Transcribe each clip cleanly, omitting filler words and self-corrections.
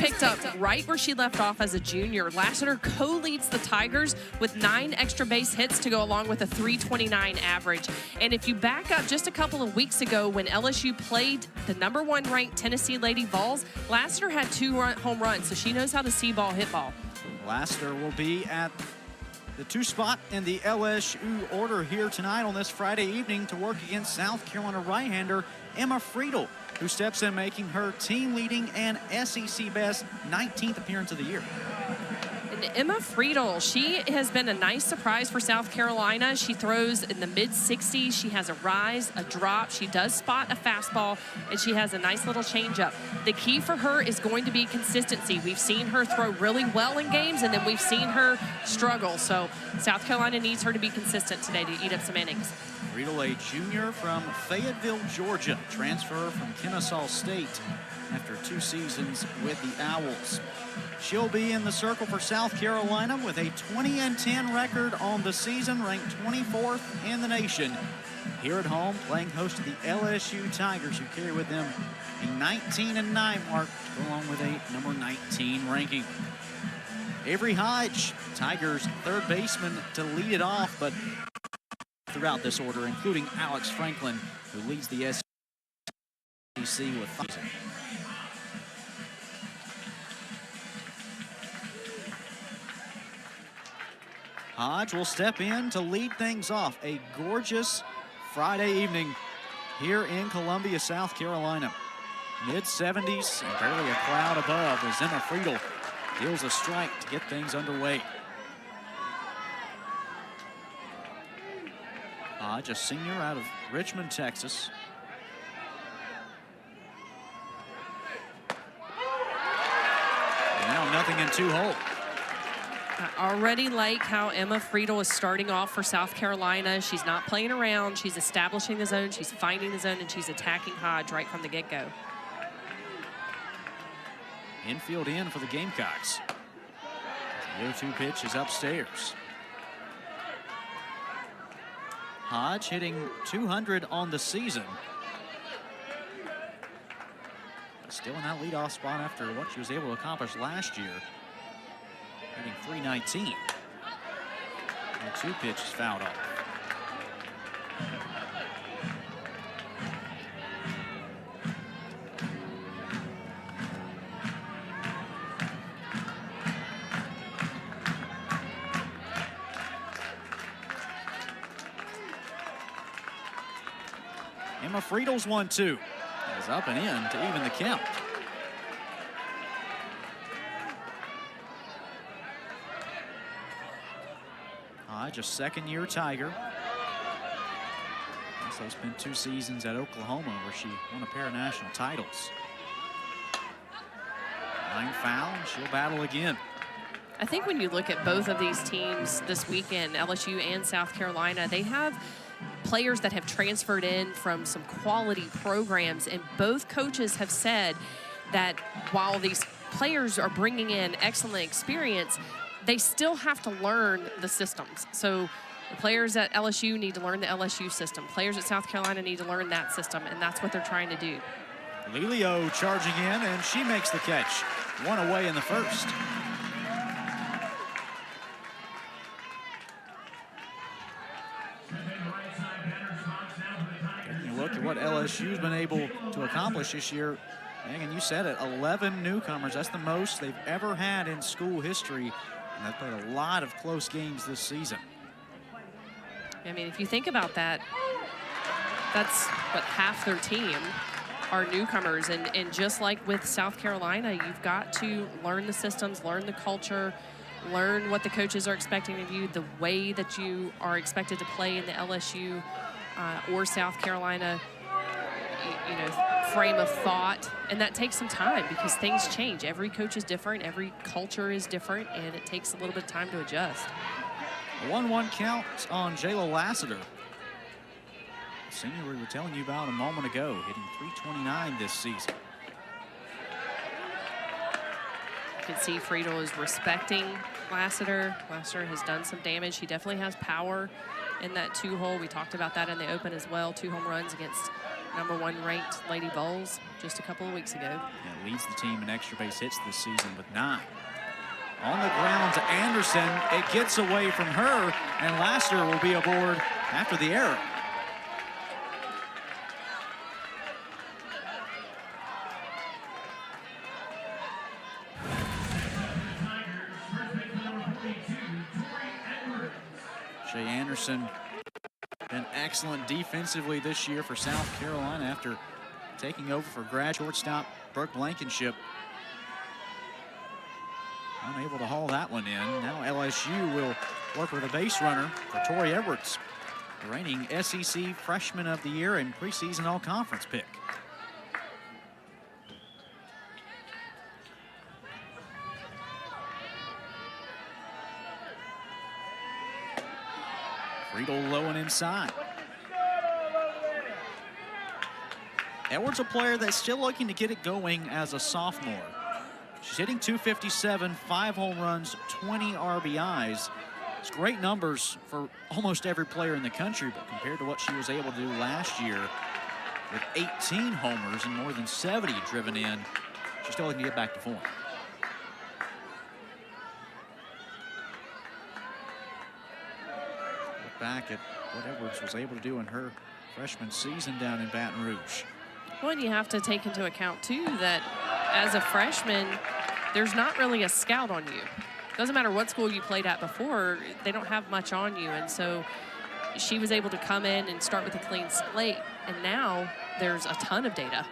picked up right where she left off as a junior. Lassiter co-leads the Tigers with 9 extra base hits to go along with a .329 average. And if you back up just a couple of weeks ago when LSU played the #1 ranked Tennessee Lady Vols, Lassiter had 2 home runs, so she knows how to see ball, hit ball. Lassiter will be at the 2 spot in the LSU order here tonight on this Friday evening to work against South Carolina right-hander Emma Friedel, who steps in making her team-leading and SEC best 19th appearance of the year. And Emma Friedel, she has been a nice surprise for South Carolina. She throws in the mid-60s. She has a rise, a drop. She does spot a fastball, and she has a nice little changeup. The key for her is going to be consistency. We've seen her throw really well in games, and then we've seen her struggle. So South Carolina needs her to be consistent today to eat up some innings. Friedel, a junior from Fayetteville, Georgia, transfer from Kennesaw State after 2 seasons with the Owls. She'll be in the circle for South Carolina with a 20-10 record on the season, ranked 24th in the nation. Here at home, playing host to the LSU Tigers, who carry with them a 19-9 mark, along with a number 19 ranking. Avery Hodge, Tigers' third baseman, to lead it off, but throughout this order, including Alex Franklin, who leads the SEC with 5. Hodge will step in to lead things off. A gorgeous Friday evening here in Columbia, South Carolina. Mid-70s and barely a cloud above as Emma Friedel deals a strike to get things underway. Hodge, a senior out of Richmond, Texas. And now nothing in 2 hole. I already like how Emma Friedel is starting off for South Carolina. She's not playing around. She's establishing the zone. She's finding the zone, and she's attacking Hodge right from the get-go. Infield in for the Gamecocks. The 0-2 pitch is upstairs. Hodge hitting .200 on the season. Still in that leadoff spot after what she was able to accomplish last year. Hitting .319. The 2 pitch is fouled off. Emma Friedel's 1-2 is up and in to even the count. Hodge, a second-year Tiger. Also spent 2 seasons at Oklahoma where she won a pair of national titles. Line foul, and she'll battle again. I think when you look at both of these teams this weekend, LSU and South Carolina, they have players that have transferred in from some quality programs, and both coaches have said that while these players are bringing in excellent experience, they still have to learn the systems. So the players at LSU need to learn the LSU system. Players at South Carolina need to learn that system, and that's what they're trying to do. Lelio charging in, and she makes the catch. 1 away in the first. Taking a look at what LSU's been able to accomplish this year. Megan, you said it, 11 newcomers. That's the most they've ever had in school history. And they've played a lot of close games this season. I mean, if you think about that, that's what half their team are newcomers. And just like with South Carolina, you've got to learn the systems, learn the culture, learn what the coaches are expecting of you, the way that you are expected to play in the LSU or South Carolina, you know, frame of thought. And that takes some time because things change. Every coach is different, every culture is different, and it takes a little bit of time to adjust. A 1-1 count on Jayla Lassiter. Senior we were telling you about a moment ago, hitting .329 this season. You can see Friedel is respecting Lassiter. Lassiter has done some damage. He definitely has power in that 2 hole. We talked about that in the open as well. 2 home runs against #1 ranked Lady Vols just a couple of weeks ago. Yeah, leads the team in extra base hits this season with 9. On the ground to Anderson. It gets away from her, and Lassiter will be aboard after the error. Shea Anderson been excellent defensively this year for South Carolina after taking over for grad shortstop Brooke Blankenship. Unable to haul that one in. Now LSU will work with a base runner for Tori Edwards, the reigning SEC Freshman of the Year and preseason all-conference pick. Friedel low and inside. Edwards, a player that's still looking to get it going as a sophomore. She's hitting .257, 5 home runs, 20 RBIs. It's great numbers for almost every player in the country, but compared to what she was able to do last year with 18 homers and more than 70 driven in, she's still looking to get back to form. Look back at what Edwards was able to do in her freshman season down in Baton Rouge. Well, and you have to take into account, too, that as a freshman, there's not really a scout on you. Doesn't matter what school you played at before, they don't have much on you. And so she was able to come in and start with a clean slate. And now there's a ton of data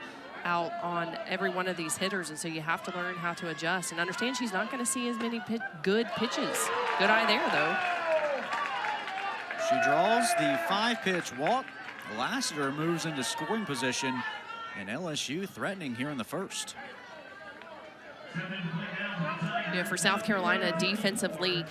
out on every one of these hitters. And so you have to learn how to adjust and understand she's not going to see as many good pitches. Good eye there, though. She draws the 5-pitch walk. Lassiter moves into scoring position, and LSU threatening here in the first. Yeah, for South Carolina, defensively,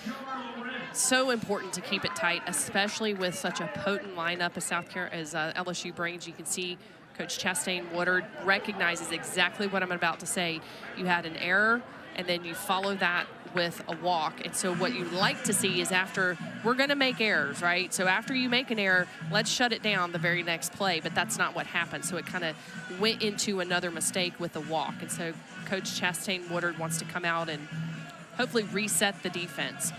so important to keep it tight, especially with such a potent lineup as LSU brings. You can see Coach Chastain Woodard recognizes exactly what I'm about to say. You had an error, and then you follow that with a walk. And so what you like to see is after, we're going to make errors, right? So after you make an error, let's shut it down the very next play. But that's not what happened. So it kind of went into another mistake with a walk. And so Coach Chastain Woodard wants to come out and hopefully reset the defense.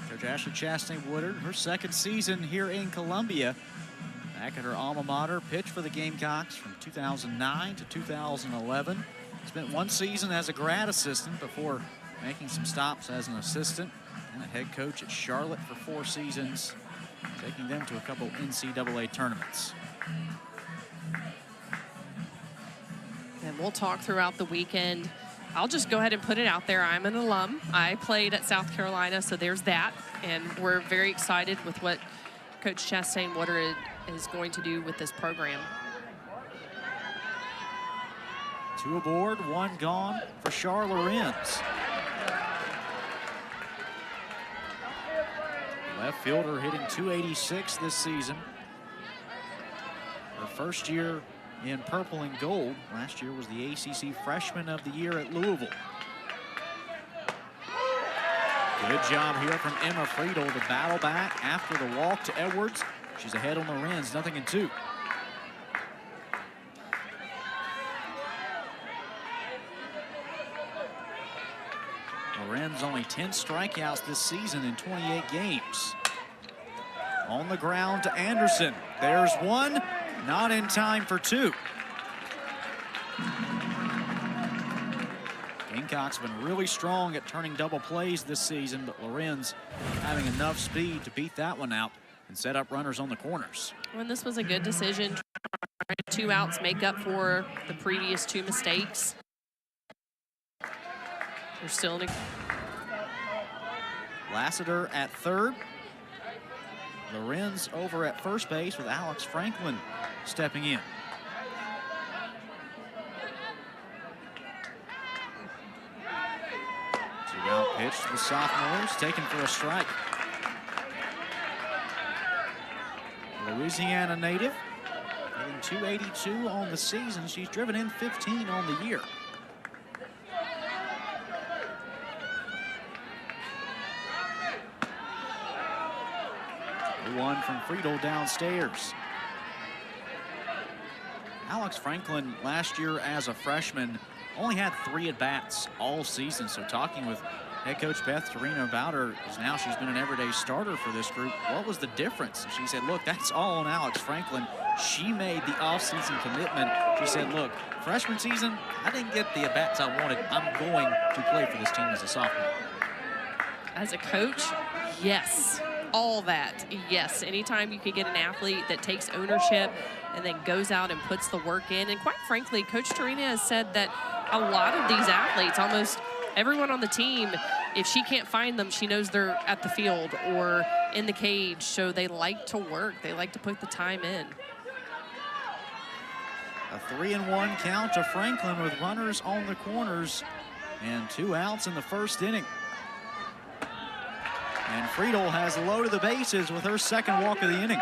Coach Ashley Chastain Woodard, her second season here in Columbia. Back at her alma mater, pitched for the Gamecocks from 2009 to 2011. Spent 1 season as a grad assistant before making some stops as an assistant and a head coach at Charlotte for 4 seasons, taking them to a couple NCAA tournaments. And we'll talk throughout the weekend. I'll just go ahead and put it out there. I'm an alum. I played at South Carolina, so there's that. And we're very excited with what Coach Chastain Woodard is going to do with this program. 2 aboard, 1 gone for Char Lorenz. Left fielder hitting .286 this season. Her first year in purple and gold. Last year was the ACC Freshman of the Year at Louisville. Good job here from Emma Friedel to battle back after the walk to Edwards. She's ahead on Lorenz, 0-2. Lorenz only 10 strikeouts this season in 28 games. On the ground to Anderson. There's 1, not in time for 2. Gamecocks have been really strong at turning double plays this season, but Lorenz having enough speed to beat that one out and set up runners on the corners. Well, this was a good decision. 2 outs make up for the previous 2 mistakes. We're still in Lassiter at third. Lorenz over at first base with Alex Franklin stepping in. Two-out pitch to the sophomores, taken for a strike. Louisiana native, hitting .282 on the season. She's driven in 15 on the year. One from Friedel downstairs. Alex Franklin last year as a freshman only had 3 at-bats all season. So talking with head coach Beth Torino about her, because now she's been an everyday starter for this group. What was the difference? She said, look, that's all on Alex Franklin. She made the offseason commitment. She said, look, freshman season, I didn't get the at-bats I wanted. I'm going to play for this team as a sophomore. As a coach, yes. All that, yes. Anytime you can get an athlete that takes ownership and then goes out and puts the work in. And quite frankly, Coach Torina has said that a lot of these athletes, almost everyone on the team, if she can't find them, she knows they're at the field or in the cage. So they like to work. They like to put the time in. A 3-1 count to Franklin with runners on the corners and 2 outs in the first inning. And Friedel has loaded the bases with her second walk of the inning.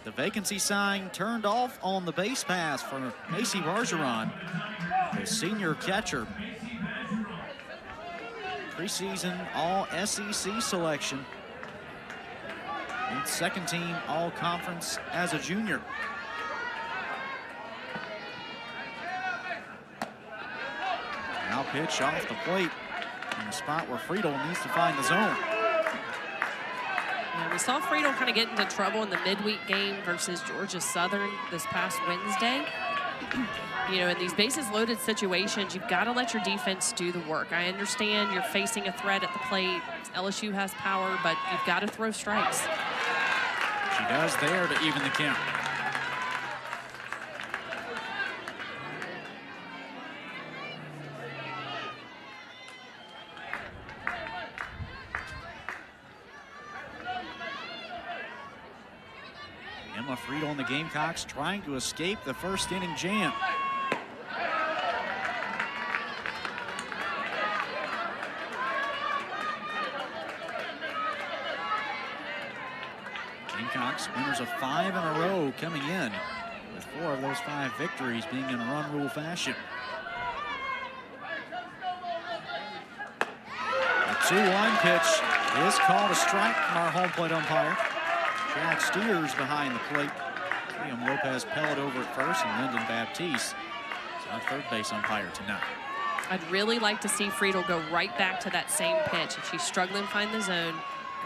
The vacancy sign turned off on the base pass for Macy Bargeron, the senior catcher. Preseason All-SEC selection. And second team All-Conference as a junior. Now pitch off the plate in the spot where Friedel needs to find the zone. Yeah, we saw Friedel kind of get into trouble in the midweek game versus Georgia Southern this past Wednesday. You know, in these bases loaded situations, you've got to let your defense do the work. I understand you're facing a threat at the plate. LSU has power, but you've got to throw strikes. She does there to even the count. Emma Friedel and the Gamecocks trying to escape the first inning jam. Gamecocks winners of 5 in a row coming in, with 4 of those 5 victories being in run rule fashion. The 2-1 pitch is called a strike from our home plate umpire. Jack Steers behind the plate. Liam Lopez pellet over at first, and Lyndon Baptiste is our third base umpire tonight. I'd really like to see Friedel go right back to that same pitch. If she's struggling to find the zone,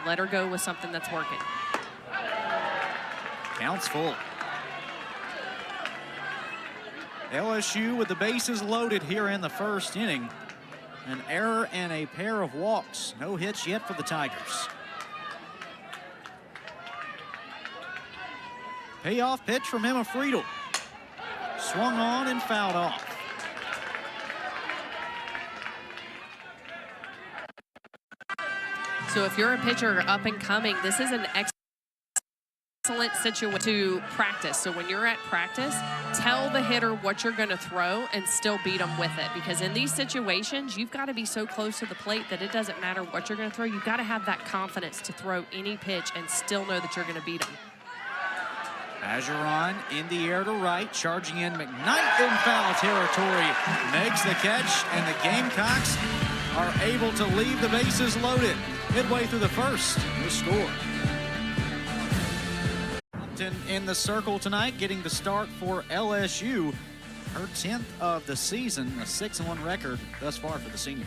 let her go with something that's working. Counts full. LSU with the bases loaded here in the first inning. An error and a pair of walks. No hits yet for the Tigers. Payoff pitch from Emma Friedel. Swung on and fouled off. So if you're a pitcher up and coming, this is an excellent situation to practice. So when you're at practice, tell the hitter what you're going to throw and still beat them with it. Because in these situations, you've got to be so close to the plate that it doesn't matter what you're going to throw. You've got to have that confidence to throw any pitch and still know that you're going to beat them. Ageron in the air to right, charging in McKnight in foul territory, makes the catch, and the Gamecocks are able to leave the bases loaded midway through the first. No score. Compton in the circle tonight, getting the start for LSU. Her 10th of the season, a 6-1 record thus far for the senior.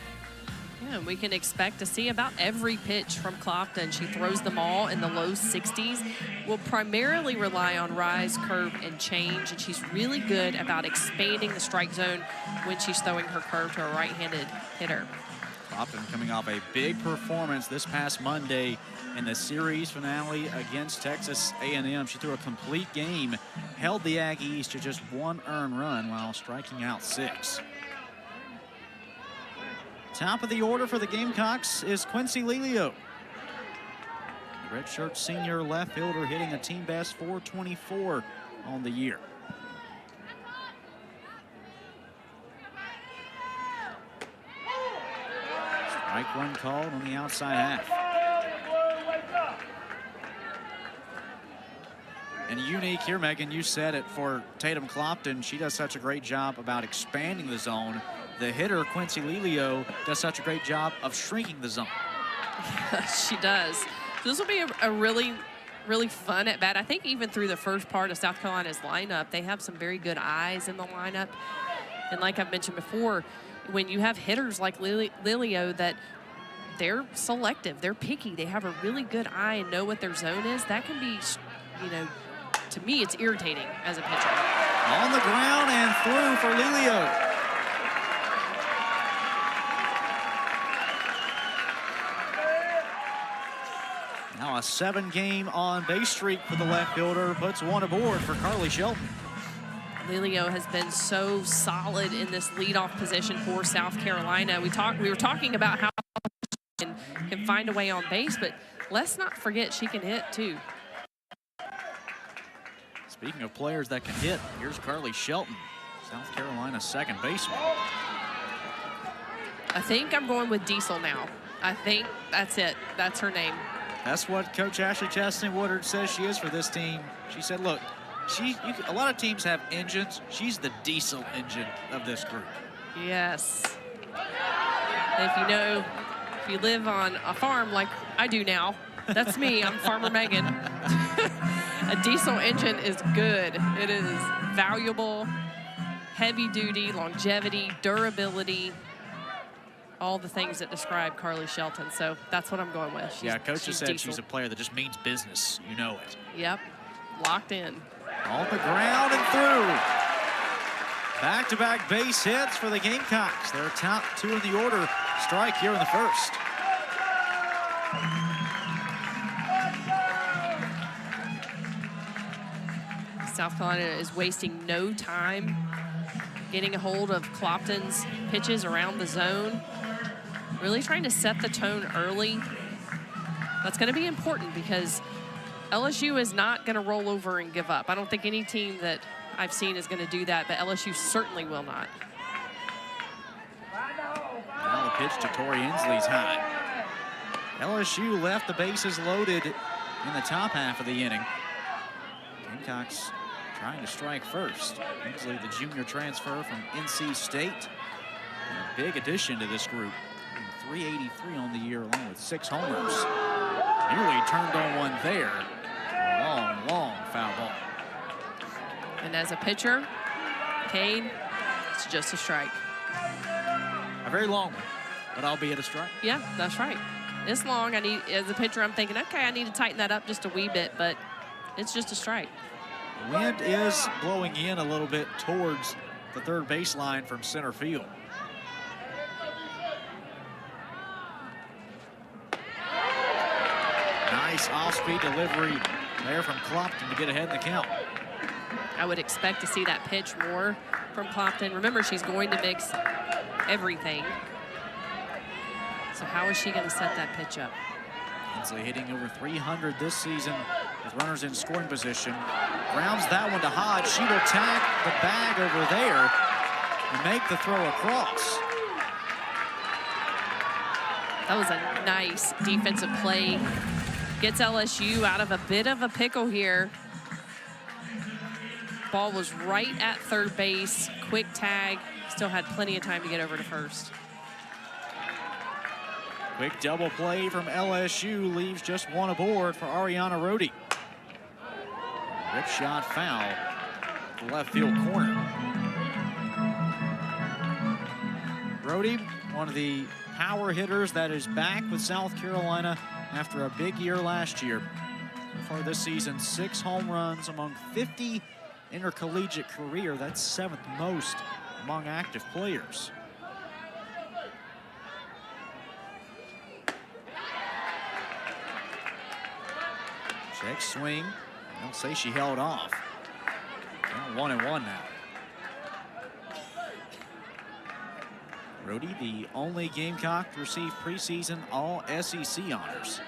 Yeah, we can expect to see about every pitch from Clopton. She throws them all in the low 60s. Will primarily rely on rise, curve, and change, and she's really good about expanding the strike zone when she's throwing her curve to a right-handed hitter. Clopton coming off a big performance this past Monday in the series finale against Texas A&M. She threw a complete game, held the Aggies to just 1 earned run while striking out 6. Top of the order for the Gamecocks is Quincy Lelio. The redshirt senior left fielder hitting a team best .424 on the year. Strike one called on the outside half. And unique here, Megan, you said it, for Tatum Clopton. She does such a great job about expanding the zone. The hitter, Quincy Lelio, does such a great job of shrinking the zone. She does. So this will be a really fun at bat. I think even through the first part of South Carolina's lineup, they have some very good eyes in the lineup. And like I've mentioned before, when you have hitters like Lilio that they're selective, they're picky, they have a really good eye and know what their zone is, that can be, you know, to me, it's irritating as a pitcher. On the ground and through for Lilio. Now a 7-game on-base streak for the left fielder puts one aboard for Carly Shelton. Lilio has been so solid in this leadoff position for South Carolina. We were talking about how she can find a way on base, but let's not forget she can hit too. Speaking of players that can hit, here's Carly Shelton, South Carolina's second baseman. I think I'm going with Diesel now. I think that's it. That's her name. That's what Coach Ashley Chastney-Woodard says she is for this team. She said, look, a lot of teams have engines. She's the diesel engine of this group. Yes. And if you live on a farm like I do now, that's me. I'm Farmer Megan. A diesel engine is good. It is valuable, heavy duty, longevity, durability, all the things that describe Carly Shelton. So that's what I'm going with. Coach has said diesel. She's a player that just means business. You know it. Yep. Locked in. On the ground and through. Back-to-back base hits for the Gamecocks. Their top two in the order. Strike here in the first. South Carolina is wasting no time getting a hold of Clopton's pitches around the zone. Really trying to set the tone early. That's going to be important because LSU is not going to roll over and give up. I don't think any team that I've seen is going to do that, but LSU certainly will not. Now the pitch to Tori Inslee's high. LSU left the bases loaded in the top half of the inning. Gamecocks trying to strike first. Inslee, the junior transfer from NC State. And a big addition to this group. 383 on the year, along with 6 homers. Nearly turned on one there. A long foul ball. And as a pitcher, Cade, it's just a strike. A very long one, but albeit a strike. Yeah, that's right. It's long. As a pitcher, I'm thinking, okay, I need to tighten that up just a wee bit, but it's just a strike. The wind is blowing in a little bit towards the third baseline from center field. Nice off-speed delivery there from Clopton to get ahead in the count. I would expect to see that pitch more from Clopton. Remember, she's going to mix everything. So how is she going to set that pitch up? Inslee hitting over 300 this season with runners in scoring position. Grounds that one to Hodge. She will tag the bag over there and make the throw across. That was a nice defensive play. Gets LSU out of a bit of a pickle here. Ball was right at third base. Quick tag. Still had plenty of time to get over to first. Quick double play from LSU leaves just one aboard for Ariana Rohde. Rip shot foul to left field corner. Rohde, one of the power hitters that is back with South Carolina after a big year last year. So far this season, 6 home runs among 50 intercollegiate career. That's 7th most among active players. Check swing. They'll say she held off. 1-1 now. Rohde, the only Gamecock to receive preseason All-SEC honors.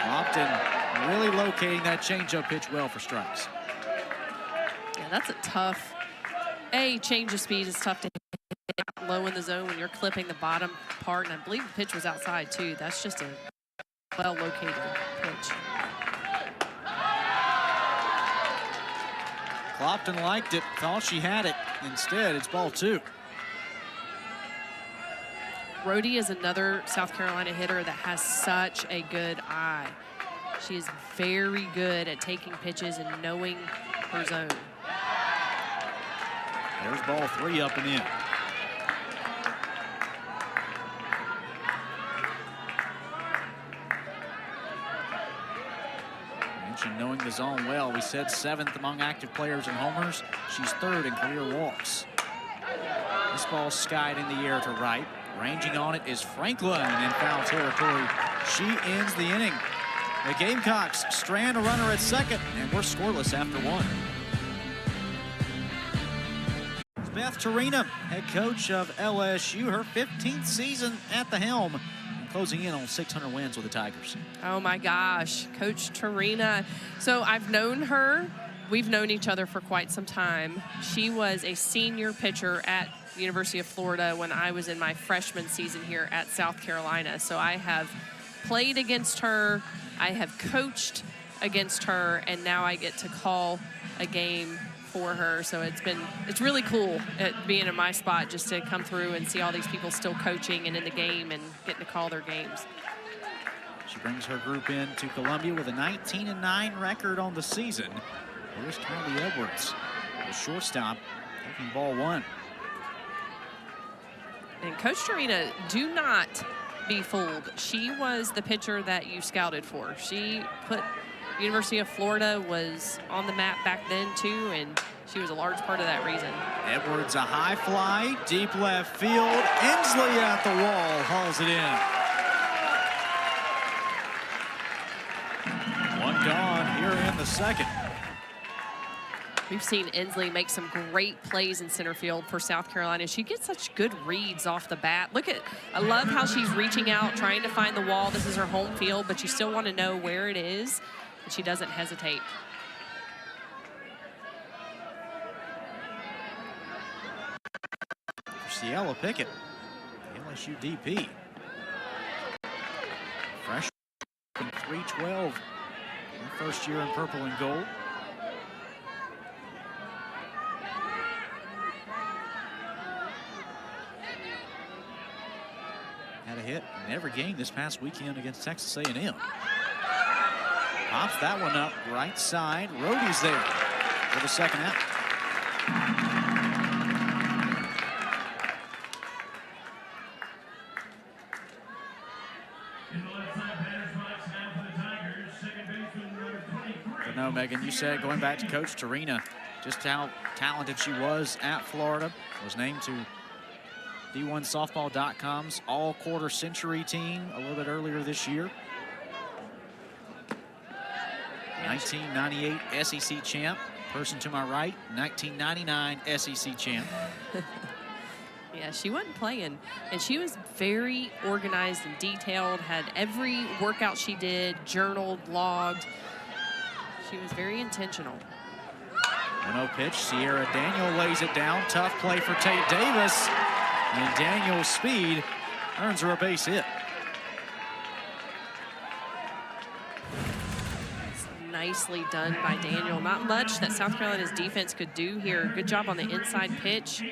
Clopton really locating that changeup pitch well for strikes. Yeah, that's a tough, change of speed is tough to hit low in the zone when you're clipping the bottom part, and I believe the pitch was outside too. That's just a well-located pitch. Clopton liked it, thought she had it. Instead, it's ball 2. Rhodey is another South Carolina hitter that has such a good eye. She is very good at taking pitches and knowing her zone. There's ball 3 up and in. Mentioned knowing the zone well. We said 7th among active players in homers. She's 3rd in career walks. This ball skied in the air to right. Ranging on it is Franklin in foul territory. She ends the inning. The Gamecocks strand a runner at second, and we're scoreless after 1. Beth Torina, head coach of LSU, her 15th season at the helm, and closing in on 600 wins with the Tigers. Oh my gosh, Coach Torina. So I've known her. We've known each other for quite some time. She was a senior pitcher at the University of Florida when I was in my freshman season here at South Carolina. So I have played against her, I have coached against her, and now I get to call a game for her. So it's really cool at being in my spot just to come through and see all these people still coaching and in the game and getting to call their games. She brings her group in to Columbia with a 19-9 record on the season. Here's Kylie Edwards, the shortstop, taking ball 1. And Coach Torina, do not be fooled. She was the pitcher that you scouted for. She put University of Florida was on the map back then too, and she was a large part of that reason. Edwards, a high fly, deep left field. Inslee at the wall, hauls it in. 1 gone here in the second. We've seen Inslee make some great plays in center field for South Carolina. She gets such good reads off the bat. I love how she's reaching out, trying to find the wall. This is her home field, but you still want to know where it is, and she doesn't hesitate. Ciela Pickett, LSU DP. Freshman 312, her first year in purple and gold. Had a hit in every game this past weekend against Texas A&M. Pops that one up right side. Rhodey's there for the second out. But no, Megan, you said going back to Coach Torina, just how talented she was at Florida. Was named to D1Softball.com's all-quarter century team a little bit earlier this year. 1998 SEC champ. Person to my right, 1999 SEC champ. Yeah, she wasn't playing, and she was very organized and detailed, had every workout she did, journaled, logged. She was very intentional. 1-0 pitch, Sierra Daniel lays it down. Tough play for Tate Davis. And Daniel's speed earns her a base hit. Nicely done by Daniel. Not much that South Carolina's defense could do here. Good job on the inside pitch.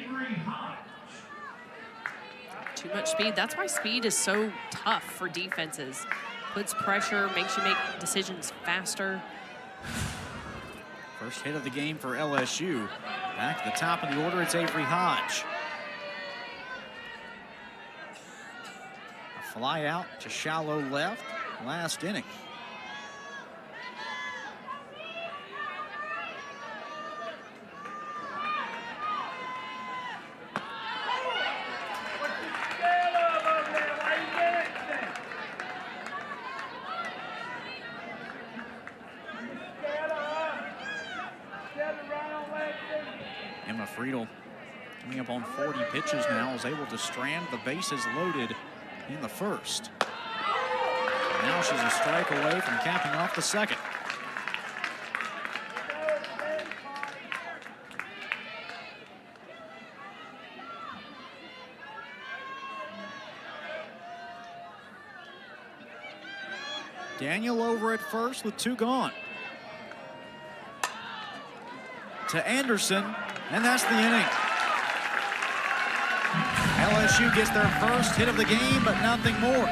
Too much speed. That's why speed is so tough for defenses. Puts pressure, makes you make decisions faster. First hit of the game for LSU. Back to the top of the order, it's Avery Hodge. A fly out to shallow left, last inning. Friedel, coming up on 40 pitches now, is able to strand the bases loaded in the first. And now she's a strike away from capping off the second. Daniel over at first with 2 gone. To Anderson, and that's the inning. LSU gets their first hit of the game, but nothing more.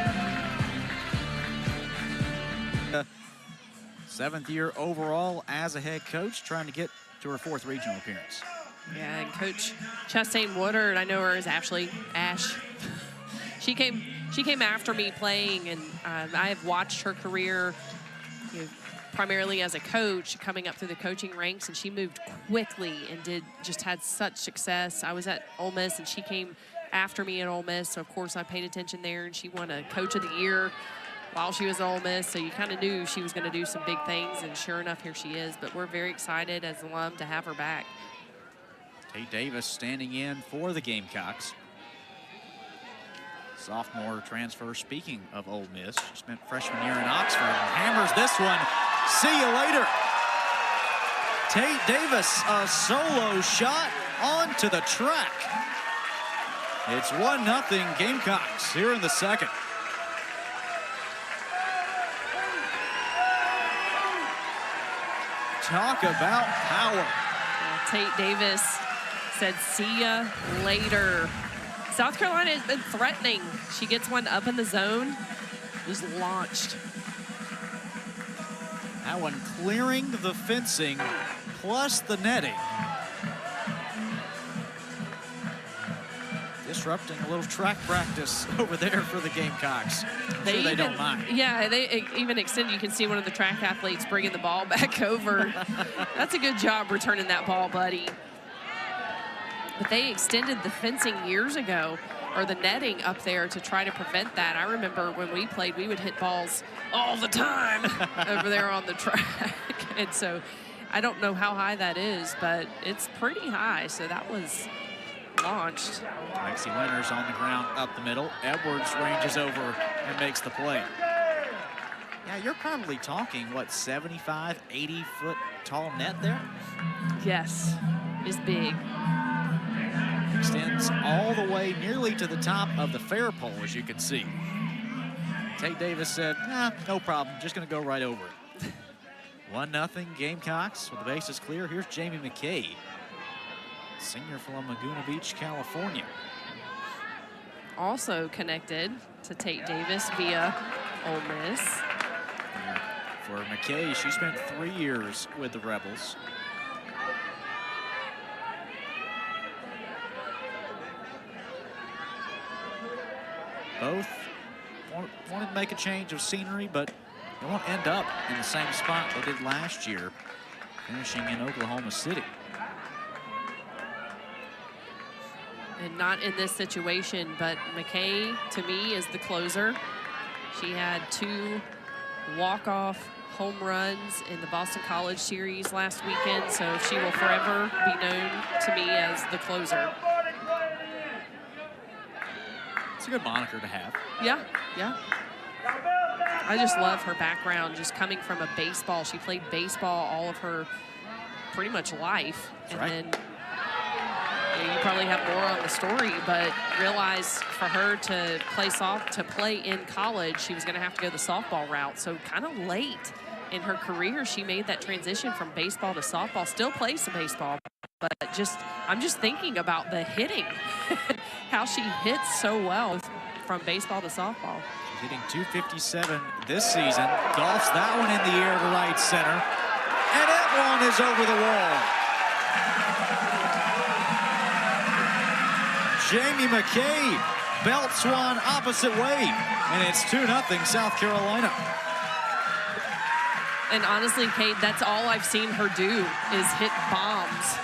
7th year overall as a head coach, trying to get to her 4th regional appearance. Yeah, and Coach Chastain Woodard, I know her as Ash. She came after me playing, and I have watched her career, primarily as a coach, coming up through the coaching ranks, and she moved quickly and just had such success. I was at Ole Miss, and she came after me at Ole Miss, so of course I paid attention there, and she won a Coach of the Year while she was at Ole Miss, so you kind of knew she was going to do some big things, and sure enough, here she is. But we're very excited as an alum to have her back. Tate Davis standing in for the Gamecocks. Sophomore transfer, speaking of Ole Miss. She spent freshman year in Oxford and hammers this one. See you later. Tate Davis, a solo shot onto the track. It's 1-0 Gamecocks here in the 2nd. Talk about power. Tate Davis said, see ya later. South Carolina has been threatening. She gets one up in the zone, just launched. That one clearing the fencing plus the netting. Disrupting a little track practice over there for the Gamecocks. They don't mind. Yeah, they even extend. You can see one of the track athletes bringing the ball back over. That's a good job returning that ball, buddy. But they extended the fencing years ago, or the netting up there, to try to prevent that. I remember when we played, we would hit balls all the time over there on the track. And so I don't know how high that is, but it's pretty high. So that was launched. Lexi Winters on the ground up the middle. Edwards ranges over and makes the play. Yeah, you're probably talking, what, 75, 80-foot tall net there? Yes, it's big. Extends all the way nearly to the top of the fair pole, as you can see. Tate Davis said, no problem, just going to go right over it. 1-0 Gamecocks with the bases clear. Here's Jamie McKay, senior from Laguna Beach, California. Also connected to Tate Davis via Ole Miss. For McKay, she spent 3 years with the Rebels. Both wanted to make a change of scenery, but they won't end up in the same spot they did last year, finishing in Oklahoma City. And not in this situation, but McKay, to me, is the closer. She had 2 walk-off home runs in the Boston College series last weekend, so she will forever be known to me as the closer. It's a good moniker to have. Yeah, yeah. I just love her background, just coming from a baseball. She played baseball all of her pretty much life. That's and right. Then you probably have more on the story, but realized for her to play in college, she was going to have to go the softball route. So kind of late in her career, she made that transition from baseball to softball. Still plays some baseball, but I'm just thinking about the hitting, how she hits so well from baseball to softball. She's hitting .257 this season. Golfs that one in the air to right center, and that one is over the wall. Jamie McKay belts one opposite way, and it's 2-0 South Carolina. And honestly, Kate, that's all I've seen her do is hit bombs.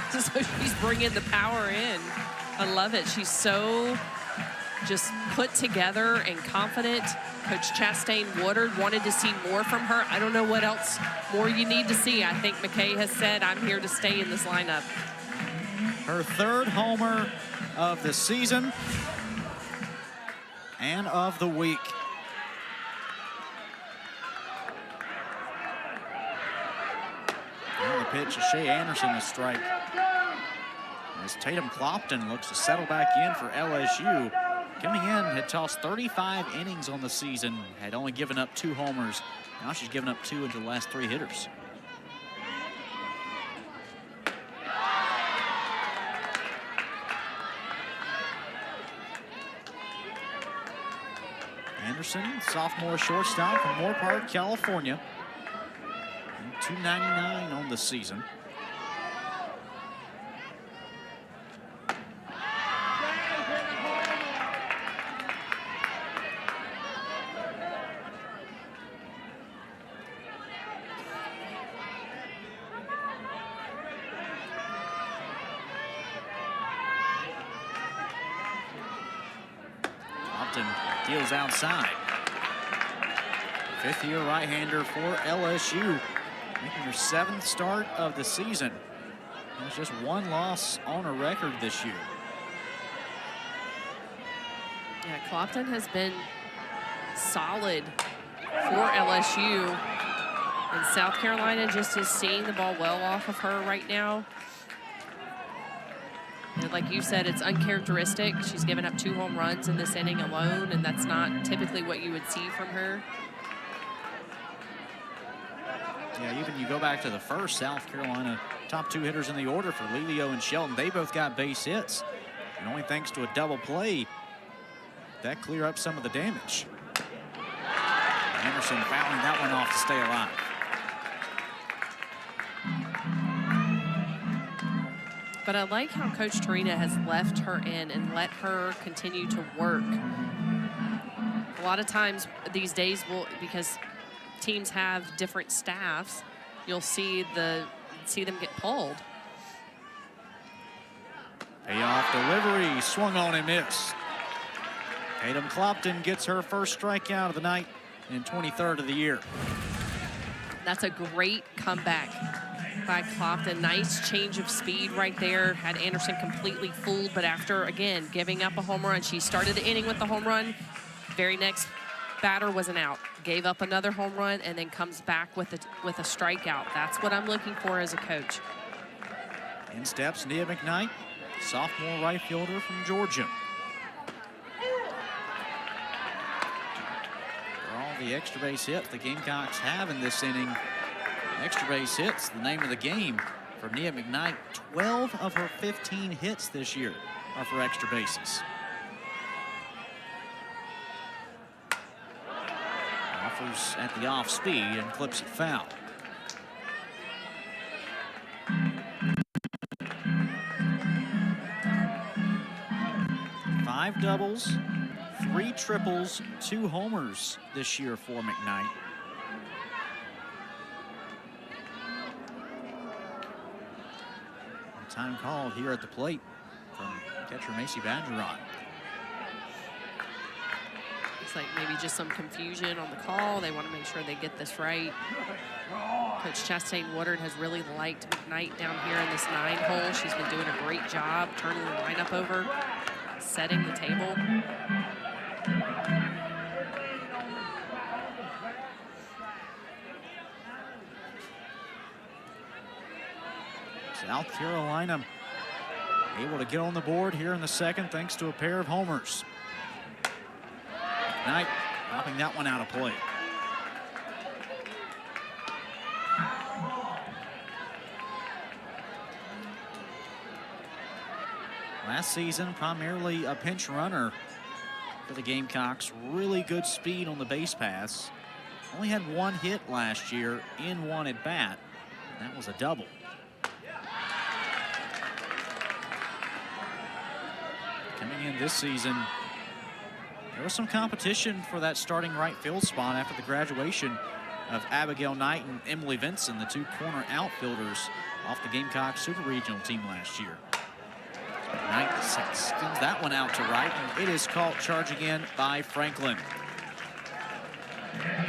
So she's bringing the power in. I love it. She's so just put together and confident. Coach Chastain Woodard wanted to see more from her. I don't know what else more you need to see. I think McKay has said, I'm here to stay in this lineup. Her 3rd homer of the season and of the week. And the pitch is Shea Anderson, a strike. As Tatum Clopton looks to settle back in for LSU. Coming in, had tossed 35 innings on the season, had only given up 2 homers. Now she's given up 2 into the last 3 hitters. Anderson, sophomore shortstop from Moore Park, California. .299 on the season. Deals outside. Fifth-year right-hander for LSU, making their 7th start of the season. There's just 1 loss on a record this year. Yeah, Clopton has been solid for LSU. And South Carolina just is seeing the ball well off of her right now. And like you said, it's uncharacteristic. She's given up 2 home runs in this inning alone, and that's not typically what you would see from her. Yeah, even you go back to the first, South Carolina top 2 hitters in the order for Lelio and Shelton. They both got base hits. And only thanks to a double play, that clear up some of the damage. Anderson fouling that one off to stay alive. But I like how Coach Tarina has left her in and let her continue to work. A lot of times these days, because teams have different staffs, you'll see them get pulled. Payoff delivery, swung on and missed. Tatum Clopton gets her first strikeout of the night and 23rd of the year. That's a great comeback by Clopton. Nice change of speed right there. Had Anderson completely fooled, but after, again, giving up a home run, she started the inning with the home run. Very next batter was an out. Gave up another home run and then comes back with a strikeout. That's what I'm looking for as a coach. In steps Nia McKnight, sophomore right fielder from Georgia. For all the extra base hits the Gamecocks have in this inning, extra base hits, the name of the game for Nia McKnight. 12 of her 15 hits this year are for extra bases. Offers at the off speed and clips it foul. Five doubles, 3 triples, 2 homers this year for McKnight. Time called here at the plate from catcher Macy Badgeron. Looks like maybe just some confusion on the call. They want to make sure they get this right. Coach Chastain Woodard has really liked McKnight down here in this 9-hole. She's been doing a great job turning the lineup over, setting the table. South Carolina able to get on the board here in the second thanks to a pair of homers. McKnight popping that one out of play. Last season, primarily a pinch runner for the Gamecocks. Really good speed on the base paths. Only had 1 hit last year in 1 at bat. And that was a double. Coming in this season, there was some competition for that starting right field spot after the graduation of Abigail Knight and Emily Vinson, the 2 corner outfielders off the Gamecock Super Regional team last year. Knight extends that one out to right, and it is caught charging in by Franklin.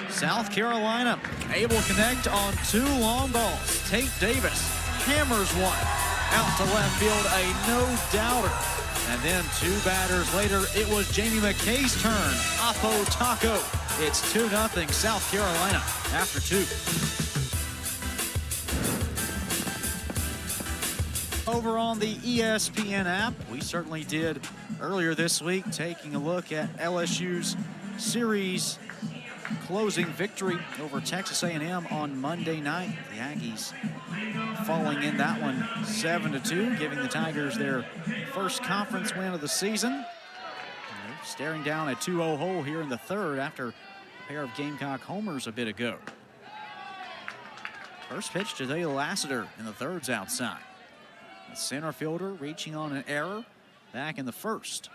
South Carolina able to connect on 2 long balls. Tate Davis hammers one out to left field, a no-doubter. And then 2 batters later, it was Jamie McKay's turn. Apo Taco. It's 2-0 South Carolina after 2. Over on the ESPN app, we certainly did earlier this week, taking a look at LSU's series closing victory over Texas A&M on Monday night. The Aggies falling in that one 7-2, giving the Tigers their first conference win of the season. And they've staring down a 2-0 hole here in the third after a pair of Gamecock homers a bit ago. First pitch to Dale Lassiter in the third's outside. The center fielder reaching on an error back in the first.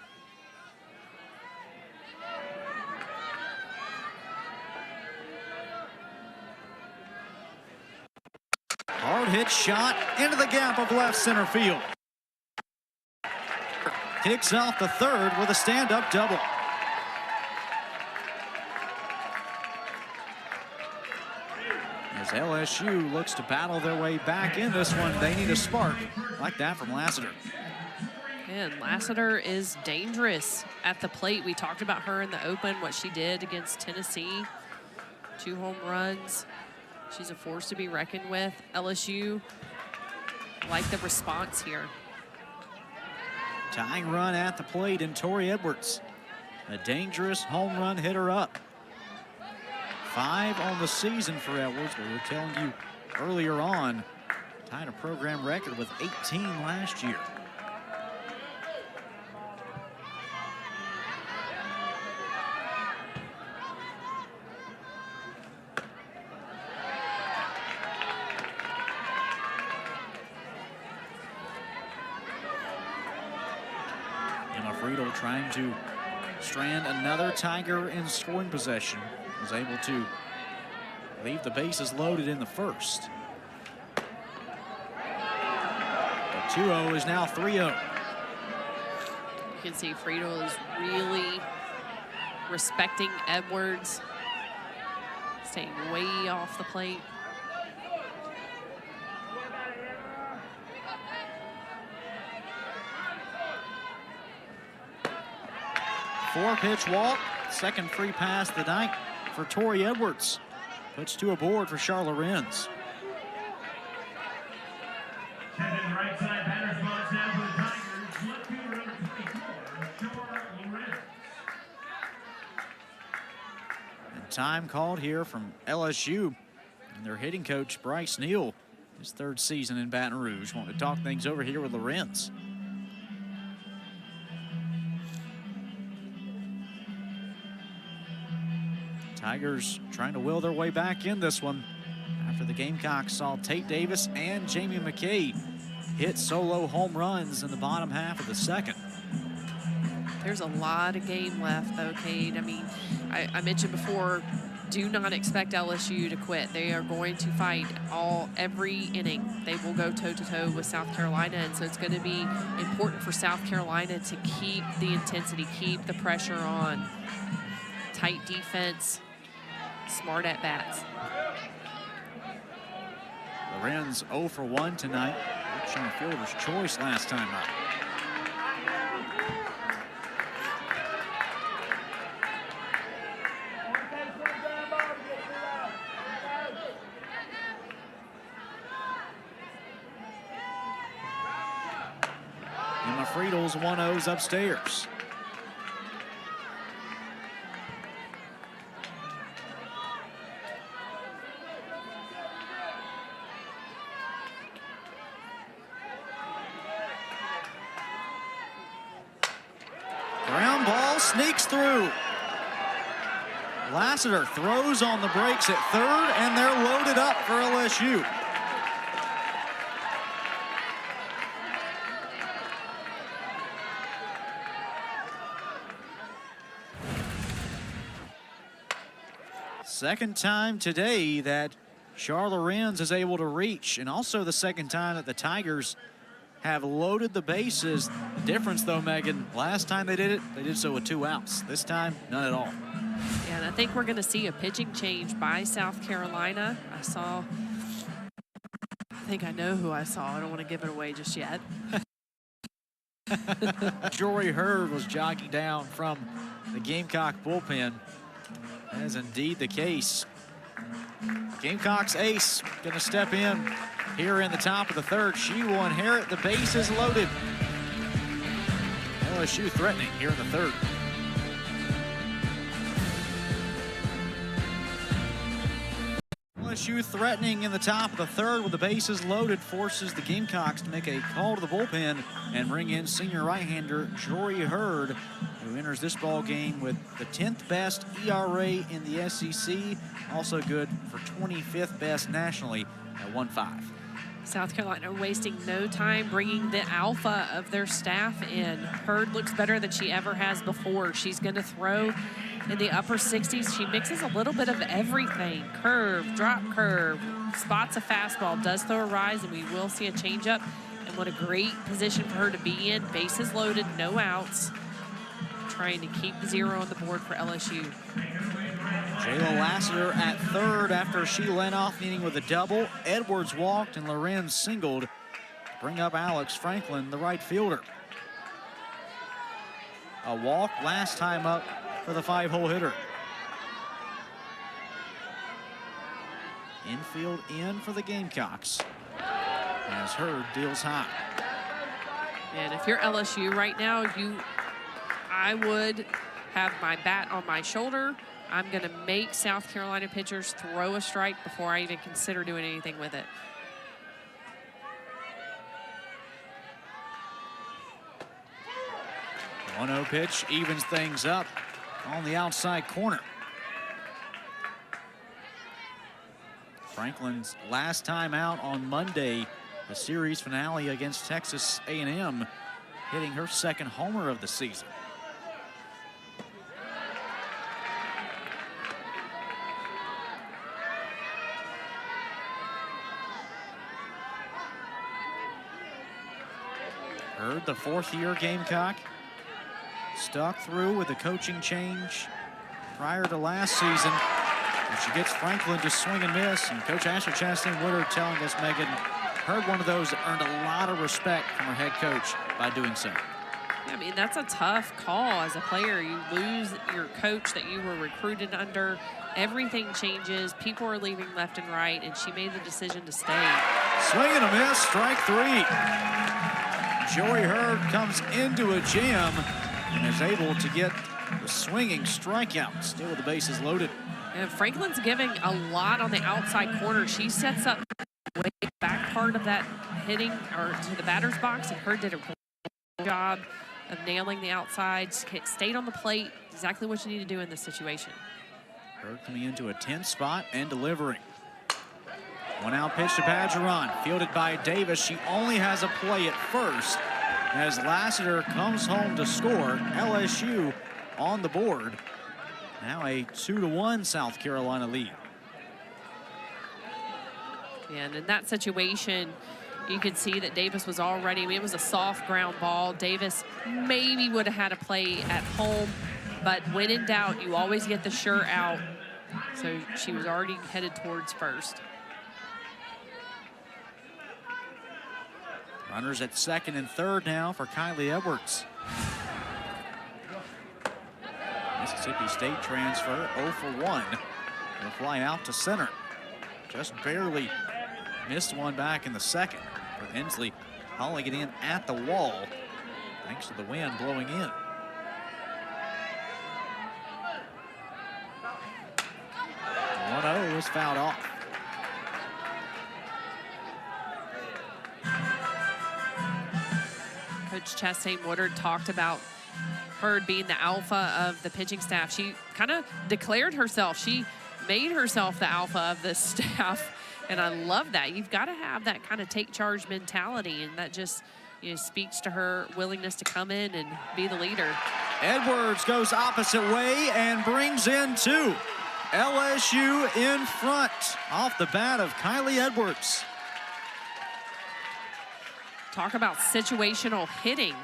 Hard hit shot into the gap of left center field. Kicks off the third with a stand-up double. As LSU looks to battle their way back in this one, they need a spark like that from Lassiter. And Lassiter is dangerous at the plate. We talked about her in the open, what she did against Tennessee. 2 home runs. She's a force to be reckoned with. LSU like the response here. Tying run at the plate in Tori Edwards. A dangerous home run hitter up. 5 on the season for Edwards, but we were telling you earlier on, tied a program record with 18 last year. Friedel trying to strand another Tiger in scoring possession. Was able to leave the bases loaded in the first. The 2-0 is now 3-0. You can see Friedel is really respecting Edwards, staying way off the plate. Four-pitch walk, second free pass of the night for Tori Edwards. Puts 2 aboard for Charlotte Renz. Right side batter's box now for the Tigers. Left fielder number 24, Charlotte Renz. And time called here from LSU and their hitting coach Bryce Neal, his 3rd season in Baton Rouge. Want to talk things over here with Lorenz. Tigers trying to will their way back in this one after the Gamecocks saw Tate Davis and Jamie McKay hit solo home runs in the bottom half of the second. There's a lot of game left, though, Cade. I mean, I mentioned before, do not expect LSU to quit. They are going to fight every inning. They will go toe-to-toe with South Carolina, and so it's going to be important for South Carolina to keep the intensity, keep the pressure on. Tight defense, smart at-bats. Lorenz 0 for 1 tonight. Showing a fielder's choice last time up. Emma Friedel's 1-0's upstairs. Ground ball sneaks through. Lassiter throws on the brakes at third, and they're loaded up for LSU. Second time today that Charlotte Renz is able to reach, and also the second time that the Tigers have loaded the bases. The difference, though, Megan, last time they did it, they did so with 2 outs. This time, none at all. Yeah, and I think we're going to see a pitching change by South Carolina. I think I know who I saw. I don't want to give it away just yet. Jory Hurd was jogging down from the Gamecock bullpen. That is indeed the case. Gamecocks ace going to step in here in the top of the third. She will inherit the bases loaded. LSU threatening here in the third. LSU threatening in the top of the third with the bases loaded forces the Gamecocks to make a call to the bullpen and bring in senior right-hander Jory Hurd, who enters this ball game with the 10th best ERA in the SEC, also good for 25th best nationally at 1.5. South Carolina wasting no time bringing the alpha of their staff in. Hurd looks better than she ever has before. She's going to throw in the upper 60s. She mixes a little bit of everything. Curve, drop curve, spots a fastball, does throw a rise, and we will see a changeup. And what a great position for her to be in. Bases loaded, no outs. Trying to keep the 0 on the board for LSU. Jayla Lassiter at third after she led off the inning with a double. Edwards walked and Lorenz singled to bring up Alex Franklin, the right fielder. A walk last time up for the 5-hole hitter. Infield in for the Gamecocks as Hurd deals high. And if you're LSU right now, I would have my bat on my shoulder. I'm going to make South Carolina pitchers throw a strike before I even consider doing anything with it. The 1-0 pitch evens things up on the outside corner. Franklin's last time out on Monday, the series finale against Texas A&M, hitting her second homer of the season. Hurd, the fourth-year Gamecock, stuck through with a coaching change prior to last season. And she gets Franklin to swing and miss. And Coach Asher Chastain Woodard telling us, Megan, Hurd one of those that earned a lot of respect from her head coach by doing so. I mean, that's a tough call as a player. You lose your coach that you were recruited under. Everything changes. People are leaving left and right, and she made the decision to stay. Swing and a miss, strike 3. Jory Hurd comes into a jam and is able to get the swinging strikeout, still with the bases loaded. And Franklin's giving a lot on the outside corner. She sets up the way back part of that hitting or to the batter's box, and Hurd did a great job of nailing the outside, stayed on the plate, exactly what you need to do in this situation. Hurd coming into a 10th spot and delivering. 1-out pitch to Badgeron, fielded by Davis. She only has a play at first as Lassiter comes home to score. LSU on the board. Now a 2-1 South Carolina lead. And in that situation, you could see that Davis was already, I mean, it was a soft ground ball. Davis maybe would have had a play at home, but when in doubt, you always get the sure out. So she was already headed towards first. Runners at second and third now for Kylie Edwards. Mississippi State transfer 0 for 1. Will fly out to center. Just barely missed one back in the second. But Hensley hauling it in at the wall thanks to the wind blowing in. The 1-0 was fouled off. Coach Chastain Woodard talked about Hurd being the alpha of the pitching staff. She kind of declared herself. She made herself the alpha of this staff, and I love that. You've got to have that kind of take charge mentality, and that just speaks to her willingness to come in and be the leader. Edwards goes opposite way and brings in 2. LSU in front off the bat of Kylie Edwards. Talk about situational hitting.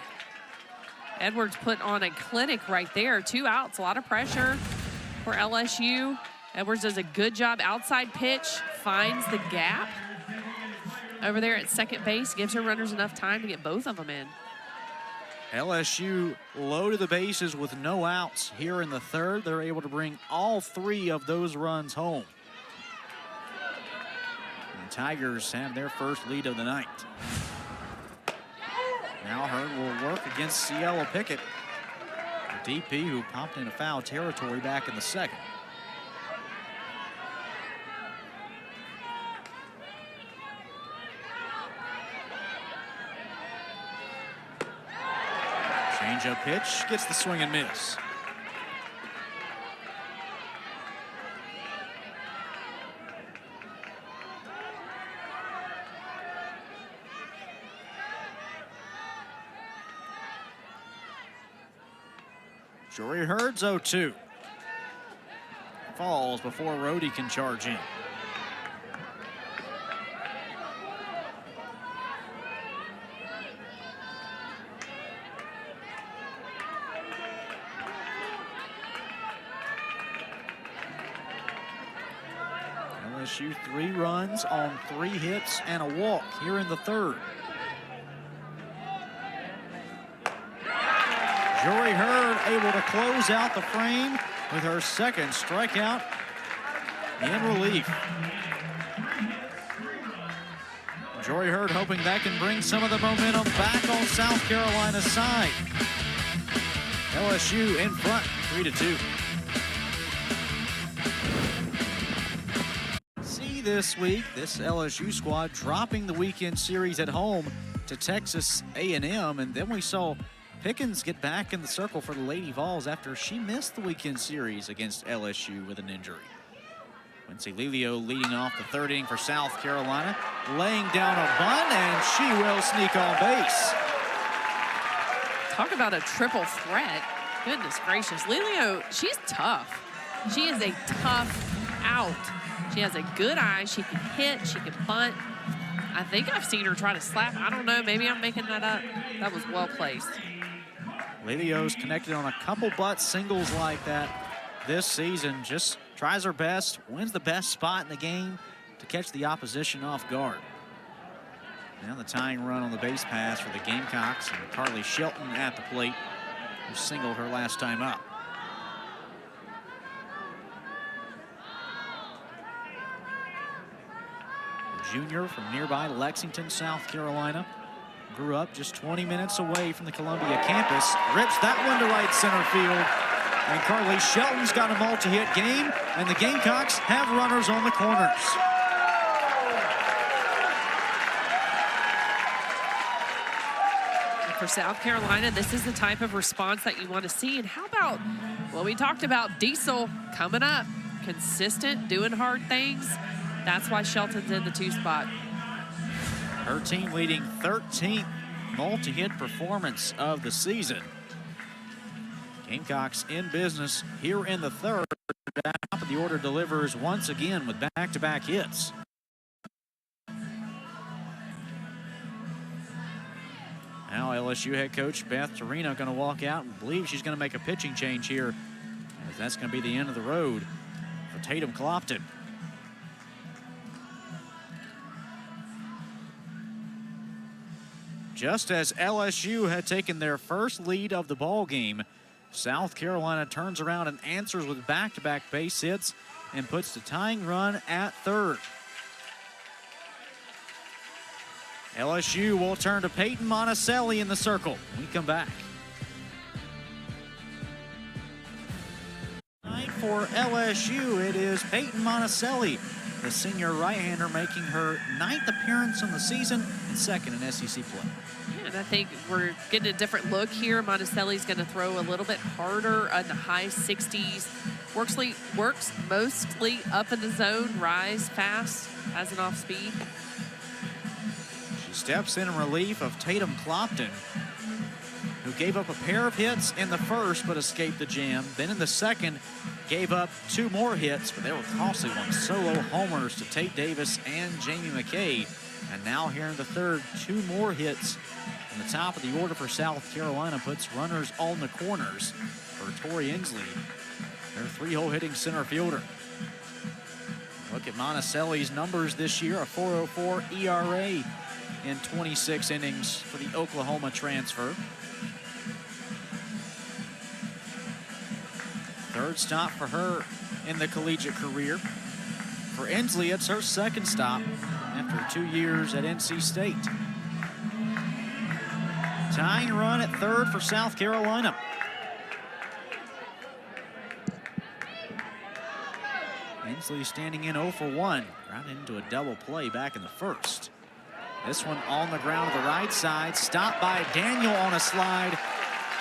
Edwards put on a clinic right there. 2 outs, a lot of pressure for LSU. Edwards does a good job. Outside pitch, finds the gap over there at second base, gives her runners enough time to get both of them in. LSU loaded the bases with no outs here in the third. They're able to bring all 3 of those runs home. And the Tigers have their first lead of the night. Now Hurd will work against Ciela Pickett, the DP who popped into foul territory back in the second. Change-up pitch gets the swing and miss. Jory Hurd's 0-2. Falls before Rhodey can charge in. LSU 3 runs on 3 hits and a walk here in the third. Jory Hurd able to close out the frame with her second strikeout in relief. Jory Hurd hoping that can bring some of the momentum back on South Carolina's side. LSU in front, 3-2. See this week, this LSU squad dropping the weekend series at home to Texas A&M, and then we saw Pickens get back in the circle for the Lady Vols after she missed the weekend series against LSU with an injury. Quincy Lelio leading off the third inning for South Carolina, laying down a bunt, and she will sneak on base. Talk about a triple threat. Goodness gracious. Lelio, she's tough. She is a tough out. She has a good eye. She can hit. She can bunt. I think I've seen her try to slap. I don't know. Maybe I'm making that up. That was well placed. Lelio's connected on a couple butt singles like that this season. Just tries her best, wins the best spot in the game to catch the opposition off guard. Now the tying run on the base pass for the Gamecocks, and Carly Shelton at the plate, who singled her last time up. A junior from nearby Lexington, South Carolina. Grew up just 20 minutes away from the Columbia campus. Rips that one to right center field. And Carly Shelton's got a multi-hit game, and the Gamecocks have runners on the corners. For South Carolina, this is the type of response that you want to see. And how about, well, we talked about Diesel coming up. Consistent, doing hard things. That's why Shelton's in the 2 spot. Her team leading 13th multi-hit performance of the season. Gamecocks in business here in the third. Top of the order delivers once again with back-to-back hits. Now LSU head coach Beth Torino going to walk out and believe she's going to make a pitching change here, as that's going to be the end of the road for Tatum Clopton. Just as LSU had taken their first lead of the ball game, South Carolina turns around and answers with back-to-back base hits and puts the tying run at third. LSU will turn to Peyton Monticelli in the circle when we come back. For LSU, it is Peyton Monticelli, the senior right-hander, making her 9th appearance on the season and 2nd in SEC play. Yeah, and I think we're getting a different look here. Monticelli's going to throw a little bit harder in the high 60s. Works mostly up in the zone, rise fast, has an off speed. She steps in relief of Tatum Clopton, who gave up a pair of hits in the first but escaped the jam. Then in the second, gave up 2 more hits, but they were costly ones. Solo homers to Tate Davis and Jamie McKay. And now here in the third, 2 more hits. And the top of the order for South Carolina puts runners on the corners for Tori Inslee, their 3-hole hitting center fielder. Look at Monticelli's numbers this year, a 4.04 ERA in 26 innings for the Oklahoma transfer. Third stop for her in the collegiate career. For Inslee, it's her 2nd stop after 2 years at NC State. Tying run at third for South Carolina. Inslee standing in 0 for 1. Grounded into a double play back in the first. This one on the ground to the right side. Stopped by Daniel on a slide.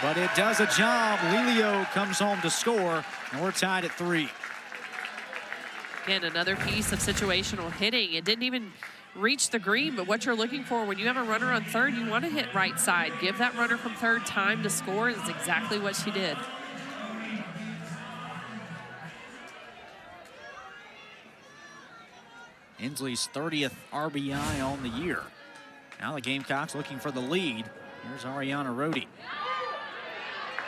but it does a job. Lelio comes home to score, and we're tied at 3. Again, another piece of situational hitting. It didn't even reach the green, but what you're looking for when you have a runner on third, you want to hit right side. Give that runner from third time to score. That's exactly what she did. Inslee's 30th RBI on the year. Now the Gamecocks looking for the lead. Here's Ariana Rohde.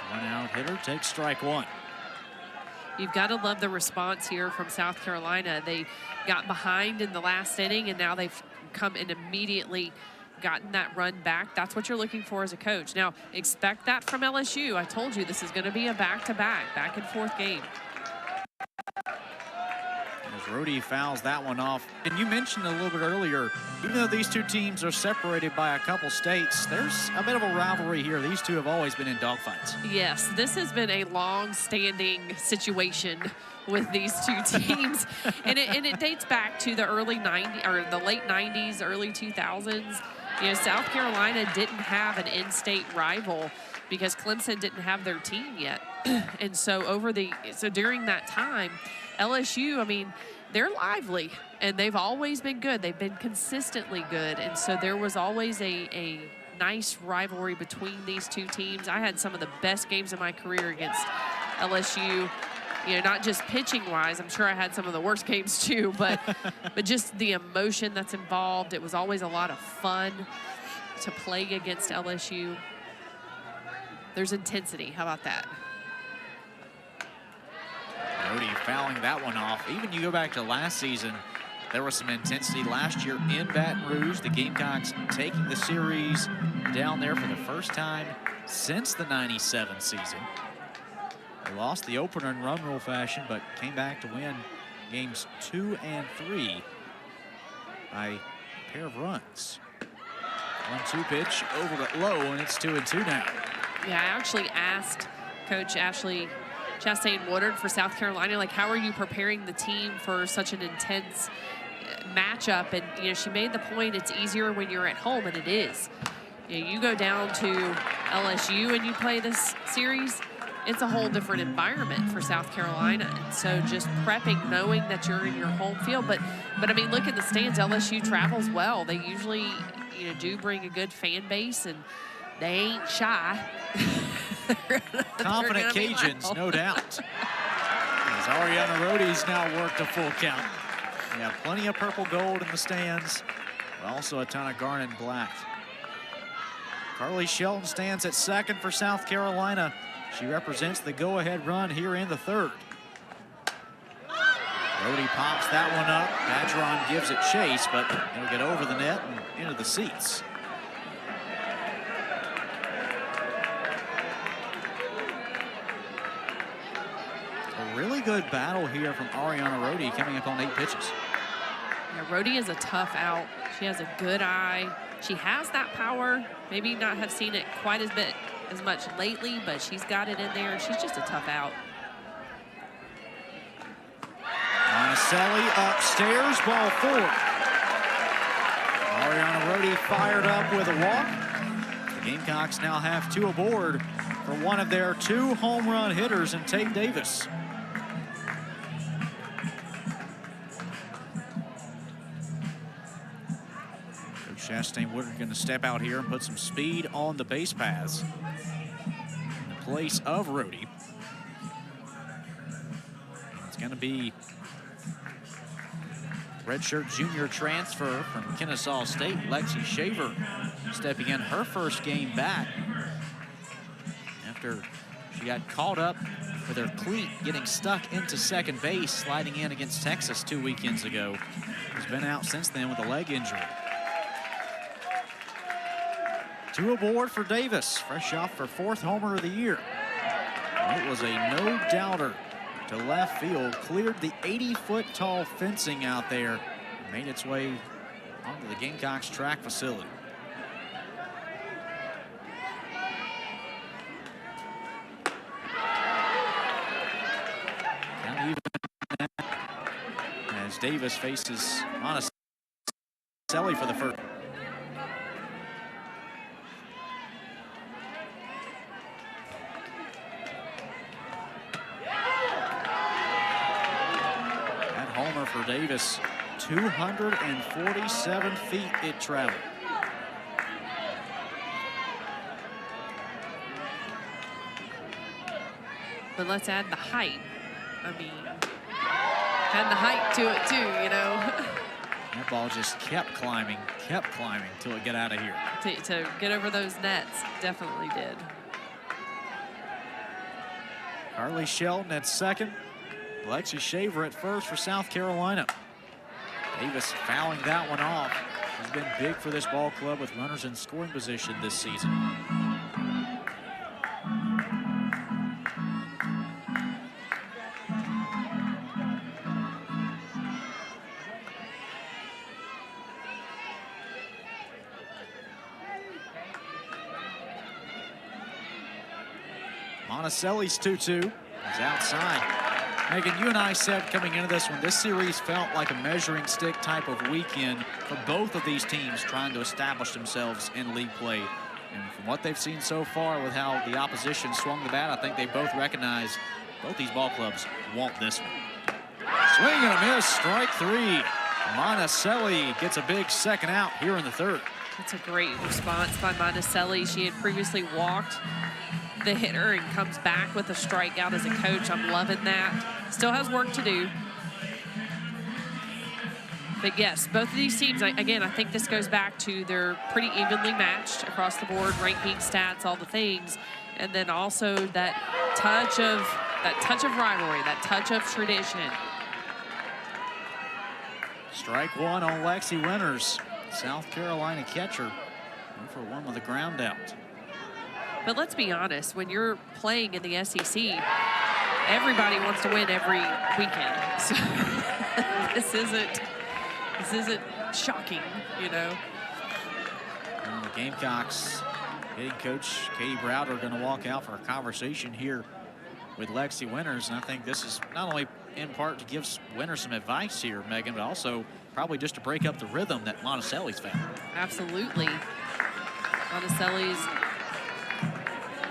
One out hitter takes strike 1. You've got to love the response here from South Carolina. They got behind in the last inning, and now they've come and immediately gotten that run back. That's what you're looking for as a coach. Now, expect that from LSU. I told you this is going to be a back-to-back, back-and-forth game. As Rohde fouls that one off. And you mentioned a little bit earlier, even though these two teams are separated by a couple states, there's a bit of a rivalry here. These two have always been in dogfights. Yes, this has been a long-standing situation with these two teams. and it dates back to the early 90s, or the late 90s, early 2000s. You know, South Carolina didn't have an in-state rival because Clemson didn't have their team yet. And so during that time, LSU, I mean, they're lively, and they've always been good. They've been consistently good, and so there was always a nice rivalry between these two teams. I had some of the best games of my career against LSU, you know, not just pitching-wise. I'm sure I had some of the worst games too, but just the emotion that's involved. It was always a lot of fun to play against LSU. There's intensity. How about that? Rohde fouling that one off. Even you go back to last season, there was some intensity last year in Baton Rouge. The Gamecocks taking the series down there for the first time since the '97 season. They lost the opener in run rule fashion, but came back to win games 2 and 3 by a pair of runs. 1-2 pitch over at low, and it's 2-2 now. Yeah, I actually asked Coach Ashley Chastain-Woodard for South Carolina, like, how are you preparing the team for such an intense matchup? And, you know, she made the point it's easier when you're at home, and it is. You know, you go down to LSU and you play this series, it's a whole different environment for South Carolina. And so just prepping, knowing that you're in your home field. But I mean, look at the stands. LSU travels well. They usually, you know, do bring a good fan base, and they ain't shy. Confident Cajuns, no doubt. As Ariana Rohde's now worked a full count. Yeah, plenty of purple gold in the stands, but also a ton of garnet and black. Carly Shelton stands at second for South Carolina. She represents the go-ahead run here in the third. Rohde pops that one up. Badgeron gives it chase, but it'll get over the net and into the seats. A really good battle here from Ariana Rohde coming up on 8 pitches. Yeah, Rohde is a tough out. She has a good eye. She has that power. Maybe not have seen it quite as much lately, but she's got it in there, and she's just a tough out. Monticelli upstairs, ball 4. Ariana Rohde fired up with a walk. The Gamecocks now have 2 aboard for one of their 2 home run hitters in Tate Davis. Chastain-Woodard going to step out here and put some speed on the base paths in the place of Rohde. It's going to be redshirt junior transfer from Kennesaw State, Lexi Shaver, stepping in her first game back after she got caught up with her cleat getting stuck into second base, sliding in against Texas 2 weekends ago. Has been out since then with a leg injury. 2 aboard for Davis, fresh off her 4th homer of the year. And it was a no-doubter to left field, cleared the 80-foot tall fencing out there, and made its way onto the Gamecocks track facility. Count even as Davis faces Monticelli for the first. Davis. 247 feet it traveled. But let's add the height. I mean, add the height to it too, you know. That ball just kept climbing till it got out of here. to get over those nets, definitely did. Carly Shelton at second. Lexi Shaver at first for South Carolina. Davis fouling that one off. He's been big for this ball club with runners in scoring position this season. Monticelli's 2-2 is outside. Megan, you and I said coming into this one, this series felt like a measuring stick type of weekend for both of these teams trying to establish themselves in league play. And from what they've seen so far with how the opposition swung the bat, I think they both recognize both these ball clubs want this one. Swing and a miss, strike three. Monticelli gets a big second out here in the third. That's a great response by Monticelli. She had previously walked the hitter and comes back with a strikeout as a coach. I'm loving that. Still has work to do. But yes, both of these teams, again, I think this goes back to they're pretty evenly matched across the board, ranking, stats, all the things. And then also that touch of rivalry, that touch of tradition. Strike one on Lexi Winters. South Carolina catcher. 1-for-1 with a ground out. But let's be honest, when you're playing in the SEC, everybody wants to win every weekend. So this isn't shocking, you know. And the Gamecocks hitting coach Katie Browder are going to walk out for a conversation here with Lexi Winters. And I think this is not only in part to give Winters some advice here, Megan, but also probably just to break up the rhythm that Monticelli's found. Absolutely. Monticelli's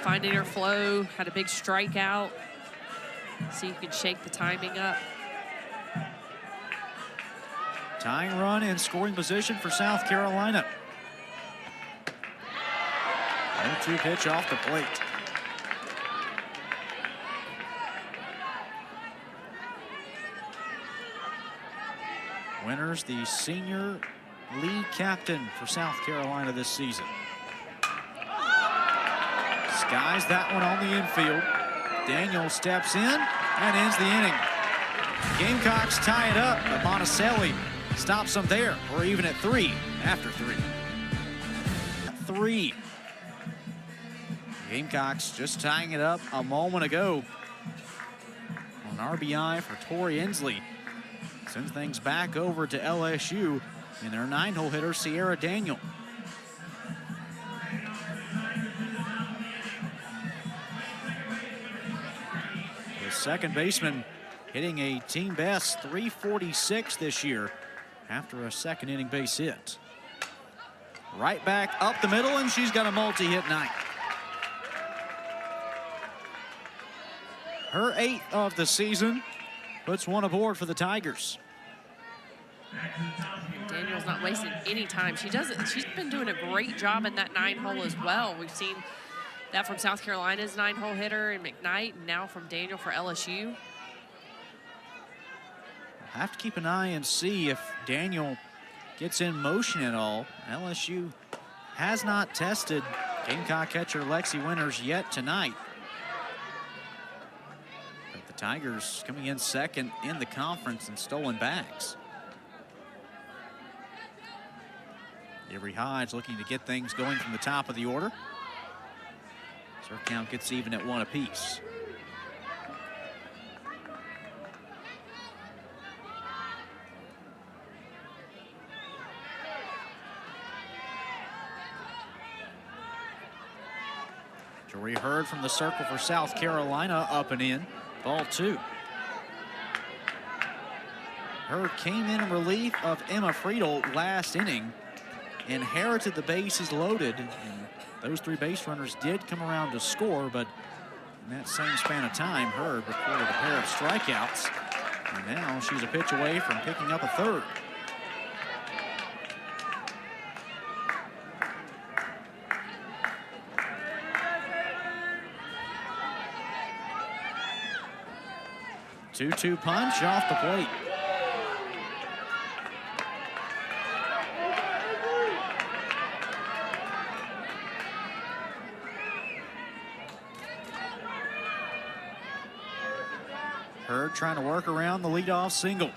finding her flow, had a big strikeout. See if you can shake the timing up. Tying run in scoring position for South Carolina. 0-2 pitch off the plate. Winters, the senior lead captain for South Carolina this season. Skies that one on the infield. Daniel steps in and ends the inning. Gamecocks tie it up, but Monticelli stops them there. We're even at 3 after 3. 3. Gamecocks just tying it up a moment ago. On RBI for Tori Inslee. Sends things back over to LSU and their 9-hole hitter, Sierra Daniel. The second baseman hitting a team best 346 this year after a second inning base hit. Right back up the middle, and she's got a multi-hit night. Her 8th of the season puts one aboard for the Tigers. Daniel's not wasting any time. She's been doing a great job in that 9-hole as well. We've seen that from South Carolina's 9-hole hitter and McKnight, and now from Daniel for LSU. I'll have to keep an eye and see if Daniel gets in motion at all. LSU has not tested Gamecock catcher Lexi Winters yet tonight. But the Tigers coming in second in the conference in stolen bags. Avery Hodge looking to get things going from the top of the order. So her count gets even at 1 apiece. Jory Hurd from the circle for South Carolina, up and in. Ball 2. Hurd came in relief of Emma Friedel last inning. Inherited the bases loaded. And those 3 base runners did come around to score, but in that same span of time, Hurd recorded a pair of strikeouts. And now she's a pitch away from picking up a third. Two-two punch off the plate. Hurd trying to work around the leadoff single.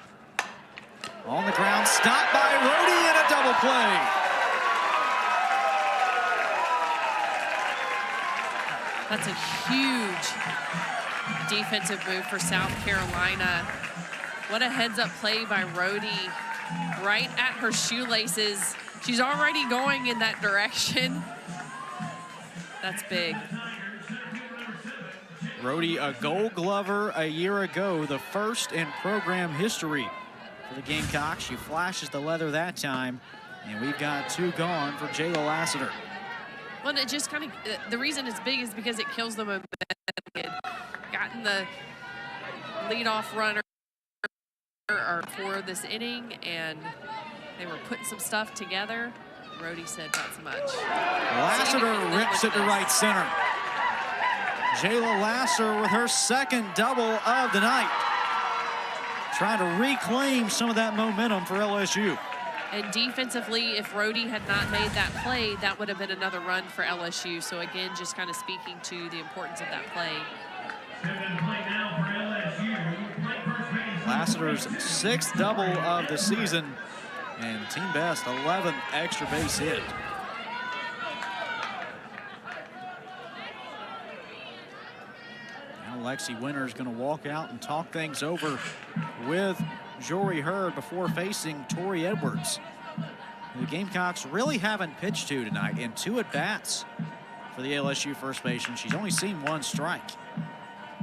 On the ground, stopped by Rhodey in a double play. That's a huge defensive move for South Carolina. What a heads-up play by Rhodey, right at her shoelaces. She's already going in that direction. That's big. Rhodey, a Gold Glover a year ago, the first in program history for the Gamecocks. She flashes the leather that time, and we've got two gone for Jayla Lassiter. Well, it just kind of, the reason it's big is because it kills the momentum. It gotten the leadoff runner for this inning, and they were putting some stuff together. Rhodey said not so much. Lassiter rips it to right center. Jayla Lassiter with her second double of the night. Trying to reclaim some of that momentum for LSU. And defensively, if Rhodey had not made that play, that would have been another run for LSU. So again, just kind of speaking to the importance of that play. Lassiter's sixth double of the season and team best 11th extra base hit. Now Lexi Winter's going to walk out and talk things over with Jory Hurd before facing Tori Edwards. The Gamecocks really haven't pitched to tonight in 2 at-bats for the LSU first baseman. She's only seen 1 strike.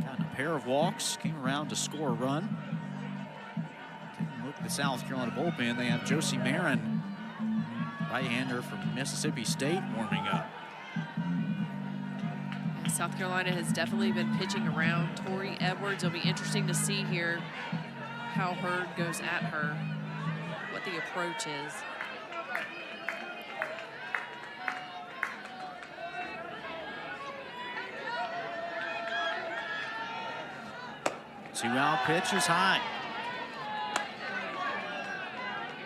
Got a pair of walks, came around to score a run. Taking a look at the South Carolina bullpen, they have Josie Marin, right-hander from Mississippi State, warming up. South Carolina has definitely been pitching around Tori Edwards. It'll be interesting to see here how Hurd goes at her, what the approach is. Two-out pitch is high.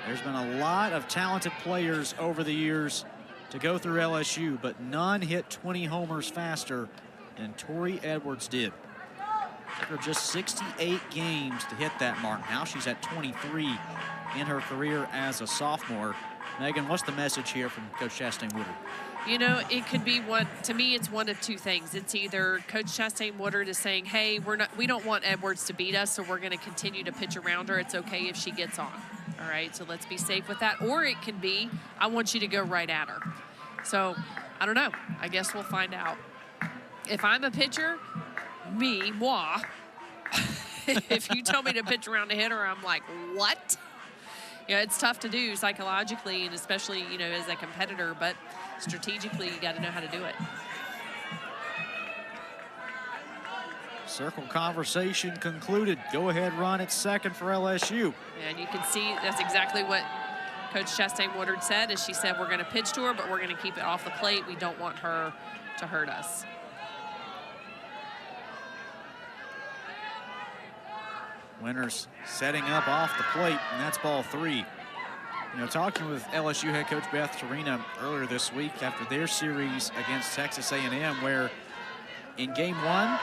There's been a lot of talented players over the years to go through LSU, but none hit 20 homers faster than Tori Edwards did. Took her just 68 games to hit that mark. Now she's at 23 in her career as a sophomore. Megan, what's the message here from Coach Chastain Woodard? You know, it could be one, to me, it's one of two things. It's either Coach Chastain Woodard is saying, hey, we don't want Edwards to beat us, so we're going to continue to pitch around her. It's okay if she gets on. All right, so let's be safe with that. Or it can be, I want you to go right at her. So, I don't know. I guess we'll find out. If I'm a pitcher, moi, if you tell me to pitch around a hitter, I'm like, what? You know, it's tough to do psychologically and especially, you know, as a competitor, but strategically, you got to know how to do it. Circle conversation concluded. Go-ahead run at second for LSU. And you can see that's exactly what Coach Chastain Woodard said, is she said, we're going to pitch to her, but we're going to keep it off the plate. We don't want her to hurt us. Winters setting up off the plate, and that's ball 3. You know, talking with LSU head coach Beth Torina earlier this week after their series against Texas A&M, where in game 1,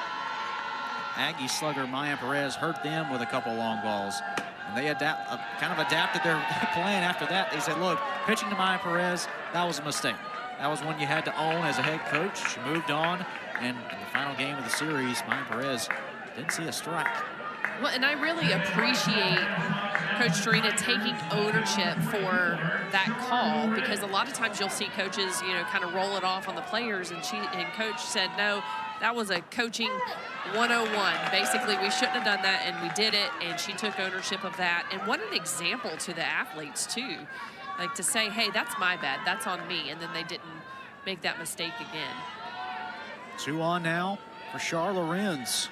Aggie slugger Maya Perez hurt them with a couple long balls. And they kind of adapted their plan after that. They said, look, pitching to Maya Perez, that was a mistake. That was one you had to own as a head coach. She moved on, and in the final game of the series, Maya Perez didn't see a strike. Well, and I really appreciate Coach Torina taking ownership for that call, because a lot of times you'll see coaches, you know, kind of roll it off on the players, and Coach said, no, that was a coaching 101. Basically, we shouldn't have done that, and we did it, and she took ownership of that. And what an example to the athletes, too. Like, to say, hey, that's my bad, that's on me, and then they didn't make that mistake again. 2 on now for Charla Renz.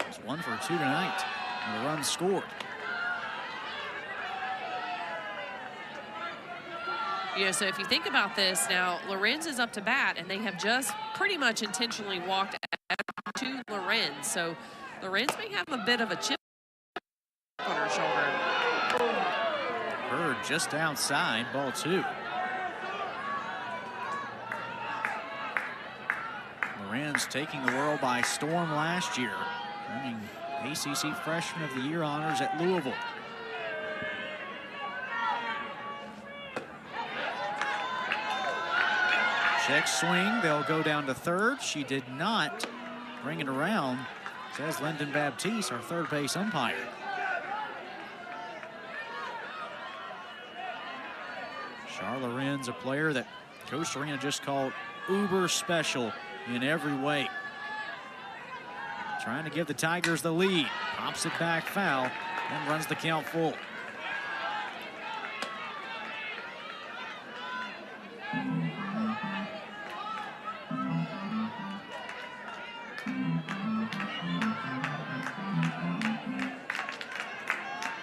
It's 1 for 2 tonight. The run scored. Yeah, so if you think about this now, Lorenz is up to bat, and they have just pretty much intentionally walked to Lorenz. So Lorenz may have a bit of a chip on her shoulder. Bird just outside, ball 2. Lorenz taking the world by storm last year, earning ACC Freshman of the Year honors at Louisville. Check swing, they'll go down to third. She did not bring it around, says Lyndon Baptiste, our third base umpire. Char Lorenz, a player that Coach Serena just called uber special in every way. Trying to give the Tigers the lead. Pops it back foul and runs the count full.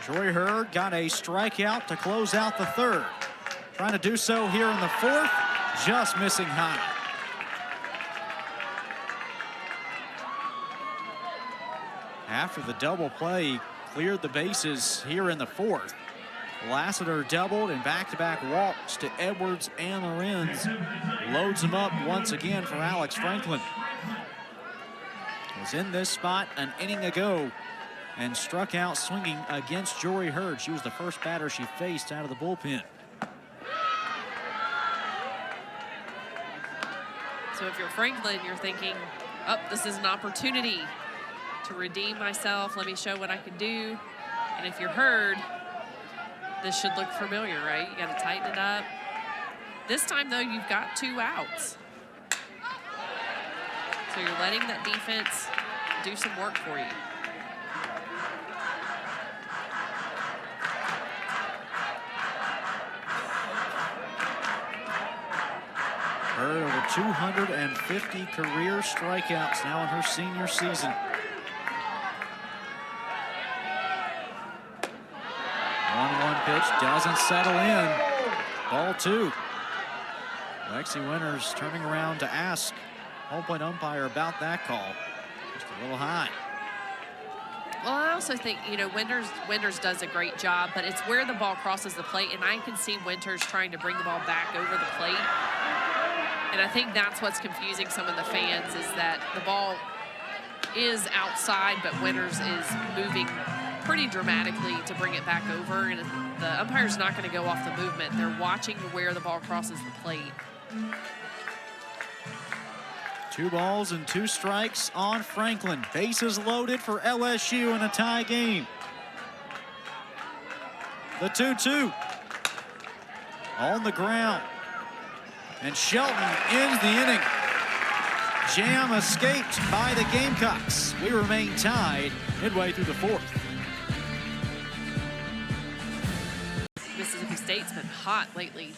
Joy Hurd got a strikeout to close out the third. Trying to do so here in the fourth, just missing high. After the double play, cleared the bases here in the fourth. Lassiter doubled and back-to-back walks to Edwards and Lorenz. Loads them up once again for Alex Franklin. Was in this spot an inning ago and struck out swinging against Jory Hurd. She was the first batter she faced out of the bullpen. So if you're Franklin, you're thinking, oh, this is an opportunity to redeem myself. Let me show what I can do. And if you're Hurd, this should look familiar, right? You got to tighten it up. This time, though, you've got 2 outs. So you're letting that defense do some work for you. Hurd over 250 career strikeouts now in her senior season. 1-1 pitch doesn't settle in. Ball 2. Lexi Winters turning around to ask home plate umpire about that call. Just a little high. Well, I also think, you know, Winters does a great job, but it's where the ball crosses the plate, and I can see Winters trying to bring the ball back over the plate. And I think that's what's confusing some of the fans, is that the ball is outside, but Winters is moving pretty dramatically to bring it back over, and the umpire's not going to go off the movement. They're watching where the ball crosses the plate. 2 balls and 2 strikes on Franklin. Bases loaded for LSU in a tie game. The 2-2 on the ground. And Shelton ends the inning. Jam escaped by the Gamecocks. We remain tied midway through the 4th. Mississippi State's been hot lately.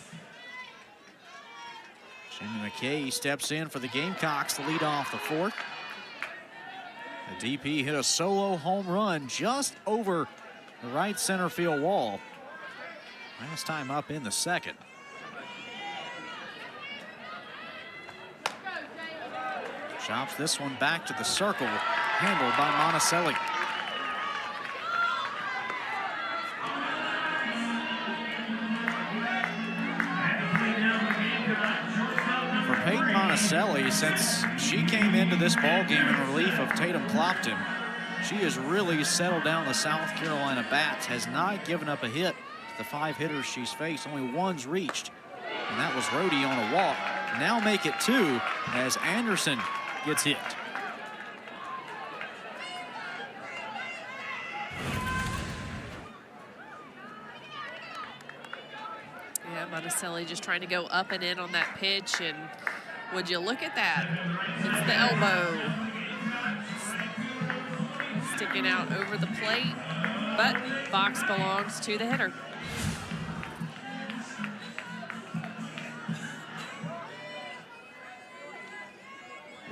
Jimmy McKay steps in for the Gamecocks to lead off the 4th. The DP hit a solo home run just over the right center field wall. Last time up in the 2nd. Chops this one back to the circle, handled by Monticelli. For Peyton Monticelli, since she came into this ball game in relief of Tatum Clopton, she has really settled down the South Carolina bats, has not given up a hit to the 5 hitters she's faced. Only 1's reached, and that was Rhodey on a walk. Now make it 2 as Anderson gets hit. Yeah, Monticelli just trying to go up and in on that pitch, and would you look at that? It's the elbow. Sticking out over the plate, but box belongs to the hitter.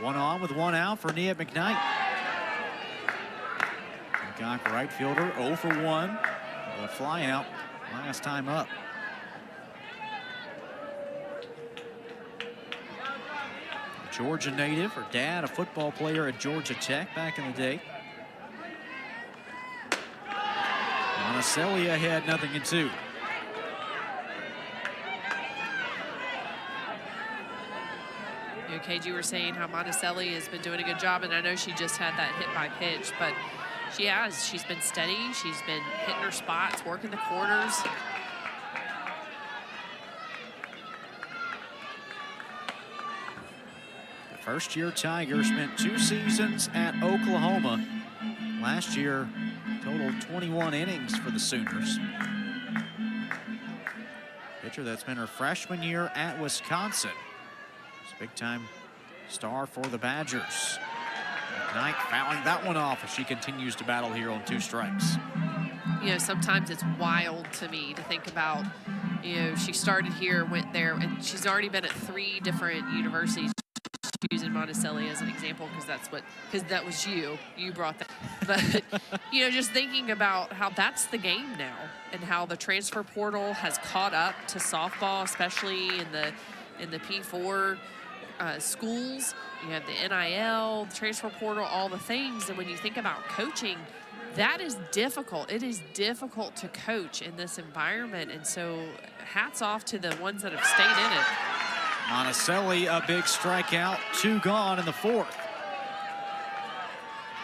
One on with 1 out for Nia McKnight. Gamecock right fielder 0 for 1. A fly out last time up. Georgia native, her dad a football player at Georgia Tech back in the day. Monticelli ahead, 0-2. KG were saying how Monticelli has been doing a good job, and I know she just had that hit by pitch, but she has. She's been steady. She's been hitting her spots, working the corners. The first-year Tiger spent 2 seasons at Oklahoma. Last year, total 21 innings for the Sooners. Pitcher that's been her freshman year at Wisconsin. Big-time star for the Badgers. McKnight fouling that one off as she continues to battle here on 2 strikes. You know, sometimes it's wild to me to think about, you know, she started here, went there, and she's already been at 3 different universities. Using Monticelli as an example because that was you brought that. But, you know, just thinking about how that's the game now and how the transfer portal has caught up to softball, especially in the P4 schools. You have the NIL, the transfer portal, all the things. And when you think about coaching, that is difficult. It is difficult to coach in this environment. And so hats off to the ones that have stayed in it. Monticelli, a big strikeout, 2 gone in the 4th.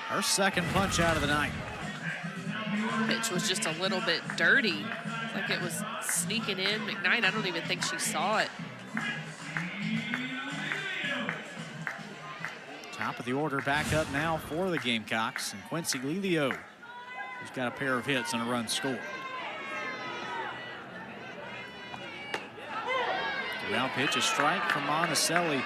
Her second punch out of the night. Pitch was just a little bit dirty, like it was sneaking in. McKnight, I don't even think she saw it. Top of the order back up now for the Gamecocks, and Quincy Lelio, who's got a pair of hits and a run scored. Now pitch, a strike from Monticelli.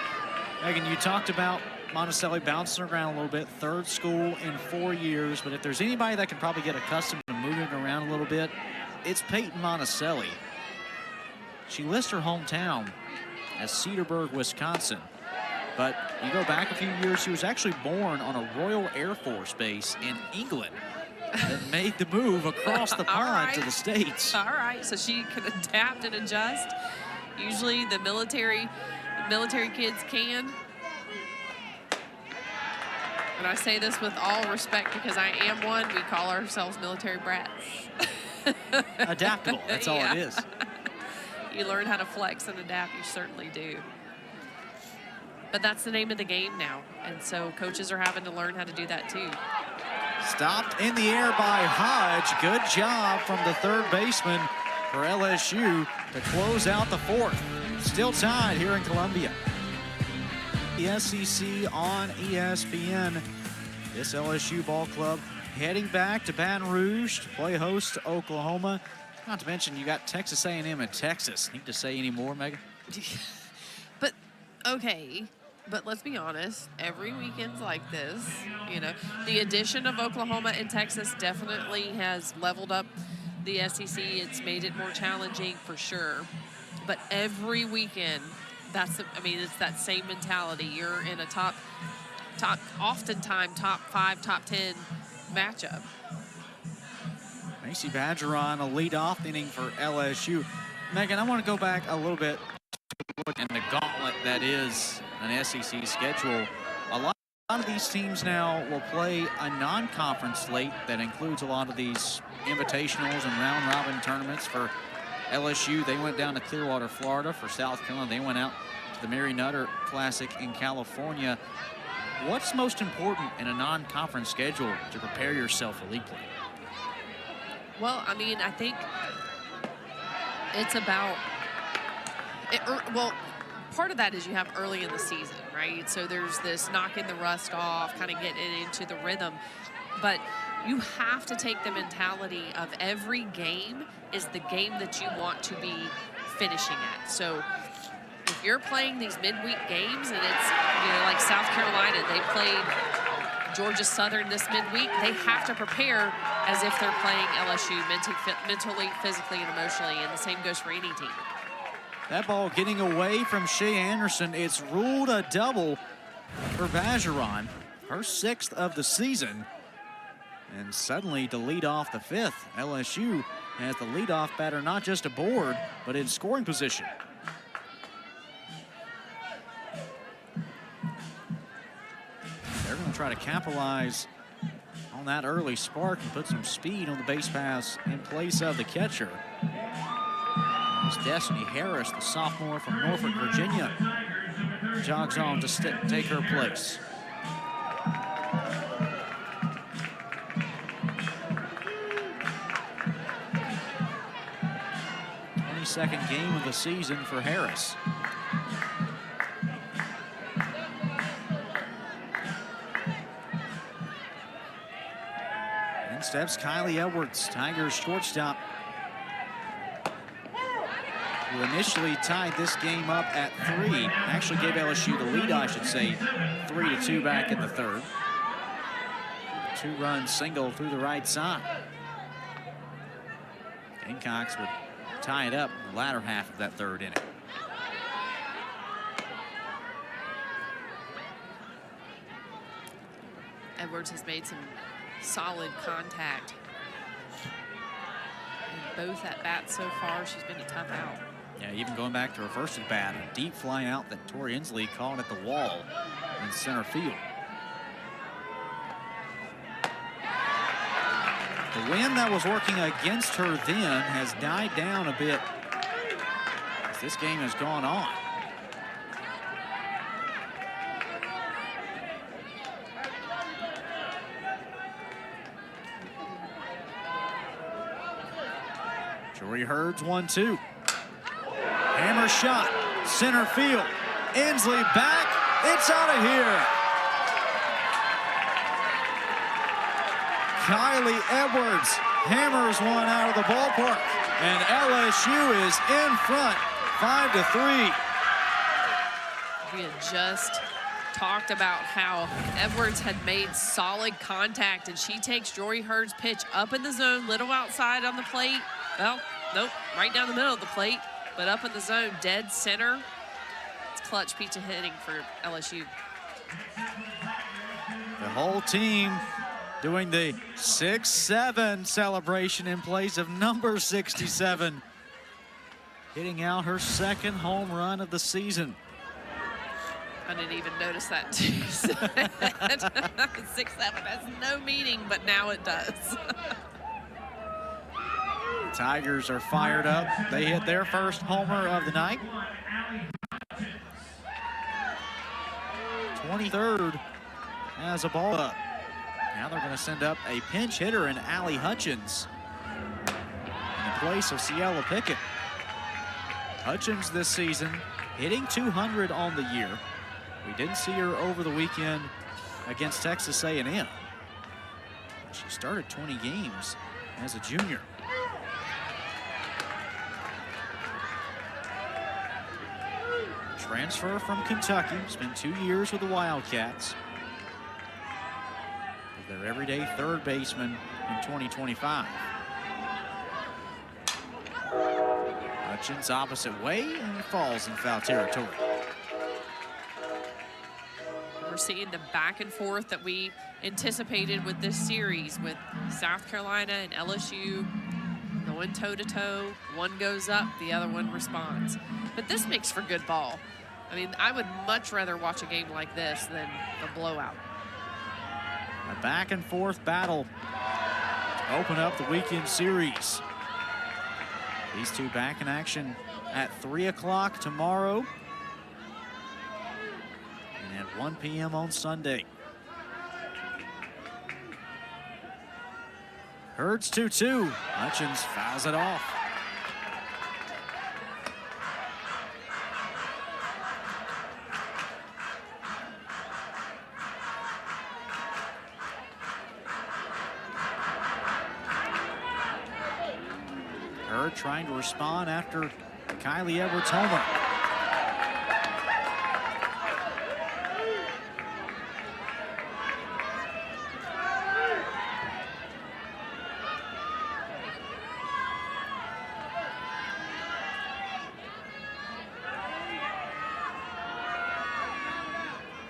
Megan, you talked about Monticelli bouncing around a little bit, 3rd school in 4 years, but if there's anybody that can probably get accustomed to moving around a little bit, it's Peyton Monticelli. She lists her hometown as Cedarburg, Wisconsin, but you go back a few years, she was actually born on a Royal Air Force base in England that made the move across the pond to the States. All right, so she can adapt and adjust. Usually the military kids can. And I say this with all respect because I am one. We call ourselves military brats. Adaptable, that's all it is. You learn how to flex and adapt, you certainly do. But that's the name of the game now. And so coaches are having to learn how to do that too. Stopped in the air by Hodge. Good job from the 3rd baseman for LSU to close out the 4th. Still tied here in Columbia. The SEC on ESPN. This LSU ball club heading back to Baton Rouge to play host to Oklahoma. Not to mention you got Texas A&M and Texas. Need to say any more, Megan? But, okay. But let's be honest, every weekend's like this. You know, the addition of Oklahoma and Texas definitely has leveled up the SEC. It's made it more challenging for sure. But every weekend, it's that same mentality. You're in a oftentimes top 5, top 10 matchup. Macy Badgeron, a leadoff inning for LSU. Megan, I want to go back a little bit and the gauntlet that is an SEC schedule. A lot of these teams now will play a non-conference slate that includes a lot of these invitationals and round-robin tournaments. For LSU, they went down to Clearwater, Florida. For South Carolina, they went out to the Mary Nutter Classic in California. What's most important in a non-conference schedule to prepare yourself for league play? Well, I mean, I think it's about well, part of that is you have early in the season, right? So there's this knocking the rust off, kind of getting into the rhythm. But you have to take the mentality of every game is the game that you want to be finishing at. So if you're playing these midweek games and it's, you know, like South Carolina, they played Georgia Southern this midweek, they have to prepare as if they're playing LSU mentally, physically, and emotionally, and the same goes for any team. That ball getting away from Shea Anderson. It's ruled a double for Badgeron, her 6th of the season. And suddenly to lead off the fifth, LSU has the leadoff batter not just aboard, but in scoring position. They're going to try to capitalize on that early spark and put some speed on the base paths in place of the catcher. It's Destiny Harris, the sophomore from Norfolk, Virginia, jogs on to take her place. 22nd game of the season for Harris. In steps Kylie Edwards, Tigers shortstop, who initially tied this game up at 3. Actually gave LSU the lead, I should say, 3-2 back in the third. 2-run single through the right side. Gamecocks would tie it up in the latter half of that third inning. Edwards has made some solid contact in both at bats so far. She's been a tough out. Yeah, even going back to her first at bat, a deep fly out that Tori Inslee caught at the wall in center field. The wind that was working against her then has died down a bit as this game has gone on. Jory Hurd's 1-2. Hammer shot, center field. Inslee back, it's out of here. Kylie Edwards hammers one out of the ballpark, and LSU is in front, 5-3. We had just talked about how Edwards had made solid contact, and she takes Jory Hurd's pitch up in the zone, little outside on the plate. Well, nope, right down the middle of the plate, but up in the zone, dead center. It's clutch pizza hitting for LSU. The whole team doing the 6-7 celebration in place of number 67. Hitting out her second home run of the season. I didn't even notice that too. 6-7 has no meaning, but now it does. Tigers are fired up. They hit their first homer of the night. 23rd as a ball up. Now they're going to send up a pinch hitter in Allie Hutchins in place of Ciela Pickett. Hutchins this season hitting 200 on the year. We didn't see her over the weekend against Texas A&M. She started 20 games as a junior. Transfer from Kentucky, spent 2 years with the Wildcats. Their everyday third baseman in 2025. Hutchins opposite way and falls in foul territory. We're seeing the back and forth that we anticipated with this series, with South Carolina and LSU going toe-to-toe. One goes up, the other one responds. But this makes for good ball. I mean, I would much rather watch a game like this than a blowout. A back and forth battle to open up the weekend series. These two back in action at 3 o'clock tomorrow and at 1 p.m. on Sunday. Hurd's 2-2. Hutchins fouls it off. Hurd trying to respond after Kylie Edwards' homer.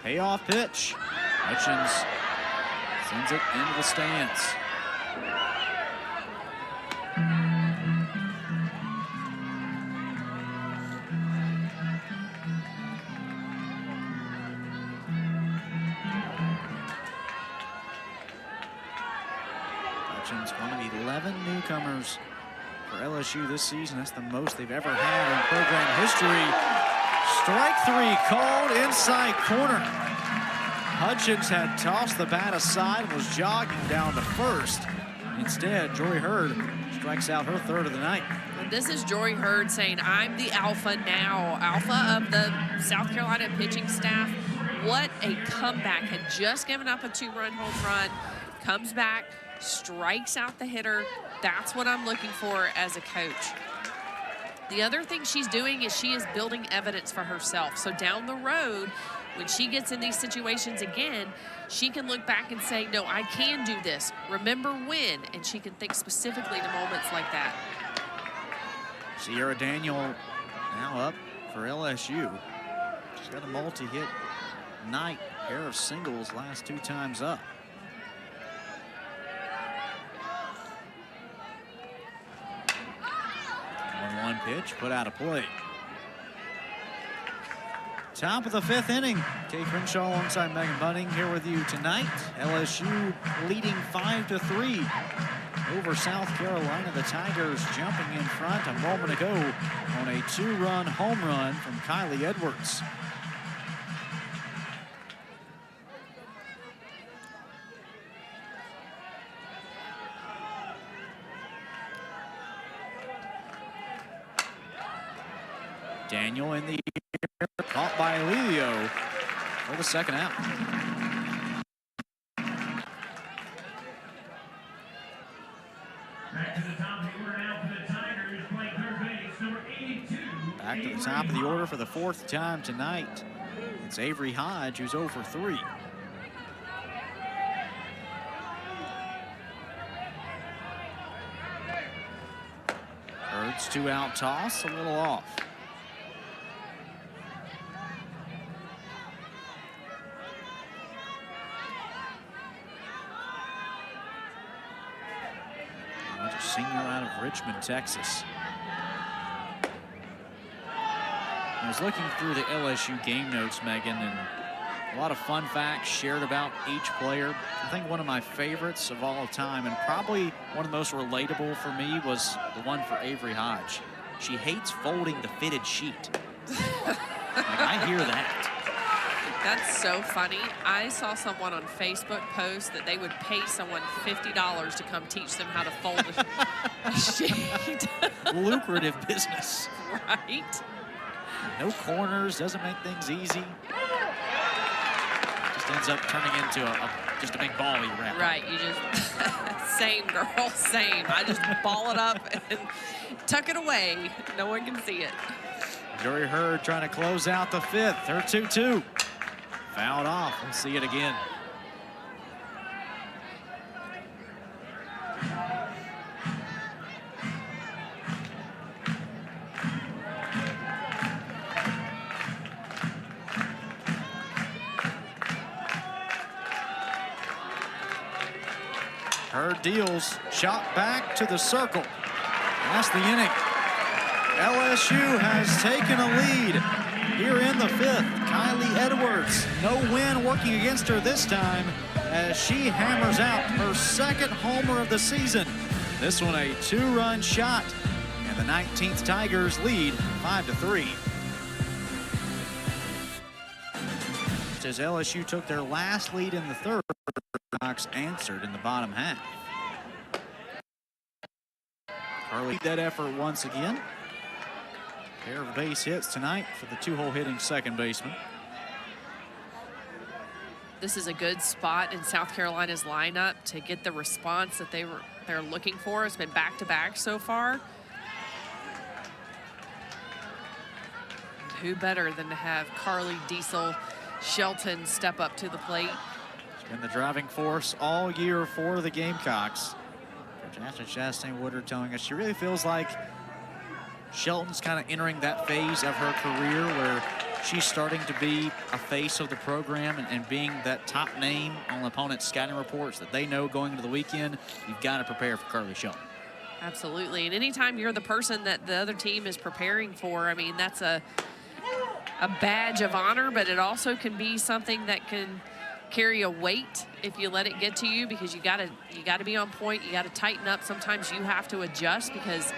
Payoff pitch. Hutchins sends it into the stands. mentioned, one of 11 newcomers for LSU this season. That's the most they've ever had in program history. Strike 3 called inside corner. Hutchins had tossed the bat aside and was jogging down to first. Instead, Jory Hurd strikes out her third of the night. And this is Jory Hurd saying, I'm the alpha now, alpha of the South Carolina pitching staff. What a comeback. Had just given up a 2-run home run, comes back, strikes out the hitter. That's what I'm looking for as a coach. The other thing she's doing is she is building evidence for herself. So down the road, when she gets in these situations again, she can look back and say, no, I can do this. Remember when? And she can think specifically to moments like that. Sierra Daniel now up for LSU. She's got a multi-hit night, pair of singles last 2 times up. 1-1 pitch, put out of play. Top of the 5th inning. Kay Crenshaw alongside Megan Bunning here with you tonight. LSU leading 5-3 over South Carolina. The Tigers jumping in front a moment ago on a 2-run home run from Kylie Edwards. Daniel in the air, caught by Lelio for the second out. Back to the top of the order now for the Tigers, playing third base, number 82. Back to the top of the order for the 4th time tonight. It's Avery Hodge, who's 0 for 3. Hurd's 2-out toss, a little off. Senior out of Richmond, Texas. I was looking through the LSU game notes, Megan, and a lot of fun facts shared about each player. I think one of my favorites of all time, and probably one of the most relatable for me, was the one for Avery Hodge. She hates folding the fitted sheet. Like, I hear that. That's so funny. I saw someone on Facebook post that they would pay someone $50 to come teach them how to fold a sheet. Lucrative business. Right? No corners, doesn't make things easy. Just ends up turning into just a big ball you wrap. Right, you just, same girl, same. I just ball it up and tuck it away. No one can see it. Jory Hurd trying to close out the 5th. Her 2-2. Fouled off. We'll see it again. Hurd deals, shot back to the circle. That's the inning. LSU has taken a lead here in the 5th. Kylie Edwards, no win working against her this time as she hammers out her 2nd homer of the season. This one a 2-run shot, and the 19th Tigers lead 5-3. As LSU took their last lead in the 3rd, Gamecocks answered in the bottom half. Carly that effort once again. Pair of base hits tonight for the 2-hole hitting second baseman. This is a good spot in South Carolina's lineup to get the response that they're looking for. It's been back-to-back so far. Who better than to have Carly, Diesel, Shelton step up to the plate? She's been the driving force all year for the Gamecocks. Jasmine Chastain-Woodard telling us she really feels like Shelton's kind of entering that phase of her career where she's starting to be a face of the program and being that top name on opponents' scouting reports that they know going into the weekend. You've got to prepare for Carly Shelton. Absolutely. And anytime you're the person that the other team is preparing for, I mean, that's a badge of honor, but it also can be something that can carry a weight if you let it get to you, because you gotta be on point. You gotta tighten up. Sometimes you have to adjust because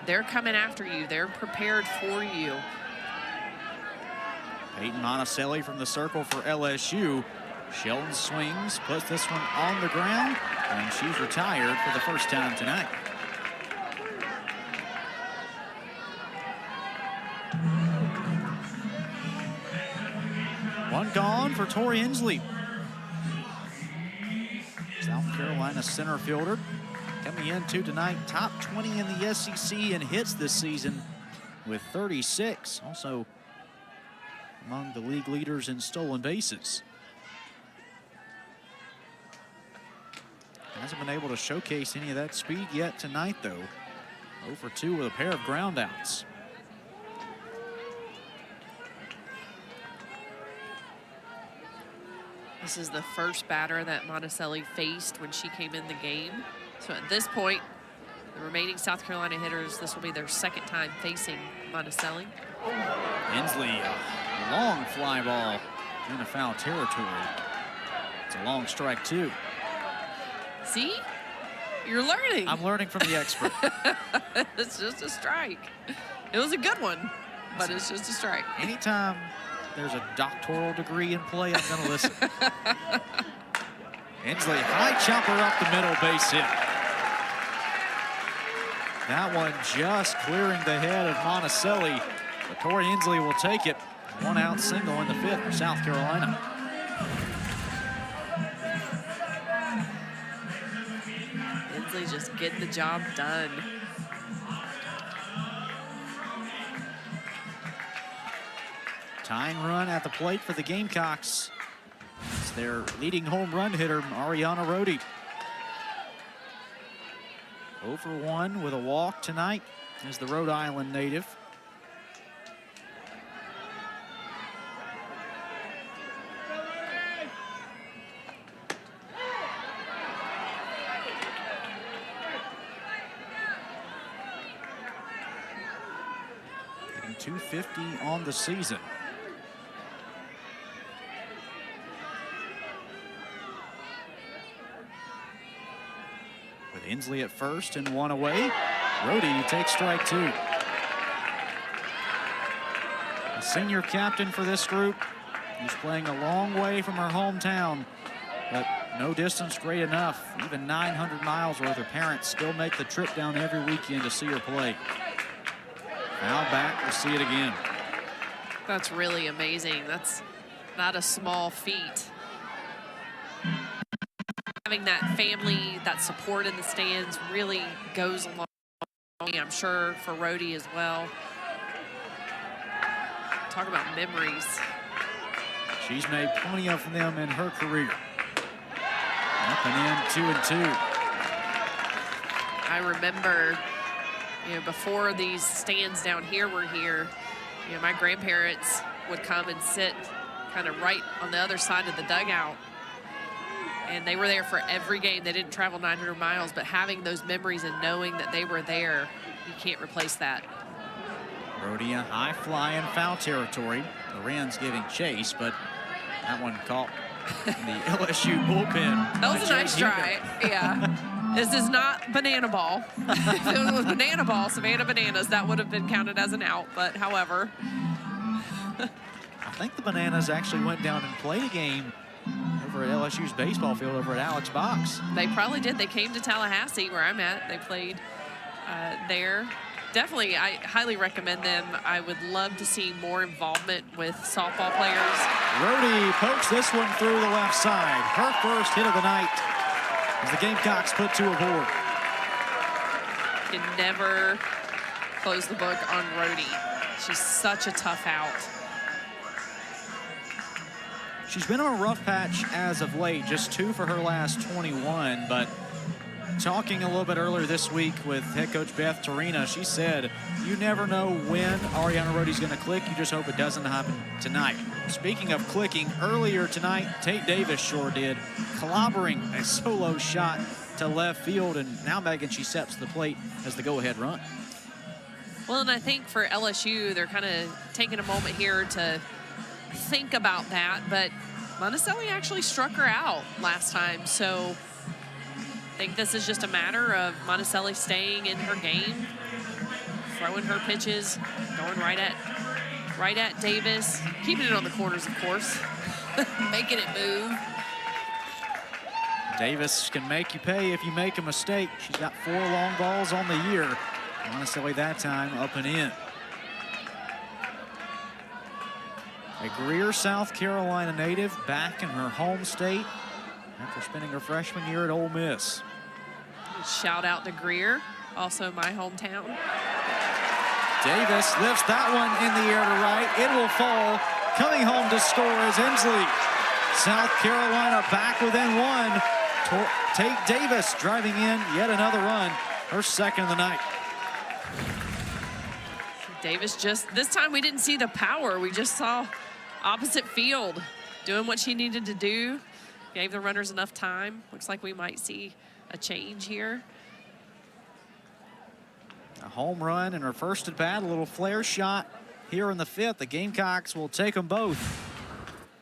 they're coming after you. They're prepared for you. Peyton Monticelli from the circle for LSU. Shelton swings, puts this one on the ground, and she's retired for the first time tonight. One gone for Tori Inslee. South Carolina center fielder coming into tonight, top 20 in the SEC in hits this season with 36. Also among the league leaders in stolen bases. Hasn't been able to showcase any of that speed yet tonight, though. 0 for 2 with a pair of groundouts. This is the first batter that Monticelli faced when she came in the game. So at this point, the remaining South Carolina hitters, this will be their second time facing Monticelli. Inslee, a long fly ball in a foul territory. It's a long strike, too. See? You're learning. I'm learning from the expert. It's just a strike. It was a good one, but it's just a strike. Anytime there's a doctoral degree in play, I'm going to listen. Inslee, high chopper up the middle, base hit. That one just clearing the head of Monticelli. But Tori Inslee will take it. One out single in the fifth for South Carolina. Inslee just getting the job done. Tying run at the plate for the Gamecocks. It's their leading home run hitter, Ariana Rohde. 0 for 1 with a walk tonight is the Rhode Island native. Hitting .250 on the season. With Inslee at first and one away. Rohde takes strike 2. The senior captain for this group, who's playing a long way from her hometown, but no distance great enough. Even 900 miles worth, her parents still make the trip down every weekend to see her play. Now back, we'll see it again. That's really amazing. That's not a small feat. Having that family, that support in the stands really goes a long way, I'm sure, for Rohde as well. Talk about memories. She's made plenty of them in her career. Up and in, 2-2. I remember, before these stands down here were here, my grandparents would come and sit kind of right on the other side of the dugout. And they were there for every game. They didn't travel 900 miles, but having those memories and knowing that they were there, you can't replace that. Rohde, a high fly in foul territory. The Wrens giving chase, but that one caught in the LSU bullpen. That was a nice try, yeah. This is not banana ball. If it was banana ball, Savannah Bananas, that would have been counted as an out, but however. I think the Bananas actually went down and played a game over at LSU's baseball field over at Alex Box. They probably did. They came to Tallahassee, where I'm at. They played there. Definitely, I highly recommend them. I would love to see more involvement with softball players. Rohde pokes this one through the left side. Her first hit of the night as the Gamecocks put 2 aboard. Can never close the book on Rohde. She's such a tough out. She's been on a rough patch as of late, just 2 for her last 21, but talking a little bit earlier this week with head coach Beth Torina, she said, you never know when Ariana Rohde's going to click. You just hope it doesn't happen tonight. Speaking of clicking, earlier tonight, Tate Davis sure did, clobbering a solo shot to left field, and now Megan, she steps to the plate as the go-ahead run. Well, and I think for LSU, they're kind of taking a moment here to think about that, but Monticello actually struck her out last time, so I think this is just a matter of Monticello staying in her game, throwing her pitches, going right at Davis, keeping it on the corners, of course, making it move. Davis can make you pay if you make a mistake. She's got 4 long balls on the year. Monticello that time up and in. A Greer, South Carolina native, back in her home state after spending her freshman year at Ole Miss. Shout out to Greer, also my hometown. Davis lifts that one in the air to right. It will fall. Coming home to score is Emsley. South Carolina back within 1. Tate Davis driving in yet another run, her second of the night. Davis this time we didn't see the power. We just saw opposite field doing what she needed to do. Gave the runners enough time. Looks like we might see a change here. A home run in her first at bat, a little flare shot here in the 5th. The Gamecocks will take them both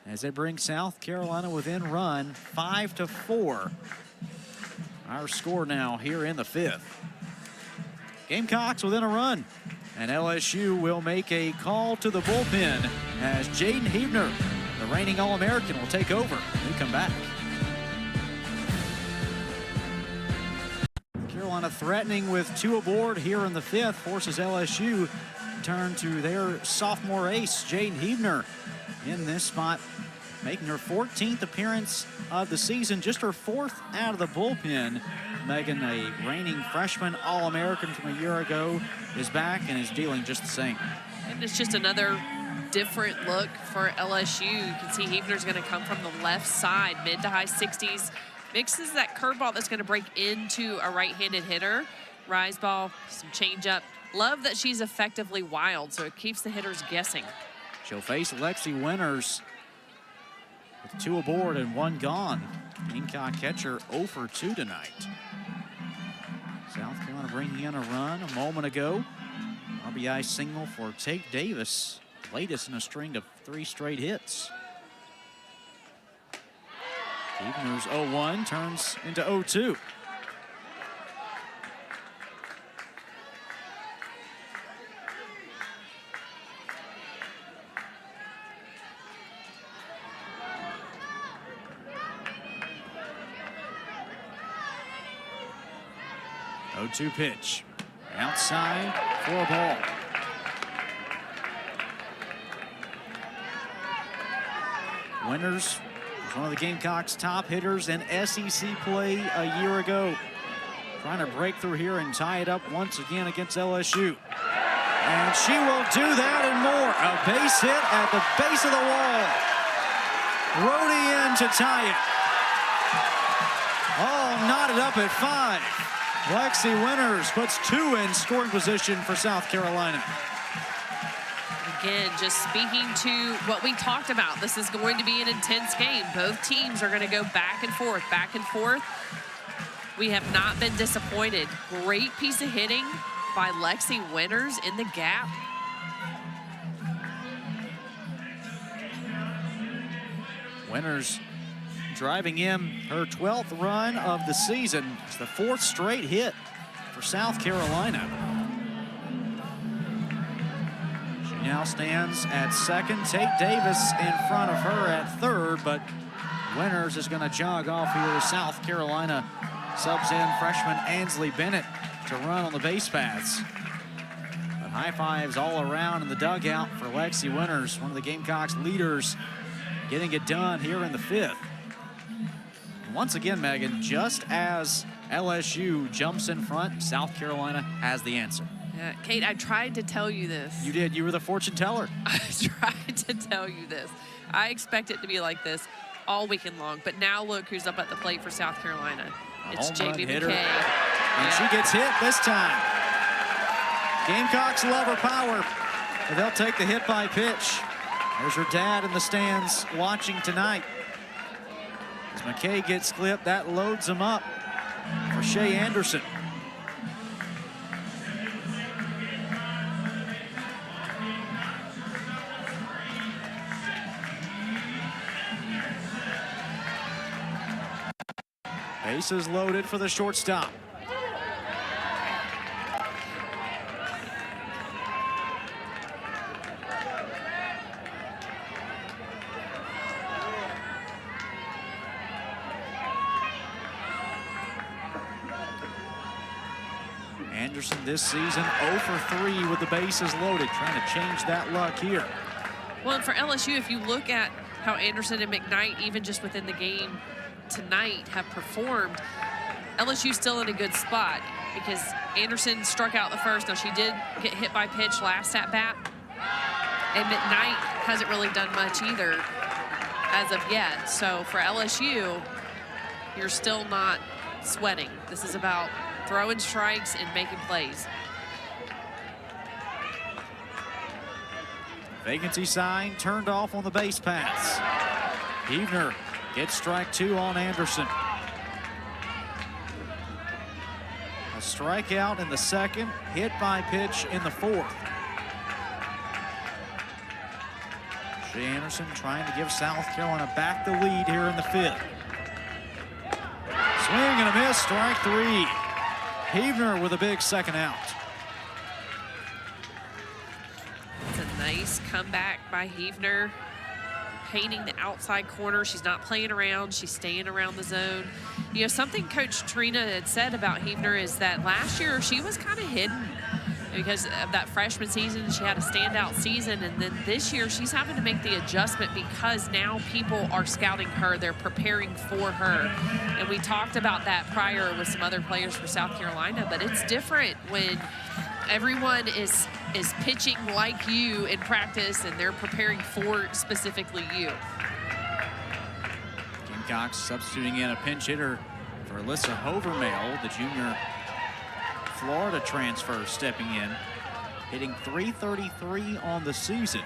as they bring South Carolina within run, 5-4. Our score now here in the 5th. Gamecocks within a run, and LSU will make a call to the bullpen as Jaden Hebner, the reigning All-American, will take over when we come back. Carolina threatening with 2 aboard here in the 5th forces LSU to turn to their sophomore ace, Jaden Hebner, in this spot, making her 14th appearance of the season, just her 4th out of the bullpen. Megan, a reigning freshman All-American from a year ago, is back and is dealing just the same. And it's just another different look for LSU. You can see Hebner's going to come from the left side, mid to high 60s. Mixes that curveball that's going to break into a right-handed hitter. Rise ball, some changeup. Love that she's effectively wild, so it keeps the hitters guessing. She'll face Lexi Winters with 2 aboard and 1 gone. Gamecock catcher 0 for 2 tonight. South Carolina bringing in a run a moment ago. RBI single for Tate Davis, latest in a string of 3 straight hits. Hebner's 0-1 turns into 0-2. Oh, 0-2 pitch. Outside for a ball. Winters was one of the Gamecocks' top hitters in SEC play a year ago. Trying to break through here and tie it up once again against LSU. And she will do that and more. A base hit at the base of the wall. Rhodey in to tie it. All knotted up at 5. Lexi Winters puts 2 in scoring position for South Carolina. Again, just speaking to what we talked about, this is going to be an intense game. Both teams are going to go back and forth, back and forth. We have not been disappointed. Great piece of hitting by Lexi Winters in the gap. Winters driving in her 12th run of the season. It's the 4th straight hit for South Carolina. She now stands at second. Tate Davis in front of her at third, but Winters is going to jog off here. South Carolina subs in freshman Ansley Bennett to run on the base paths. But high fives all around in the dugout for Lexi Winters, one of the Gamecocks leaders, getting it done here in the 5th. Once again, Megan, just as LSU jumps in front, South Carolina has the answer. Yeah, Kate, I tried to tell you this. You did. You were the fortune teller. I tried to tell you this. I expect it to be like this all weekend long. But now look who's up at the plate for South Carolina. It's Jamie McKay. And she gets hit this time. Gamecocks love her power, but they'll take the hit by pitch. There's her dad in the stands watching tonight. As McKay gets clipped, that loads him up for Shea Anderson. Bases loaded for the shortstop. Anderson this season 0 for 3 with the bases loaded, trying to change that luck here. Well, and for LSU, if you look at how Anderson and McKnight, even just within the game tonight, have performed, LSU's still in a good spot because Anderson struck out the first. Now, she did get hit by pitch last at bat, and McKnight hasn't really done much either as of yet. So for LSU, you're still not sweating. This is about throwing strikes and making plays. Vacancy sign turned off on the base pass. Heavner gets strike 2 on Anderson. A strikeout in the second, hit by pitch in the fourth. Shea Anderson trying to give South Carolina back the lead here in the fifth. Swing and a miss, strike 3. Heavner with a big second out. It's a nice comeback by Heavner, painting the outside corner. She's not playing around. She's staying around the zone. You know, something Coach Trina had said about Heavner is that last year she was kind of hidden because of that freshman season. She had a standout season, and then this year she's having to make the adjustment because now people are scouting her. They're preparing for her. And we talked about that prior with some other players for South Carolina, but it's different when everyone is pitching like you in practice and they're preparing for specifically you. Gamecocks substituting in a pinch hitter for Alyssa Hovermail, the junior Florida transfer, stepping in, hitting .333 on the season.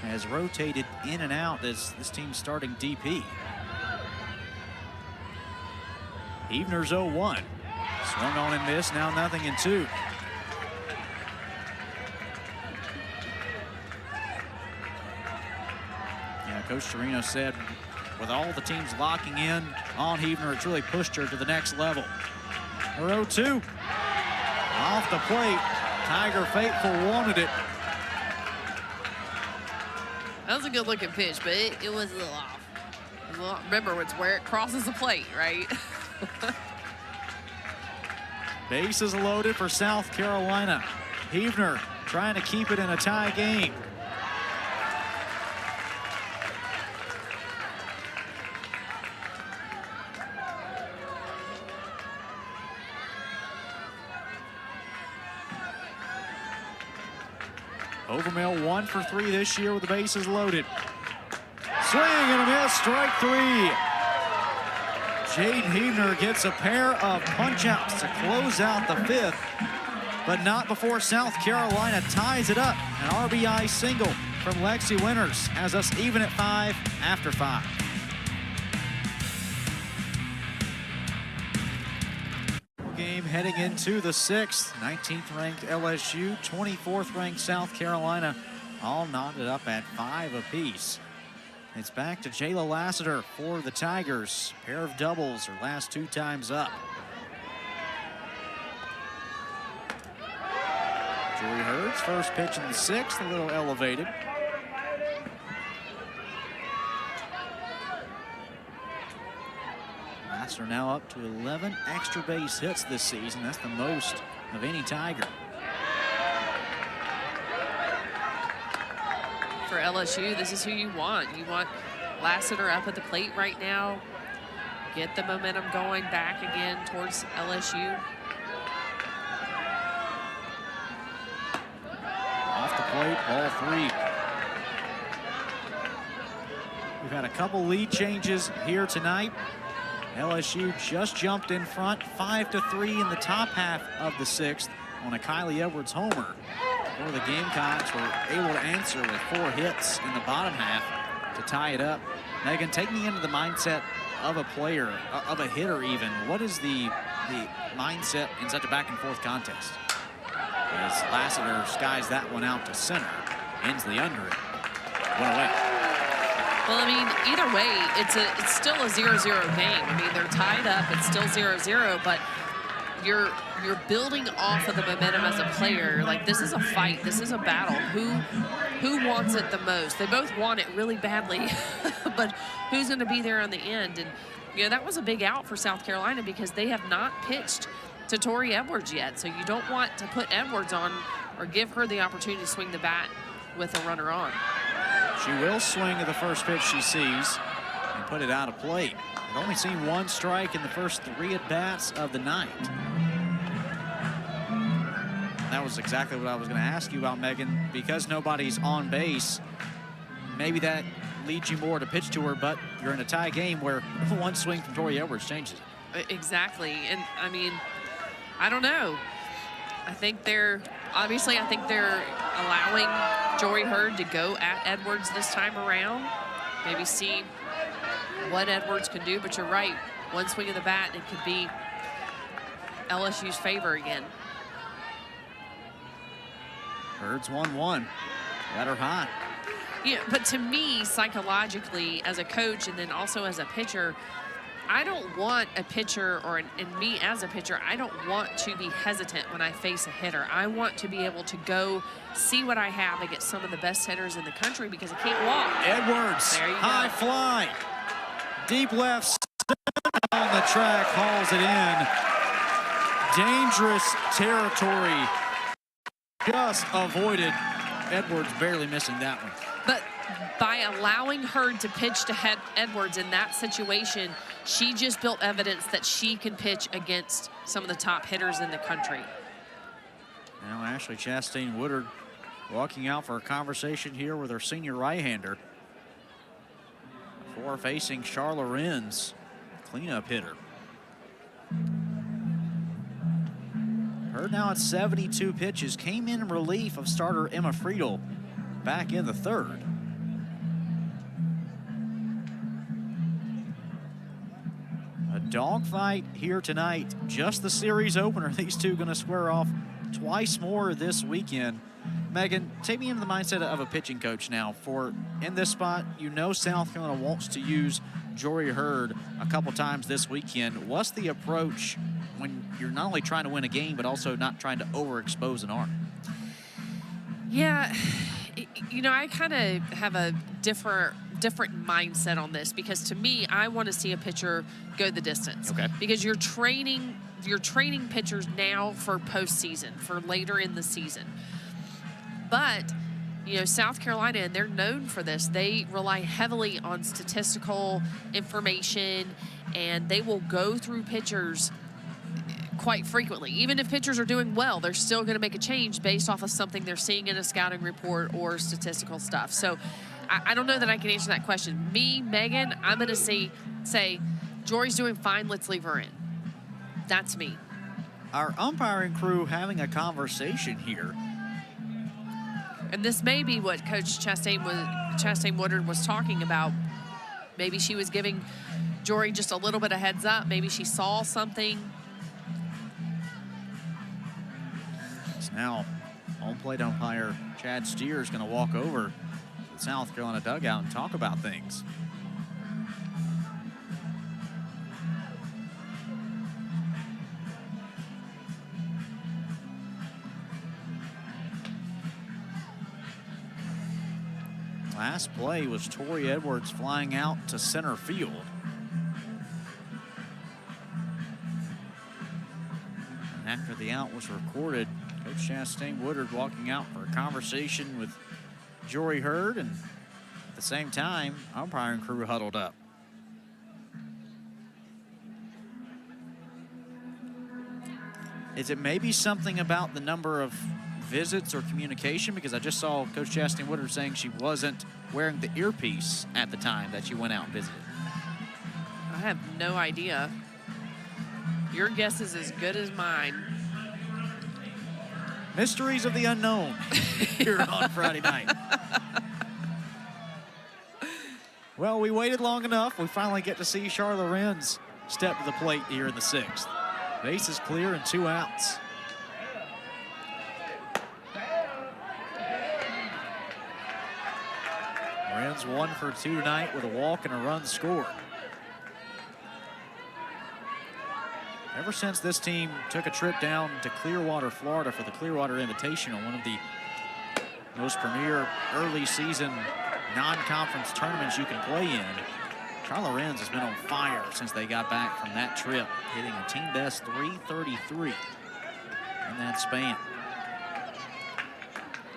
Has rotated in and out as this team's starting DP. Heavner's 0-1. Swung on and missed, now 0-2. Yeah, Coach Torino said with all the teams locking in on Heavner, it's really pushed her to the next level. Her 0-2. Off the plate. Tiger Faithful wanted it. That was a good looking pitch, but it was a little off. Remember, it's where it crosses the plate, right? Bases loaded for South Carolina. Heavner trying to keep it in a tie game. Overmill 1 for 3 this year with the bases loaded. Swing and a miss, strike 3. Jade Heavner gets a pair of punch-outs to close out the fifth, but not before South Carolina ties it up. An RBI single from Lexi Winters has us even at 5 after 5. Game heading into the 6th. 19th ranked LSU, 24th ranked South Carolina, all knotted up at 5 apiece. It's back to Jayla Lassiter for the Tigers. Pair of doubles her last 2 times up. Jory Hurd's first pitch in the 6th, a little elevated. Lassiter now up to 11 extra base hits this season. That's the most of any Tiger. For LSU, this is who you want. You want Lassiter up at the plate right now. Get the momentum going back again towards LSU. Off the plate, ball 3. We've had a couple lead changes here tonight. LSU just jumped in front 5-3 in the top half of the 6th on a Kylie Edwards homer. Or the Gamecocks were able to answer with 4 hits in the bottom half to tie it up. Megan, take me into the mindset of a player, of a hitter even. What is the mindset in such a back and forth contest? As Lassiter skies that one out to center. Inslee under it. One away. Well, I mean, either way, it's still a 0-0 game. I mean, they're tied up. It's still 0-0, but you're building off of the momentum as a player. Like, this is a fight. This is a battle. Who wants it the most? They both want it really badly, but who's going to be there on the end? And, you know, that was a big out for South Carolina because they have not pitched to Tori Edwards yet. So you don't want to put Edwards on or give her the opportunity to swing the bat with a runner on. She will swing at the first pitch she sees and put it out of play. I've only seen one strike in the first 3 at-bats of the night. That was exactly what I was going to ask you about, Megan. Because nobody's on base, maybe that leads you more to pitch to her, but you're in a tie game where one swing from Tori Edwards changes it. Exactly. And, I mean, I don't know. I think they're allowing Jory Hurd to go at Edwards this time around. Maybe see what Edwards can do, but you're right. One swing of the bat, and it could be LSU's favor again. Hurd's 1-1. Got her hot. Yeah, but to me, psychologically, as a coach and then also as a pitcher, I don't want a pitcher, and me as a pitcher, I don't want to be hesitant when I face a hitter. I want to be able to go see what I have against some of the best hitters in the country because I can't walk. Edwards, There you high go. fly. Deep left center on the track, hauls it in. Dangerous territory. Just avoided. Edwards barely missing that one. But by allowing her to pitch to Edwards in that situation, she just built evidence that she can pitch against some of the top hitters in the country. Now Ashley Chastain Woodard walking out for a conversation here with her senior right-hander before facing Charla Renz, cleanup hitter. Hurd now at 72 pitches, came in relief of starter Emma Friedel back in the 3rd. A dogfight here tonight, just the series opener. These two going to square off twice more this weekend. Megan, take me into the mindset of a pitching coach now. For in this spot, you know South Carolina wants to use Jory Hurd a couple times this weekend. What's the approach when you're not only trying to win a game, but also not trying to overexpose an arm? Yeah, you know, I kind of have a different mindset on this because to me, I want to see a pitcher go the distance. Okay. Because you're training pitchers now for postseason, for later in the season. But, you know, South Carolina, and they're known for this, they rely heavily on statistical information, and they will go through pitchers quite frequently. Even if pitchers are doing well, they're still going to make a change based off of something they're seeing in a scouting report or statistical stuff. So I don't know that I can answer that question. Me, Megan, I'm going to say, Jory's doing fine, let's leave her in. That's me. Our umpiring crew having a conversation here. And this may be what Coach Chastain Woodard was talking about. Maybe she was giving Jory just a little bit of heads up. Maybe she saw something. It's now home plate umpire Chad Steer is going to walk over to the South Carolina dugout and talk about things. Last play was Tori Edwards flying out to center field. And after the out was recorded, Coach Chastain Woodard walking out for a conversation with Jory Hurd, and at the same time, umpiring crew huddled up. Is it maybe something about the number of visits or communication? Because I just saw Coach Chastain Woodard saying she wasn't wearing the earpiece at the time that she went out and visited. I have no idea. Your guess is as good as mine. Mysteries of the unknown here on Friday night. Well, we waited long enough. We finally get to see Charla Renz step to the plate here in the 6th. Base is clear and 2 outs. Wren's 1 for 2 tonight with a walk and a run scored. Ever since this team took a trip down to Clearwater, Florida for the Clearwater Invitational, one of the most premier early season non-conference tournaments you can play in, Charlotte Wren's has been on fire since they got back from that trip, hitting a team best 333 in that span.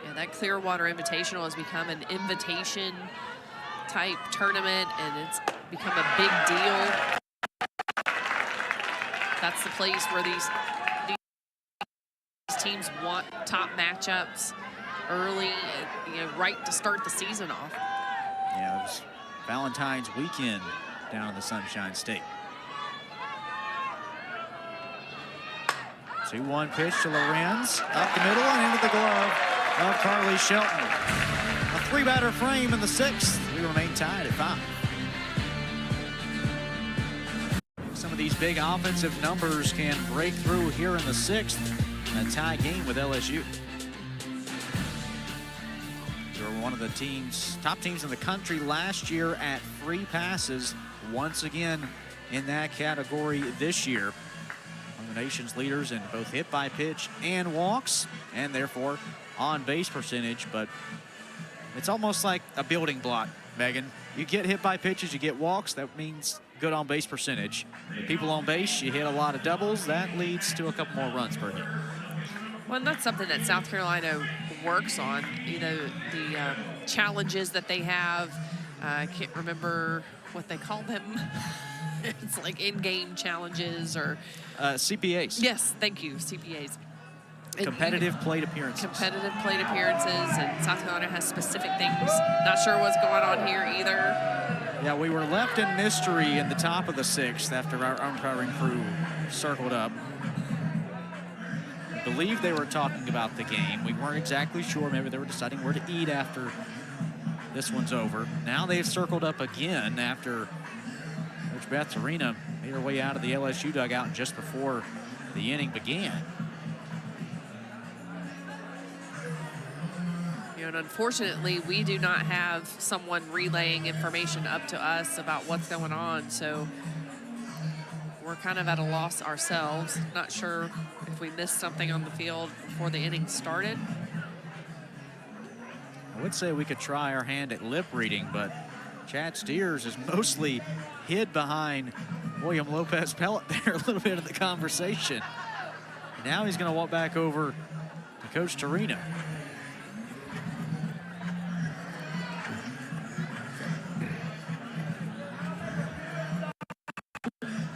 Yeah, that Clearwater Invitational has become an invitation type tournament, and it's become a big deal. That's the place where these teams want top matchups early, right to start the season off. Yeah, it was Valentine's weekend down in the Sunshine State. 2-1 pitch to Lorenz, up the middle and into the glove of Carly Shelton. A 3-batter frame in the 6th. We remain tied at 5. Some of these big offensive numbers can break through here in the 6th in a tie game with LSU. They were one of the top teams in the country last year at free passes. Once again in that category this year. One of the nation's leaders in both hit by pitch and walks, and therefore on base percentage. But it's almost like a building block, Megan. You get hit by pitches, you get walks, that means good on base percentage. With people on base, you hit a lot of doubles, that leads to a couple more runs per game. Well, and that's something that South Carolina works on. The challenges that they have. I can't remember what they call them. It's like in-game challenges or CPAs. Yes, thank you, CPAs. Competitive plate appearances. Competitive plate appearances, and South Carolina has specific things. Not sure what's going on here either. Yeah, we were left in mystery in the top of the 6th after our umpiring crew circled up. I believe they were talking about the game. We weren't exactly sure. Maybe they were deciding where to eat after this one's over. Now they've circled up again after Coach Beth Arena made her way out of the LSU dugout just before the inning began. And unfortunately, we do not have someone relaying information up to us about what's going on. So we're kind of at a loss ourselves. Not sure if we missed something on the field before the inning started. I would say we could try our hand at lip reading, but Chad Steers is mostly hid behind William Lopez Pellet there a little bit of the conversation. And now he's going to walk back over to Coach Torino.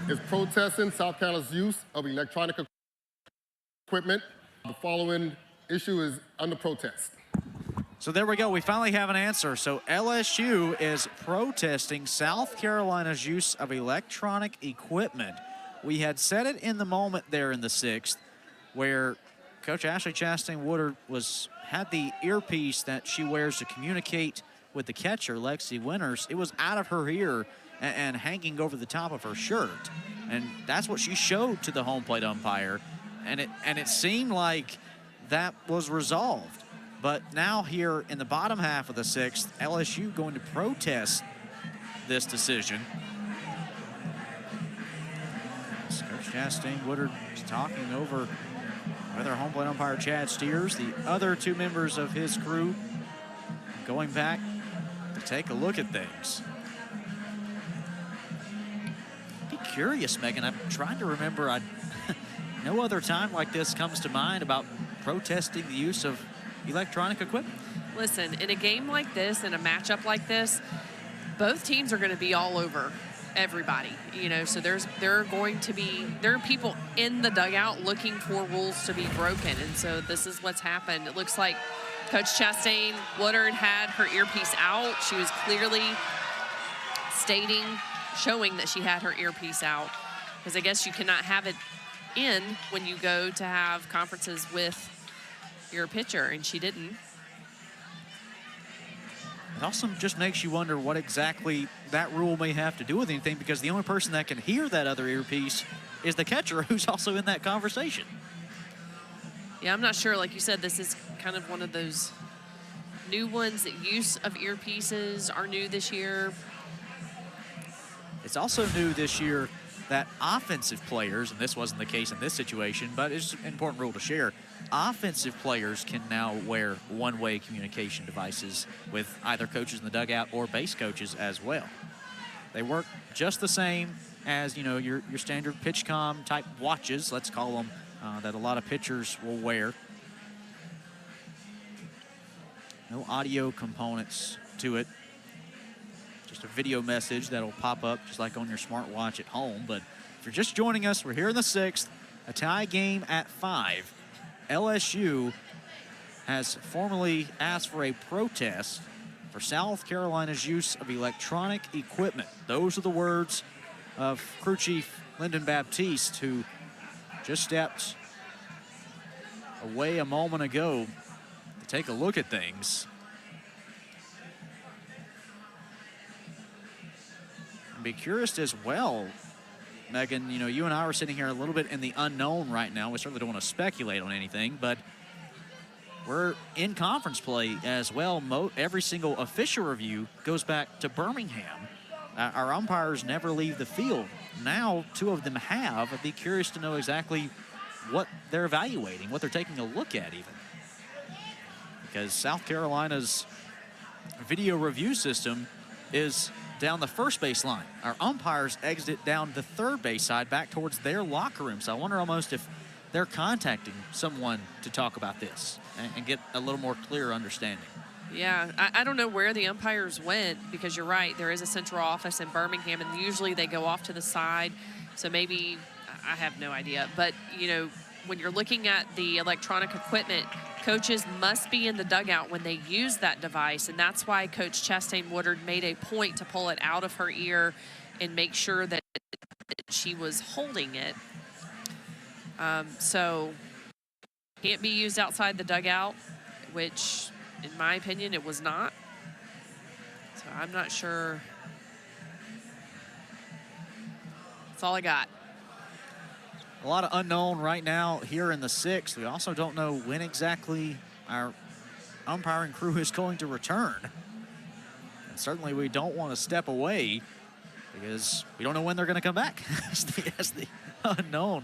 Is protesting South Carolina's use of electronic equipment. The following issue is under protest. So there we go. We finally have an answer. So LSU is protesting South Carolina's use of electronic equipment. We had said it in the moment there in the 6th where Coach Ashley Chastain Woodard had the earpiece that she wears to communicate with the catcher, Lexi Winters. It was out of her ear and hanging over the top of her shirt. And that's what she showed to the home plate umpire. And it seemed like that was resolved. But now here in the bottom half of the 6th, LSU going to protest this decision. Coach Chastain Woodard is talking over with our home plate umpire Chad Steers, the other 2 members of his crew going back to take a look at things. Curious, Megan. I'm trying to remember. No other time like this comes to mind about protesting the use of electronic equipment. Listen, in a game like this, in a matchup like this, both teams are going to be all over everybody. So there are people in the dugout looking for rules to be broken, and so this is what's happened. It looks like Coach Chastain Woodard had her earpiece out. She was clearly showing that she had her earpiece out, because I guess you cannot have it in when you go to have conferences with your pitcher, and she didn't. It also just makes you wonder what exactly that rule may have to do with anything, because the only person that can hear that other earpiece is the catcher, who's also in that conversation. Yeah, I'm not sure. Like you said, this is kind of one of those new ones, the use of earpieces are new this year. It's also new this year that offensive players, and this wasn't the case in this situation, but it's an important rule to share, offensive players can now wear one-way communication devices with either coaches in the dugout or base coaches as well. They work just the same as, you know, your standard PitchCom type watches, let's call them, that a lot of pitchers will wear. No audio components to it. Just a video message that'll pop up just like on your smartwatch at home. But if you're just joining us, we're here in the 6th, a tie game at 5. LSU has formally asked for a protest for South Carolina's use of electronic equipment. Those are the words of crew chief Lyndon Baptiste, who just stepped away a moment ago to take a look at things. I'd be curious as well, Megan, you know, you and I are sitting here a little bit in the unknown right now. We certainly don't want to speculate on anything, but we're in conference play as well. Every single official review goes back to Birmingham. Our umpires never leave the field. Now, 2 of them have. I'd be curious to know exactly what they're evaluating, what they're taking a look at even. Because South Carolina's video review system is down the first base line. Our umpires exit down the third base side back towards their locker room. So I wonder almost if they're contacting someone to talk about this and get a little more clear understanding. Yeah, I don't know where the umpires went, because you're right, there is a central office in Birmingham, and usually they go off to the side. So maybe, I have no idea. But, you know, when you're looking at the electronic equipment, coaches must be in the dugout when they use that device, and that's why Coach Chastain Woodard made a point to pull it out of her ear and make sure that she was holding it. So can't be used outside the dugout, which, in my opinion, it was not. So I'm not sure. That's all I got. A lot of unknown right now here in the 6th. We also don't know when exactly our umpiring crew is going to return. And certainly we don't want to step away because we don't know when they're going to come back as the unknown.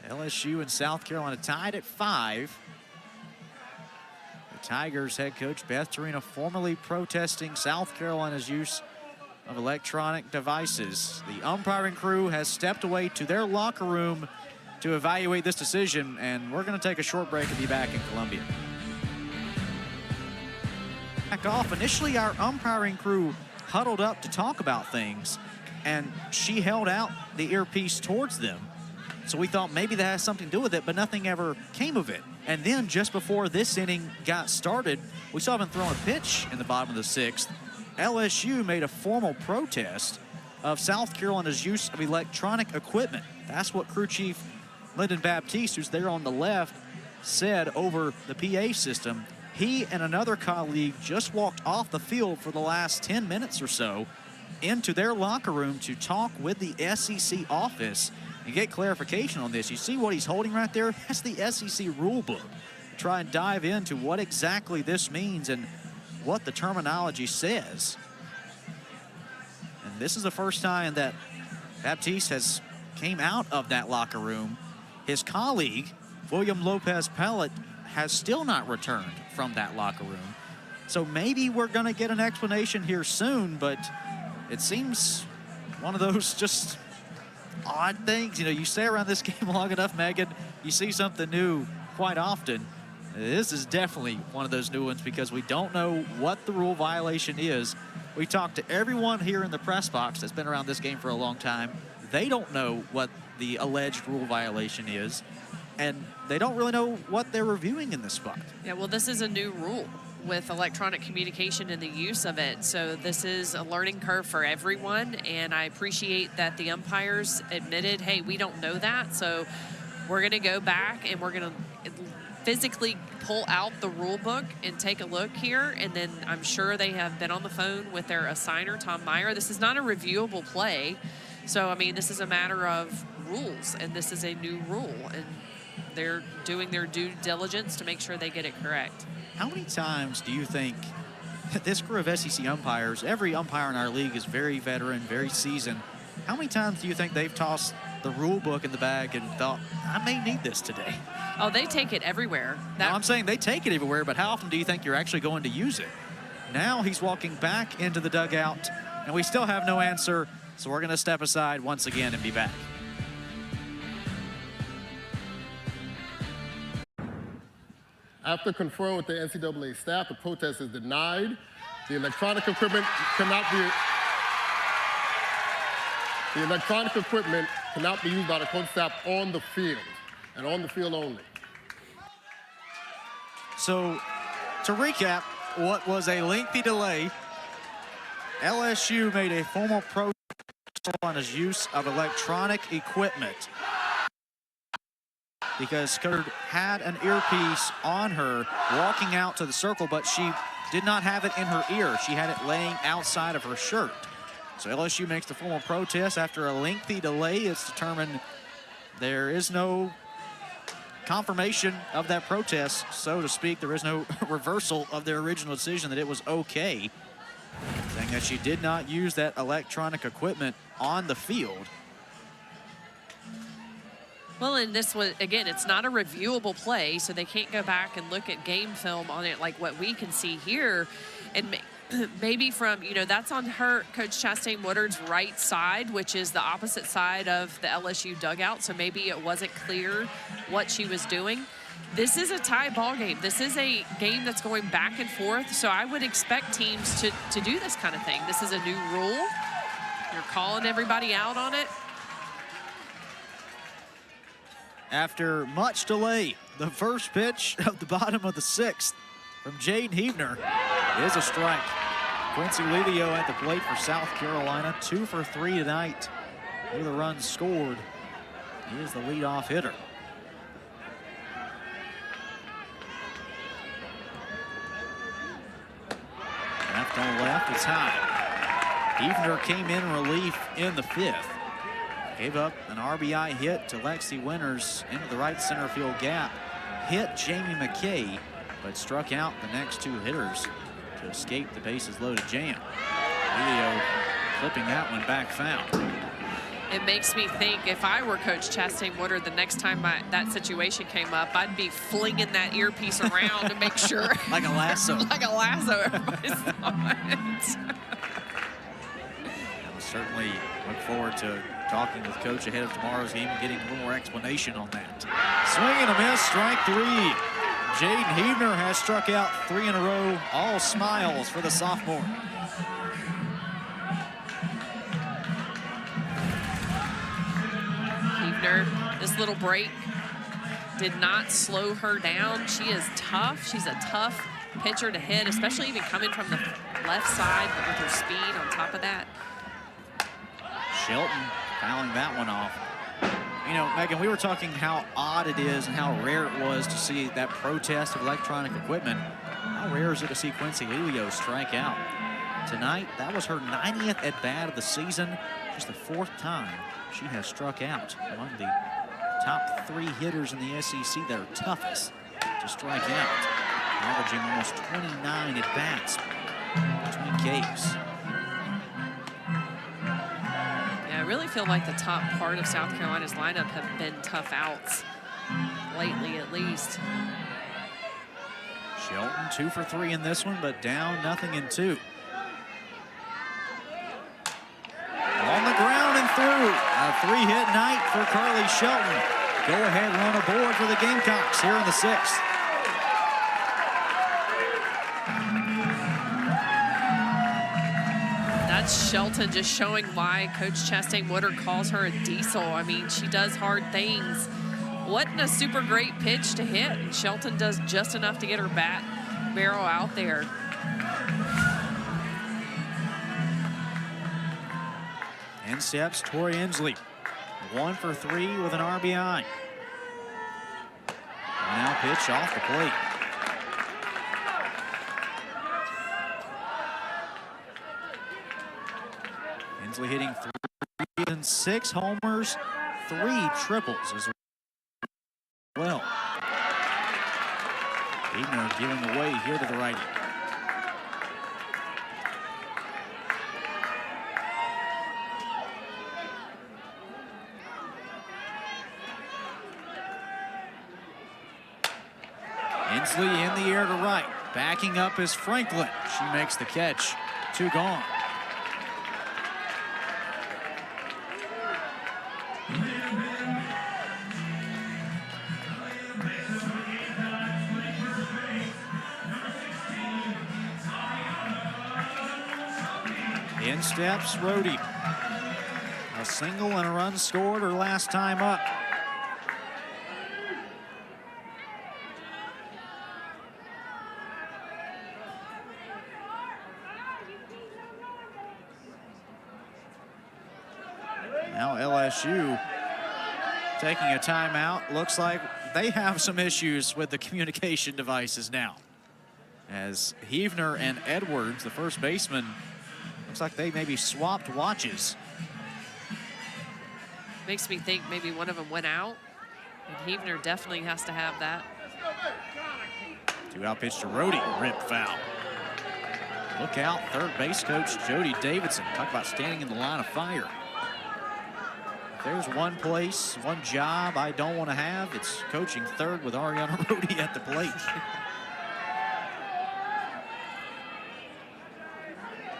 LSU and South Carolina tied at 5. The Tigers head coach Beth Torina formally protesting South Carolina's use of electronic devices. The umpiring crew has stepped away to their locker room to evaluate this decision, and we're going to take a short break and be back in Columbia. Back off. Initially, our umpiring crew huddled up to talk about things, and she held out the earpiece towards them. So we thought maybe that has something to do with it, but nothing ever came of it. And then just before this inning got started, we saw them throwing a pitch in the bottom of the 6th. LSU made a formal protest of South Carolina's use of electronic equipment. That's what crew chief Lyndon Baptiste, who's there on the left, said over the PA system. He and another colleague just walked off the field for the last 10 minutes or so into their locker room to talk with the SEC office and get clarification on this. You see what he's holding right there? That's the SEC rule book. Try and dive into what exactly this means and what the terminology says. And this is the first time that Baptiste has came out of that locker room. His colleague, William Lopez Pellet, has still not returned from that locker room. So maybe we're going to get an explanation here soon, but it seems one of those just odd things. You know, you stay around this game long enough, Megan, you see something new quite often. This is definitely one of those new ones because we don't know what the rule violation is. We talked to everyone here in the press box that's been around this game for a long time. They don't know what the alleged rule violation is, and they don't really know what they're reviewing in this spot. Yeah, well, this is a new rule with electronic communication and the use of it. So this is a learning curve for everyone, and I appreciate that the umpires admitted, hey, we don't know that, so we're going to go back and we're going to physically pull out the rule book and take a look here, and then I'm sure they have been on the phone with their assigner, Tom Meyer. This is not a reviewable play, so I mean, this is a matter of rules, and this is a new rule, and they're doing their due diligence to make sure they get it correct. How many times do you think this crew of SEC umpires, every umpire in our league is very veteran, very seasoned. How many times do you think they've tossed the rule book in the bag and thought, I may need this today? Oh, they take it everywhere. No, I'm saying they take it everywhere, but how often do you think you're actually going to use it? Now he's walking back into the dugout, and we still have no answer, so we're going to step aside once again and be back. After conferring with the NCAA staff, the protest is denied. The electronic equipment cannot be used by the coach staff on the field, and on the field only. So, to recap what was a lengthy delay, LSU made a formal protest on his use of electronic equipment because Coach had an earpiece on her walking out to the circle, but she did not have it in her ear. She had it laying outside of her shirt. So LSU makes the formal protest. After a lengthy delay, it's determined there is no confirmation of that protest, so to speak. There is no reversal of their original decision that it was okay, saying that she did not use that electronic equipment on the field. Well, and this was, again, it's not a reviewable play, so they can't go back and look at game film on it like what we can see here. And maybe from, you know, that's on her, Coach Chastain Woodard's right side, which is the opposite side of the LSU dugout, so maybe it wasn't clear what she was doing. This is a tie ball game. This is a game that's going back and forth, so I would expect teams to do this kind of thing. This is a new rule. You're calling everybody out on it. After much delay, the first pitch of the bottom of the sixth from Jaden Heavner is a strike. Quincy Lelio at the plate for South Carolina, 2 for 3 tonight with a run scored. He is the leadoff hitter. Left on left, it's high. Heavner came in relief in the fifth. Gave up an RBI hit to Lexi Winters into the right center field gap. Hit Jamie McKay, but struck out the next two hitters to escape the bases loaded jam. Lelio clipping that one back foul. It makes me think, if I were Coach Chastain Woodard, the next time that situation came up, I'd be flinging that earpiece around to make sure. Like a lasso. Like a lasso, everybody saw it. We'll certainly look forward to talking with Coach ahead of tomorrow's game and getting a little more explanation on that. Swing and a miss, strike three. Jaden Heavner has struck out 3 in a row, all smiles for the sophomore. Heavner, this little break did not slow her down. She is tough. She's a tough pitcher to hit, especially even coming from the left side, but with her speed on top of that. Shelton fouling that one off. You know, Megan, we were talking how odd it is and how rare it was to see that protest of electronic equipment. How rare is it to see Quincy Lelio strike out? Tonight, that was her 90th at-bat of the season, just the 4th time she has struck out. Among the top 3 hitters in the SEC that are toughest to strike out, averaging almost 29 at-bats between Ks. I really feel like the top part of South Carolina's lineup have been tough outs lately, at least. Shelton 2 for 3 in this one, but down 0-2. On the ground and through. A 3-hit night for Carly Shelton. Go-ahead run aboard for the Gamecocks here in the 6th. That's Shelton just showing why Coach Chastain Woodard calls her a diesel. I mean, she does hard things. Wasn't a super great pitch to hit, and Shelton does just enough to get her bat barrel out there. In steps Tori Inslee, 1 for 3 with an RBI. Now pitch off the plate. Inslee hitting 3 and 6 homers, 3 triples as well. Huebner giving away here to the righty. Inslee in the air to right. Backing up is Franklin. She makes the catch. 2 gone. In steps Rhodey. A single and a run scored her last time up. Now LSU taking a timeout. Looks like they have some issues with the communication devices now. As Huebner and Edwards, the first baseman, looks like they maybe swapped watches. Makes me think maybe one of them went out. And Huebner definitely has to have that. 2-out pitch to Rhodey. Rip foul. Look out, third base coach Jody Davidson. Talk about standing in the line of fire. If there's one place, one job I don't want to have, it's coaching third with Ariana Rhodey at the plate.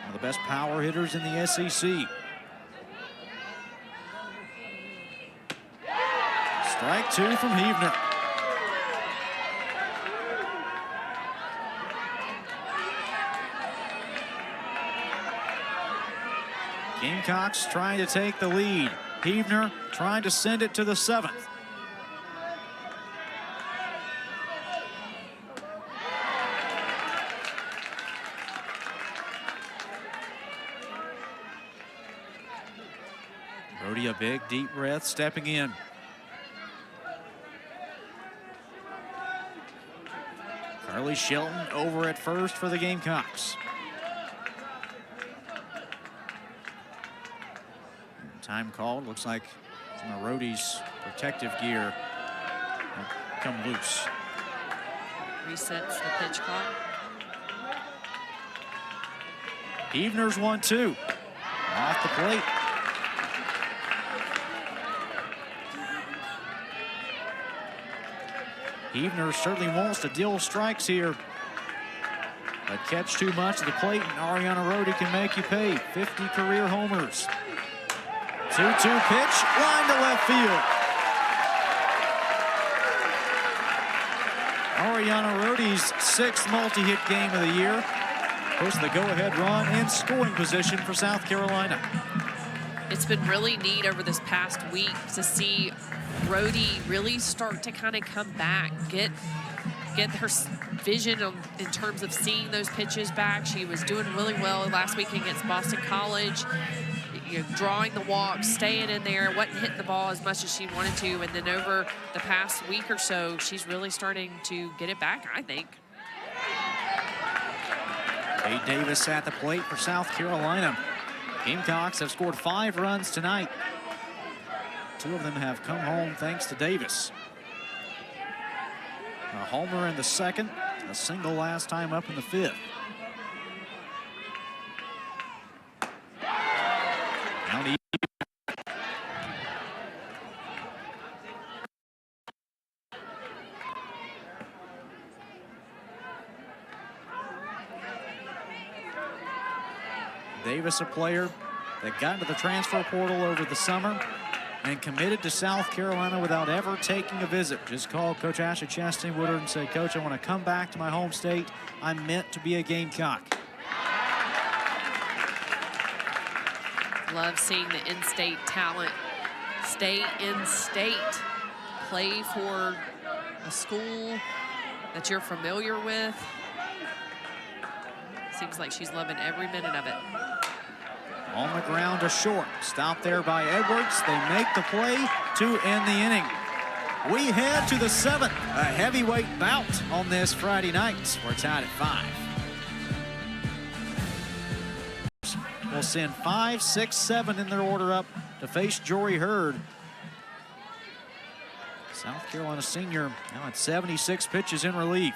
One of the best power hitters in the SEC. Strike 2 from Huebner. Gamecocks trying to take the lead. Huebner trying to send it to the 7th. Rhodey, a big deep breath, stepping in. Carly Shelton over at first for the Gamecocks. Time called. Looks like some of Rhodey's protective gear will come loose. Resets the pitch clock. Huebner's 1-2. Off the plate. Huebner certainly wants to deal strikes here. But catch too much of the plate and Ariana Rhodey can make you pay. 50 career homers. 2-2 pitch, line to left field. Ariana Rhodey's 6th multi-hit game of the year. Puts the go-ahead run in scoring position for South Carolina. It's been really neat over this past week to see Rhodey really start to kind of come back, get her vision in terms of seeing those pitches back. She was doing really well last week against Boston College, you know, drawing the walk, staying in there, wasn't hitting the ball as much as she wanted to. And then over the past week or so, she's really starting to get it back, I think. Kate Davis at the plate for South Carolina. Gamecocks have scored 5 runs tonight. 2 of them have come home thanks to Davis. A homer in the 2nd, a single last time up in the 5th. Now the Davis, a player that got into the transfer portal over the summer and committed to South Carolina without ever taking a visit. Just called Coach Ashley Chastain-Woodard and said, Coach, I want to come back to my home state. I'm meant to be a Gamecock. Love seeing the in-state talent stay in-state, play for a school that you're familiar with. Seems like she's loving every minute of it. On the ground to short. Stopped there by Edwards. They make the play to end the inning. We head to the 7th, a heavyweight bout on this Friday night. We're tied at 5. We'll send 5, 6, 7 in their order up to face Jory Hurd. South Carolina senior now at 76 pitches in relief.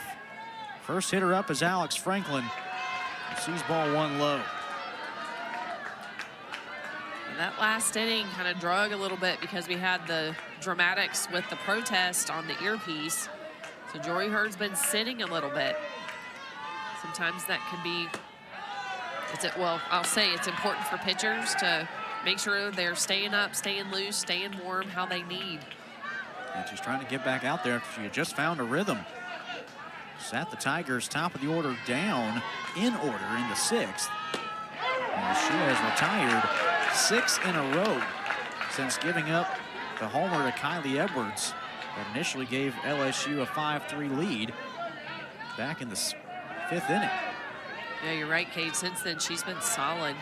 First hitter up is Alex Franklin. He sees ball one low. And that last inning kind of drug a little bit because we had the dramatics with the protest on the earpiece. So Jory Hurd's been sitting a little bit. Sometimes that can be, well, I'll say it's important for pitchers to make sure they're staying up, staying loose, staying warm, how they need. And she's trying to get back out there after she had just found a rhythm. Sat the Tigers top of the order down in order in the 6th. And she has retired 6 in a row since giving up the homer to Kylie Edwards that initially gave LSU a 5-3 lead back in the 5th inning. Yeah, you're right, Kate. Since then, she's been solid.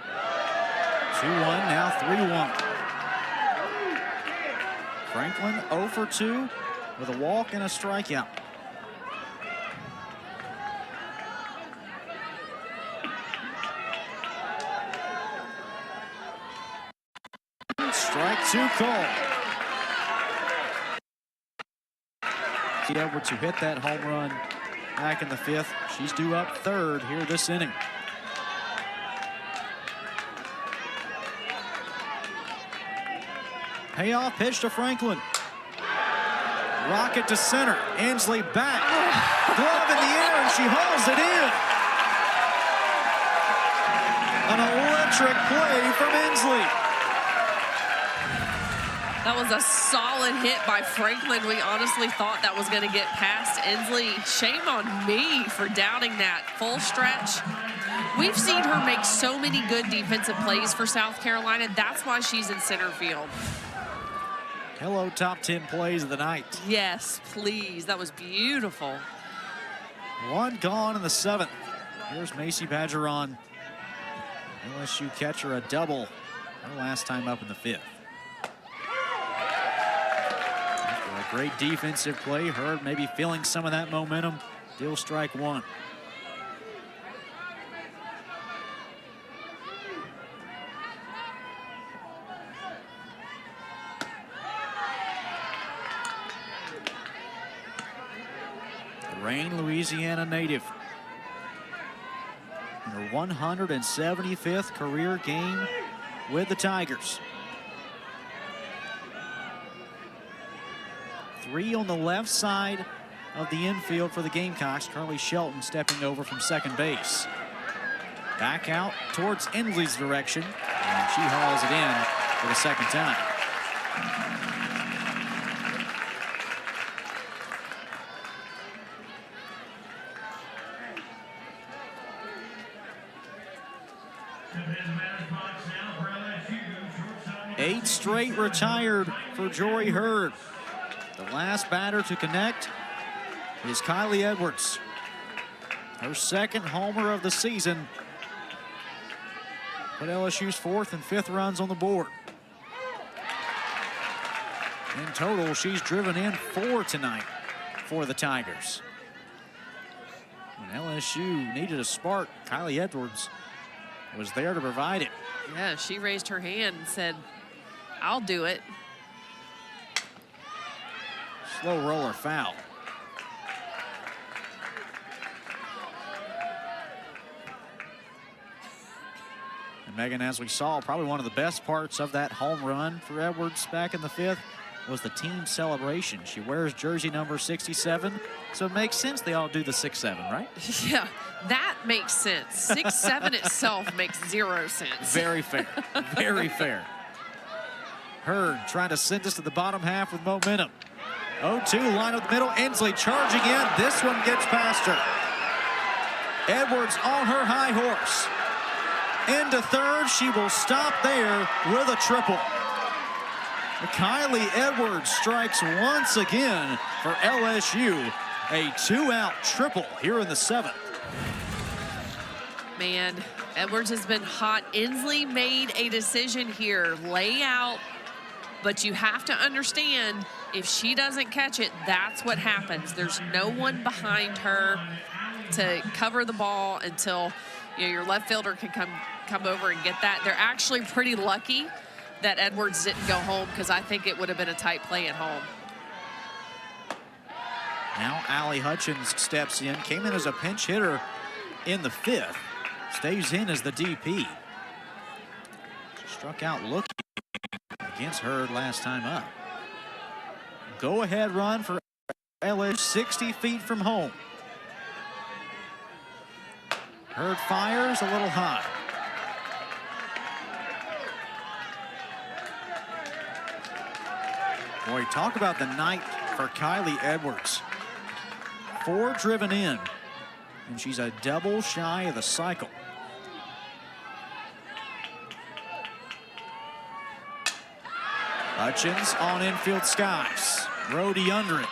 2-1, now 3-1. Franklin 0 for 2 with a walk and a strikeout. Strike 2 call. Edwards, who hit that home run back in the 5th. She's due up 3rd here this inning. Payoff pitch to Franklin. Rocket to center. Inslee back. Glove in the air, and she hauls it in. An electric play from Inslee. That was a solid hit by Franklin. We honestly thought that was going to get past Inslee. Shame on me for doubting that full stretch. We've seen her make so many good defensive plays for South Carolina. That's why she's in center field. Hello, top 10 plays of the night. Yes, please. That was beautiful. 1 gone in the 7th. Here's Macy Badgeron. LSU catcher a double her last time up in the 5th. After a great defensive play, Hurd maybe feeling some of that momentum. Deal strike 1. Rain, Louisiana native. In her 175th career game with the Tigers. 3 on the left side of the infield for the Gamecocks. Carly Shelton stepping over from second base. Back out towards Inslee's direction, and she hauls it in for the second time. Eight straight retired for Jory Hurd. The last batter to connect is Kylie Edwards. Her 2nd homer of the season. Put LSU's 4th and 5th runs on the board. In total, she's driven in 4 tonight for the Tigers. When LSU needed a spark, Kylie Edwards was there to provide it. Yeah, she raised her hand and said, I'll do it. Slow roller foul. And Megan, as we saw, probably one of the best parts of that home run for Edwards back in the 5th was the team celebration. She wears jersey number 67, so it makes sense they all do the 6-7, right? Yeah, that makes sense. 6-7 itself makes 0 sense. Very fair, very fair. Hurd trying to send us to the bottom half with momentum. 0-2, line up the middle. Inslee charging in. This one gets past her. Edwards on her high horse. Into 3rd. She will stop there with a triple. Kylie Edwards strikes once again for LSU. A 2-out triple here in the 7th. Man, Edwards has been hot. Inslee made a decision here. Lay out. But you have to understand, if she doesn't catch it, that's what happens. There's no one behind her to cover the ball until your left fielder can come over and get that. They're actually pretty lucky that Edwards didn't go home, because I think it would have been a tight play at home. Now Allie Hutchins steps in, came in as a pinch hitter in the 5th, stays in as the DP. Struck out looking against Hurd last time up. Go ahead run for LSU 60 feet from home. Hurd fires a little high. Boy, talk about the night for Kylie Edwards. 4 driven in, and she's a double shy of the cycle. Hutchins on infield skies. Brody under it.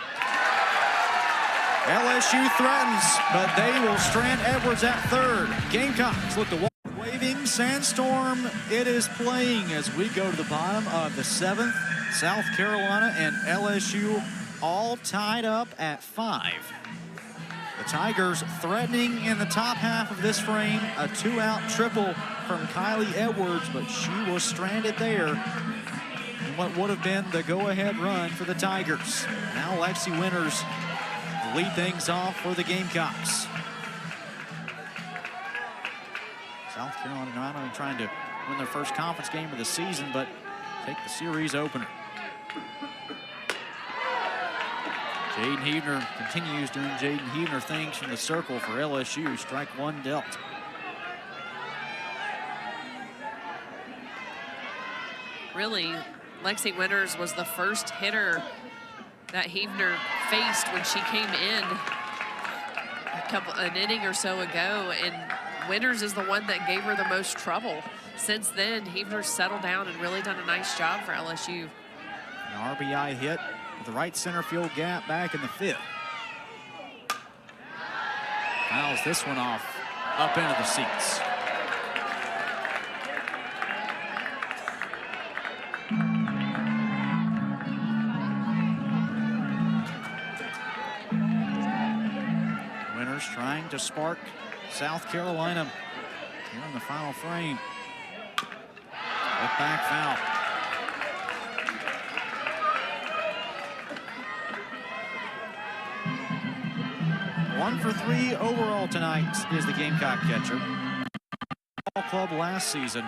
LSU threatens, but they will strand Edwards at 3rd. Gamecocks look to walk. Waving sandstorm, it is playing as we go to the bottom of the 7th. South Carolina and LSU all tied up at 5. The Tigers threatening in the top half of this frame. A 2-out triple from Kylie Edwards, but she was stranded there in what would have been the go-ahead run for the Tigers. Now Lexi Winters lead things off for the Gamecocks. South Carolina not only trying to win their first conference game of the season, but take the series opener. Jaden Heavner continues doing Jaden Heavner things from the circle for LSU. Strike 1 dealt. Really, Lexi Winters was the first hitter that Heavner faced when she came in an inning or so ago, and Winters is the one that gave her the most trouble. Since then, Heavner's settled down and really done a nice job for LSU. An RBI hit with the right center field gap back in the 5th. Fouls this one off up into the seats. Winters trying to spark South Carolina here in the final frame. Look back foul. One for 3 overall tonight is the Gamecock catcher. Ball club last season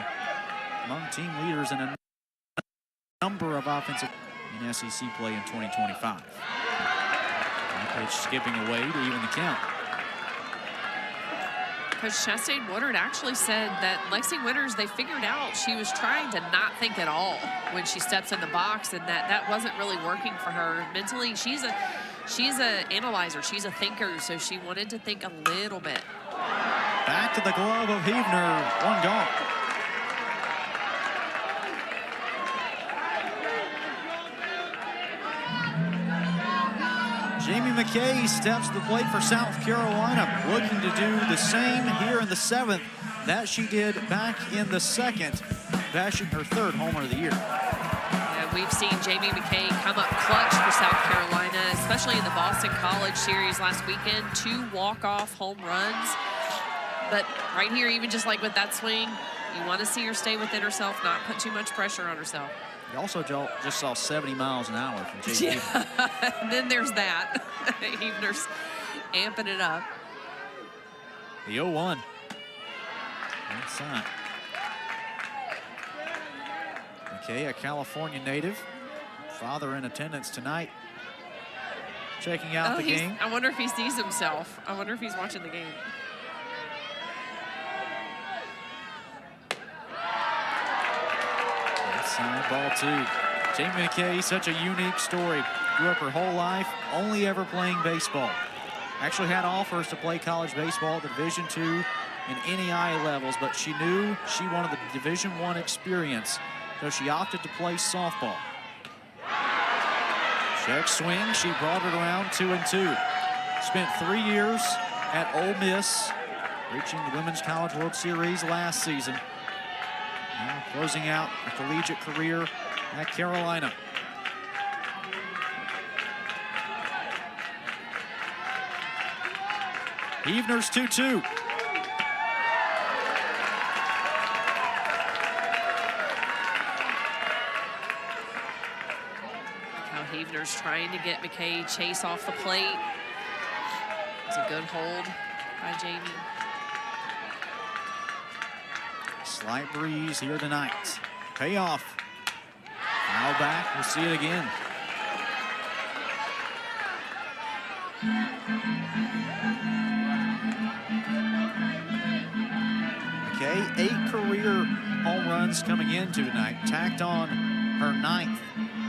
among team leaders in a number of offensive in SEC play in 2025. Pitch skipping away to even the count. Coach Chastain Woodard actually said that Lexi Winters, they figured out she was trying to not think at all when she steps in the box, and that wasn't really working for her. Mentally, she's a analyzer, she's a thinker, so she wanted to think a little bit. Back to the glove of Heavner, 1 gone. Jamie McKay steps to the plate for South Carolina, looking to do the same here in the 7th that she did back in the 2nd, bashing her 3rd homer of the year. And we've seen Jamie McKay come up clutch for South Carolina, especially in the Boston College series last weekend. 2 walk-off home runs. But right here, even just like with that swing, you want to see her stay within herself, not put too much pressure on herself. You also just saw 70 miles an hour from J.J. And then there's that. Heavner's amping it up. The 0-1. Inside. McKay, a California native. Father in attendance tonight. Checking out the game. I wonder if he sees himself. I wonder if he's watching the game. Inside ball 2. Jamie McKay, such a unique story. Grew up her whole life, only ever playing baseball. Actually had offers to play college baseball at the Division II and NAIA levels, but she knew she wanted the Division I experience, so she opted to play softball. Check swing, she brought it around 2-2. Spent 3 years at Ole Miss, reaching the Women's College World Series last season. Now closing out a collegiate career at Carolina. Heavner's 2-2. How Heavner's trying to get McKay Chase off the plate. It's a good hold by Jamie. Slight breeze here tonight. Payoff. Foul back. We'll see it again. Okay, 8 career home runs coming into tonight. Tacked on her 9th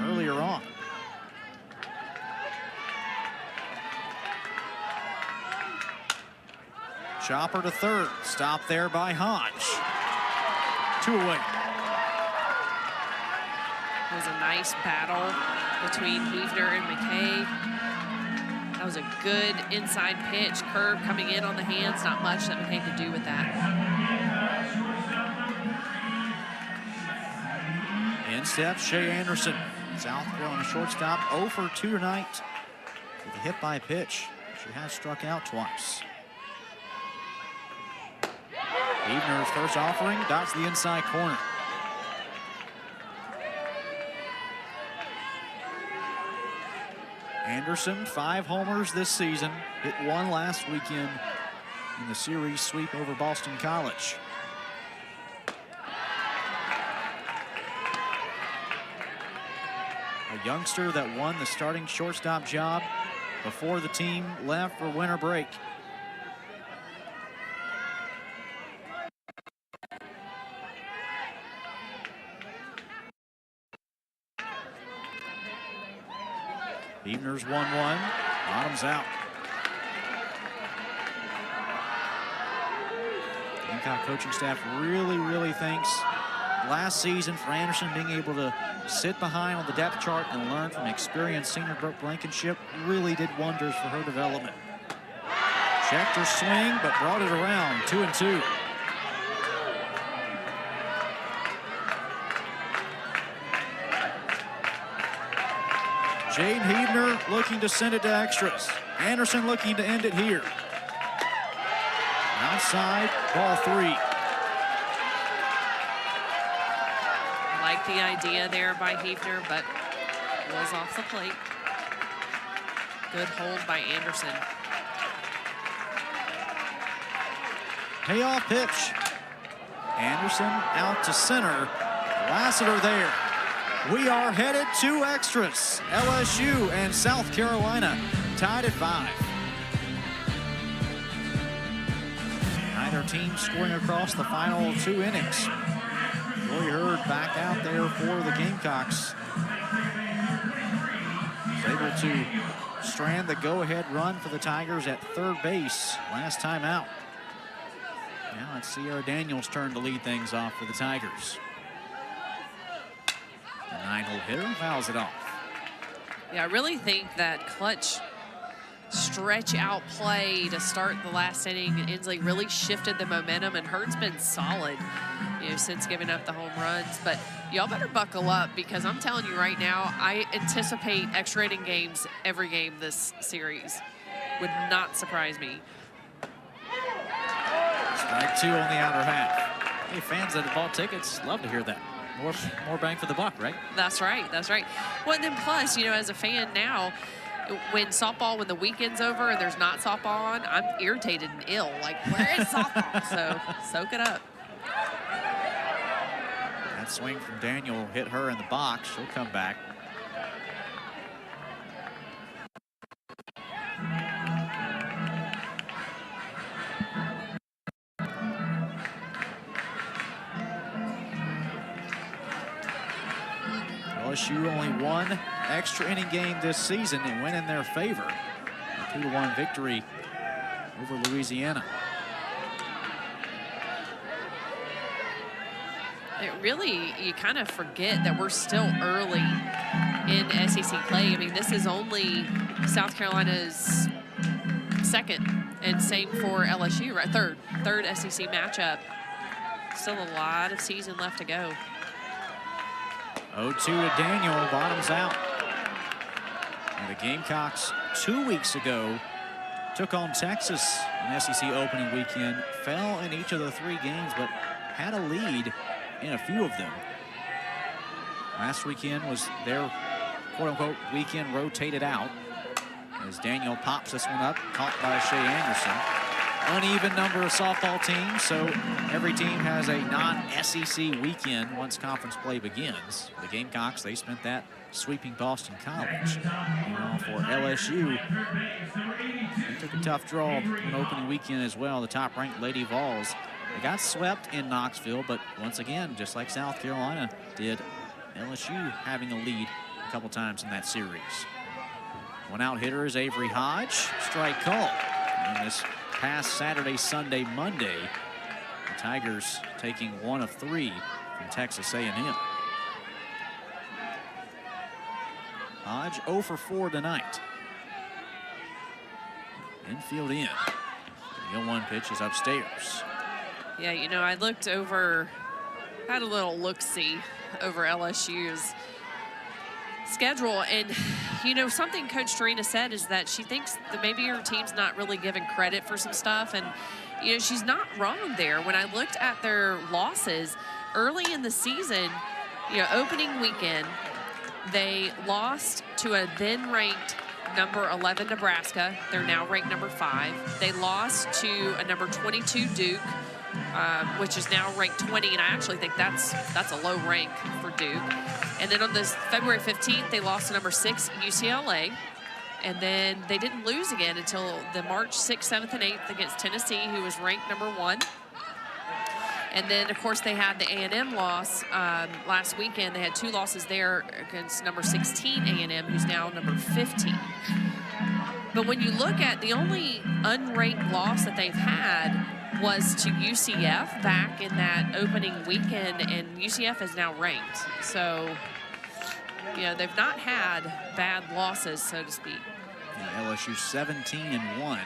earlier on. Chopper to third. Stop there by Hodge. 2 away. It was a nice battle between Hefner and McKay. That was a good inside pitch. Curve coming in on the hands. Not much that McKay could do with that. In steps Shea Anderson. South Carolina shortstop 0 for 2 tonight with a hit by pitch. She has struck out twice. Hefner's first offering dots the inside corner. Anderson, 5 homers this season. Hit 1 last weekend in the series sweep over Boston College. A youngster that won the starting shortstop job before the team left for winter break. Hefner's 1-1, bottoms out. Gamecock coaching staff really thinks last season for Anderson being able to sit behind on the depth chart and learn from experienced senior Brooke Blankenship really did wonders for her development. Checked her swing, but brought it around, 2-2. Jade Hefner looking to send it to extras. Anderson looking to end it here. Outside, ball 3. Like the idea there by Hefner, but was off the plate. Good hold by Anderson. Payoff pitch. Anderson out to center. Lassiter there. We are headed to extras. LSU and South Carolina tied at 5. Neither team scoring across the final 2 innings. Roy Hurd back out there for the Gamecocks. Was able to strand the go-ahead run for the Tigers at third base last time out. Now it's Sierra Daniels' turn to lead things off for the Tigers. The 9-hole hitter fouls it off. Yeah, I really think that clutch stretch out play to start the last inning, Inslee really shifted the momentum, and Hurd's been solid, since giving up the home runs. But y'all better buckle up, because I'm telling you right now, I anticipate extra inning games every game this series. Would not surprise me. Strike 2 on the outer half. Hey, fans that have bought tickets, love to hear that. More bang for the buck, right? That's right. That's right. Well, and then plus, as a fan now, when the weekend's over and there's not softball on, I'm irritated and ill. Like, where is softball? So soak it up. That swing from Daniel hit her in the box. She'll come back. LSU only 1 extra inning game this season and went in their favor. A 2-1 victory over Louisiana. You kind of forget that we're still early in SEC play. I mean, this is only South Carolina's 2nd, and same for LSU, right? Third SEC matchup. Still a lot of season left to go. 0-2 to Daniel, bottoms out. And the Gamecocks 2 weeks ago took on Texas in SEC opening weekend, fell in each of the 3 games, but had a lead in a few of them. Last weekend was their quote-unquote weekend rotated out. as Daniel pops this one up, caught by Shea Anderson. Uneven number of softball teams, so every team has a non-SEC weekend once conference play begins. The Gamecocks, they spent that sweeping Boston College. Meanwhile, for LSU, they took a tough draw on opening weekend as well. The top-ranked Lady Vols, they got swept in Knoxville, but once again, just like South Carolina did, LSU having a lead a couple times in that series. One out hitter is Avery Hodge, strike call. And this past Saturday, Sunday, Monday, the Tigers taking 1 of 3 from Texas A&M. Hodge 0 for 4 tonight. Infield in. The 0-1 pitch is upstairs. Yeah, you know, I looked over, had a little look-see over LSU's schedule, and you know, something Coach Torina said is that she thinks that maybe her team's not really given credit for some stuff, and you know, she's not wrong there. When I looked at their losses early in the season, you know, opening weekend, they lost to a then-ranked number 11 Nebraska. They're now ranked number 5. They lost to a number 22 Duke, which is now ranked 20, and I actually think that's a low rank for Duke. And then on this February 15th, they lost to number 6 UCLA, and then they didn't lose again until the March 6th, 7th, and 8th against Tennessee, who was ranked number 1. And then, of course, they had the A&M loss last weekend. They had 2 losses there against number 16 A&M, who's now number 15. But when you look at the only unranked loss that they've had was to UCF back in that opening weekend, and UCF is now ranked. So, you know, they've not had bad losses, so to speak. And LSU 17-1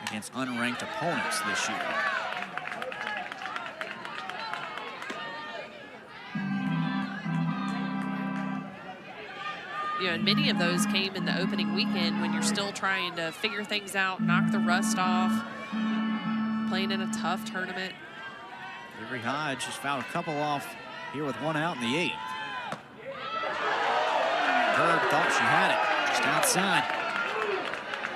against unranked opponents this year. You know, and many of those came in the opening weekend when you're still trying to figure things out, knock the rust off, playing in a tough tournament. Avery Hodge just fouled a couple off here with 1 out in the 8th. Herb thought she had it, just outside.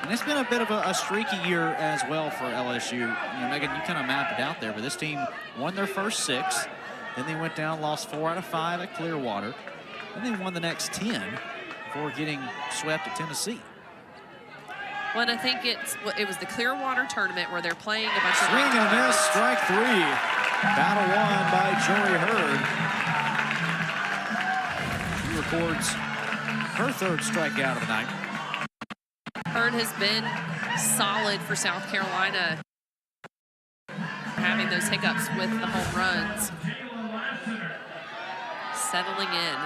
And it's been a bit of a streaky year as well for LSU. You know, Megan, you kind of mapped it out there, but this team won their first 6. Then they went down, lost 4 out of 5 at Clearwater. Then they won the next 10 before getting swept at Tennessee. Well, and I think it was the Clearwater tournament where they're playing a bunch of... Swing and a miss, strike 3. Battle won by Jory Hurd. She records her 3rd strikeout of the night. Hurd has been solid for South Carolina, having those hiccups with the home runs. Settling in.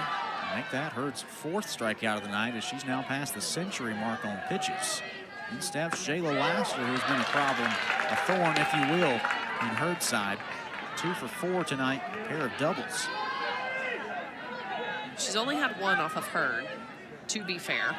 Make that Hurd's 4th strikeout of the night, as she's now past the century mark on pitches. And steps Shayla Lassiter, who's been a problem, a thorn, if you will, in Hurd's side. 2 for 4 tonight, pair of doubles. She's only had 1 off of Hurd, to be fair.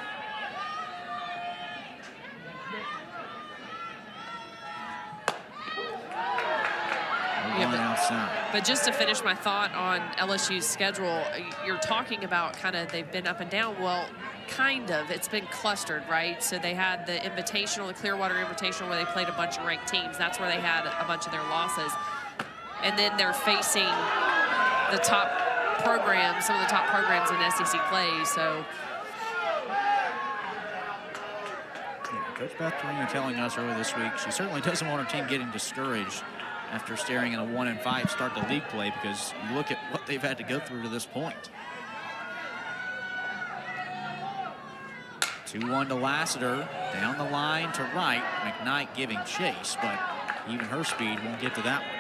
Outside. But just to finish my thought on LSU's schedule, you're talking about kind of they've been up and down. Well, kind of. It's been clustered, right? So they had the Invitational, the Clearwater Invitational, where they played a bunch of ranked teams. That's where they had a bunch of their losses. And then they're facing the top programs, some of the top programs in SEC play. So Coach Beth Torina telling us earlier this week she certainly doesn't want her team getting discouraged after staring at a 1-5 start to league play, because you look at what they've had to go through to this point. 2-1 to Lassiter, down the line to right. McKnight giving chase, but even her speed won't get to that one.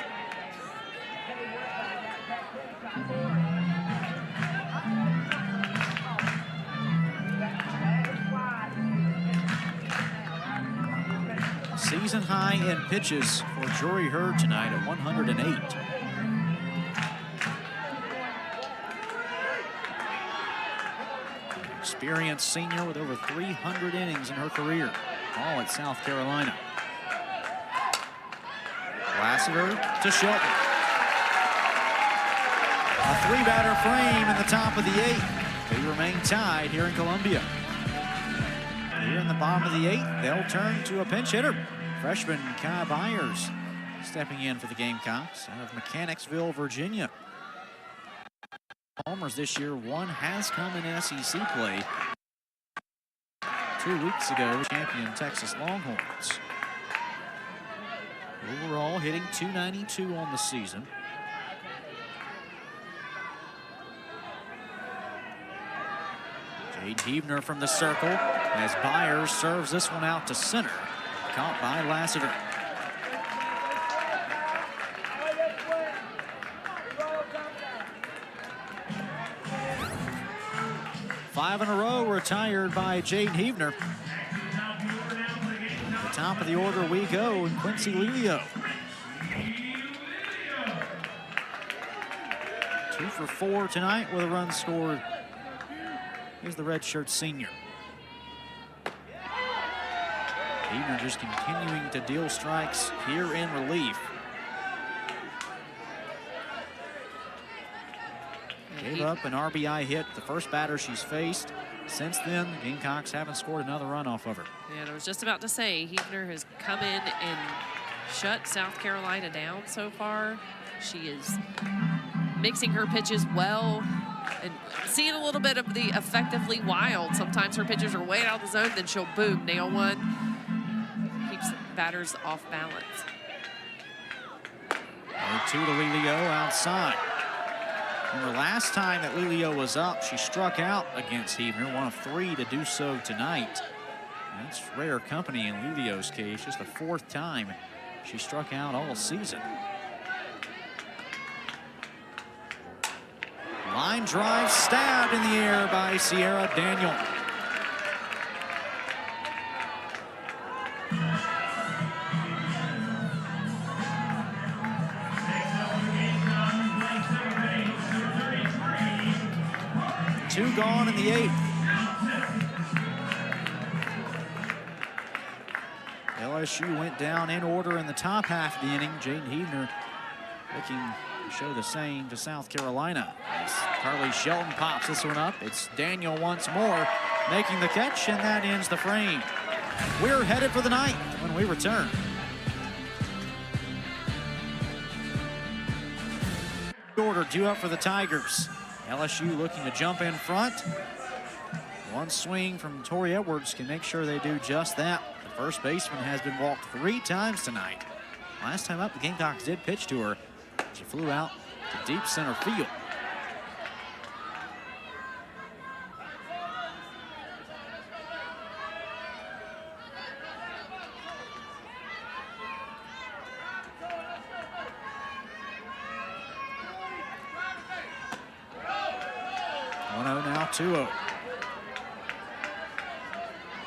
Season high in pitches for Jory Hurd tonight at 108. Experienced senior with over 300 innings in her career, all at South Carolina. Lassiter to Shelton. A 3-batter frame in the top of the 8th. They remain tied here in Columbia. Here in the bottom of the 8th, they'll turn to a pinch hitter. Freshman Kai Byers stepping in for the Gamecocks out of Mechanicsville, Virginia. Homers this year, one has come in SEC play. 2 weeks ago, champion Texas Longhorns. Overall, hitting .292 on the season. Jade Heebner from the circle as Byers serves this one out to center. Caught by Lassiter. Five in a row retired by Jade Heebner. At the top of the order we go, and Quincy Lelio. 2 for 4 tonight with a run scored. Here's the redshirt senior. Heebner just continuing to deal strikes here in relief. Gave up an RBI hit, the first batter she's faced. Since then, the Gamecocks haven't scored another run off of her. Yeah, and I was just about to say, Heebner has come in and shut South Carolina down so far. She is mixing her pitches well and seeing a little bit of the effectively wild. Sometimes her pitches are way out of the zone, then she'll boom, nail one. Keeps batters off balance. 2 to Lelio outside. Remember, last time that Lelio was up, she struck out against Heebner, one of 3 to do so tonight. That's rare company in Lelio's case, just the 4th time she struck out all season. Line drive stabbed in the air by Sierra Daniel. Two gone in the 8th. LSU went down in order in the top half of the inning. Jade Heebner looking to show the same to South Carolina. As Carly Shelton pops this one up. It's Daniel once more making the catch, and that ends the frame. We're headed for the 9th when we return. Order due up for the Tigers. LSU looking to jump in front. One swing from Tori Edwards can make sure they do just that. The first baseman has been walked 3 times tonight. Last time up, the Gamecocks did pitch to her. She flew out to deep center field. Now 2-0.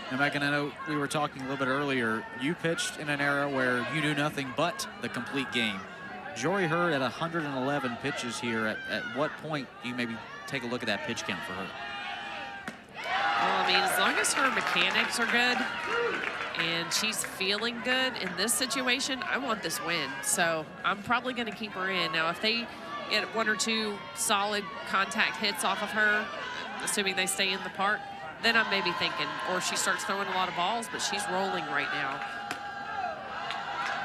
And back in a note, we were talking a little bit earlier, you pitched in an era where you do nothing but the complete game. Jory Hurd at 111 pitches here. At what point do you maybe take a look at that pitch count for her? Well, I mean, as long as her mechanics are good and she's feeling good in this situation, I want this win. So I'm probably going to keep her in. Now, if they get 1 or 2 solid contact hits off of her, assuming they stay in the park, then I'm maybe thinking, or she starts throwing a lot of balls, but she's rolling right now.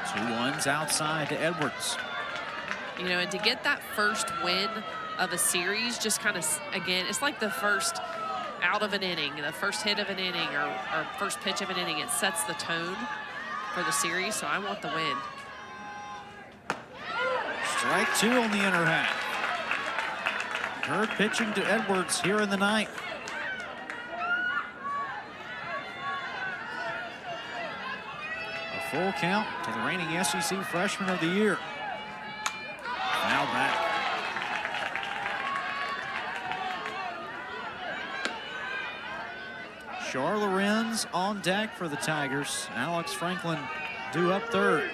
2-1s outside to Edwards. You know, and to get that first win of a series, just kind of, again, it's like the first out of an inning, the first hit of an inning, or first pitch of an inning. It sets the tone for the series, so I want the win. Strike 2 on the inner half. Hurd pitching to Edwards here in the 9th. A full count to the reigning SEC Freshman of the Year. Now back. Char Lorenz on deck for the Tigers. Alex Franklin due up third.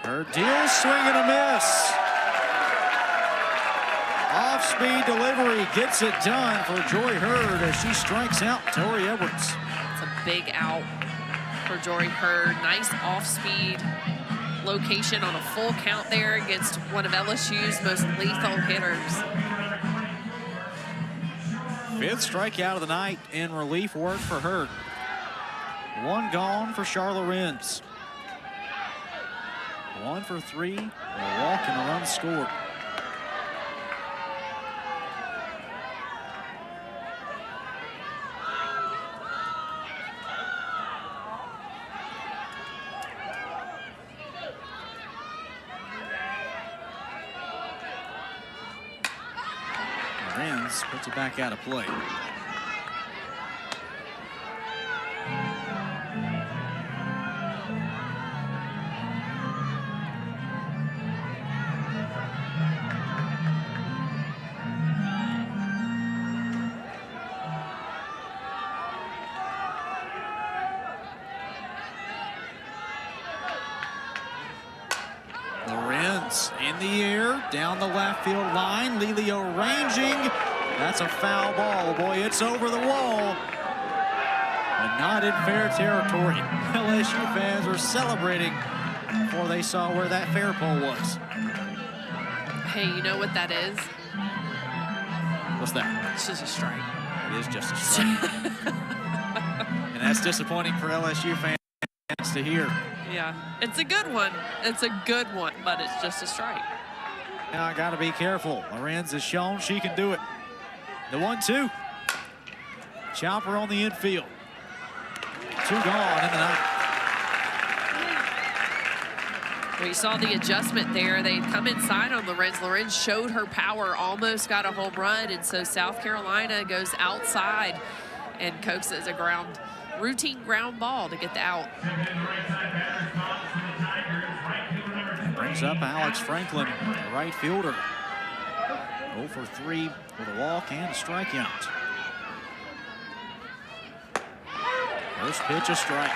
Her deal, swing and a miss. Off-speed delivery gets it done for Jory Hurd as she strikes out Tori Edwards. It's a big out for Jory Hurd. Nice off-speed location on a full count there against one of LSU's most lethal hitters. 5th strikeout of the night in relief work for her. 1 gone for Charlotte Renz. 1 for 3, a walk and a run scored. Renz puts it back out of play. Lorenz in the air, down the left field line. Lelio ranging. That's a foul ball. Boy, it's over the wall. But not in fair territory. LSU fans are celebrating before they saw where that fair pole was. Hey, you know what that is? What's that? It's just a strike. It is just a strike. And that's disappointing for LSU fans to hear. Yeah, it's a good one. It's a good one, but it's just a strike. Now I got to be careful. Lorenz has shown she can do it. The 1-2. Chopper on the infield. 2 gone in the ninth. We saw the adjustment there. They come inside on Lorenz. Lorenz showed her power, almost got a home run, and so South Carolina goes outside and coaxes a routine ground ball to get the out. Brings up Alex Franklin, the right fielder. 0 for 3 with a walk and a strikeout. First pitch, a strike.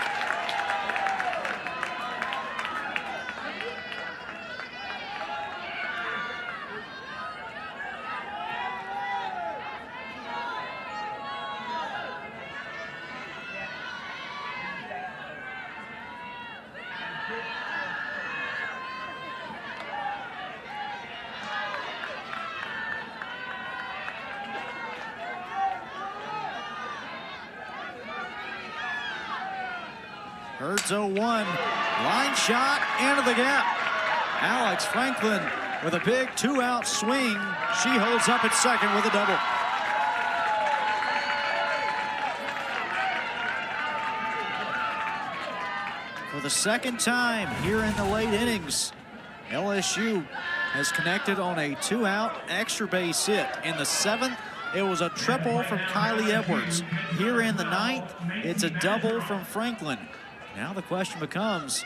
Hurts 0-1, line shot into the gap. Alex Franklin with a big 2-out swing. She holds up at second with a double. For the second time here in the late innings, LSU has connected on a 2-out extra base hit. In the 7th, it was a triple from Kylie Edwards. Here in the 9th, it's a double from Franklin. Now the question becomes,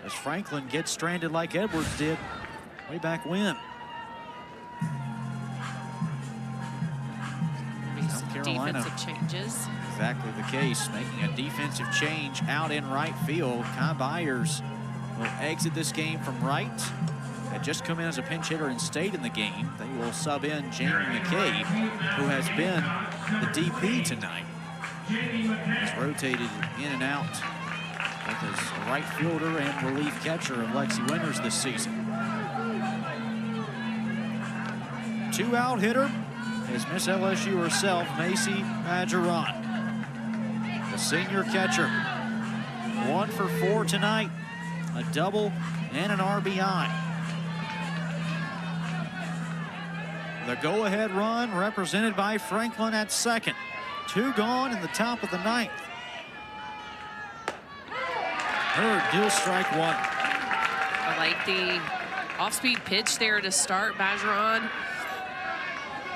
does Franklin get stranded like Edwards did way back when? South Carolina. Defensive changes. Exactly the case, making a defensive change out in right field. Kai Byers will exit this game from right. Had just come in as a pinch hitter and stayed in the game. They will sub in Jamie McKay, who has been the DP tonight. He's rotated in and out with his right fielder and relief catcher of Lexi Winters this season. 2-out hitter is Miss LSU herself, Macy Majoron, the senior catcher. 1 for 4 tonight, a double and an RBI. The go-ahead run represented by Franklin at second. 2 gone in the top of the 9th. Hurd deals strike 1. I like the off-speed pitch there to start Bajoran.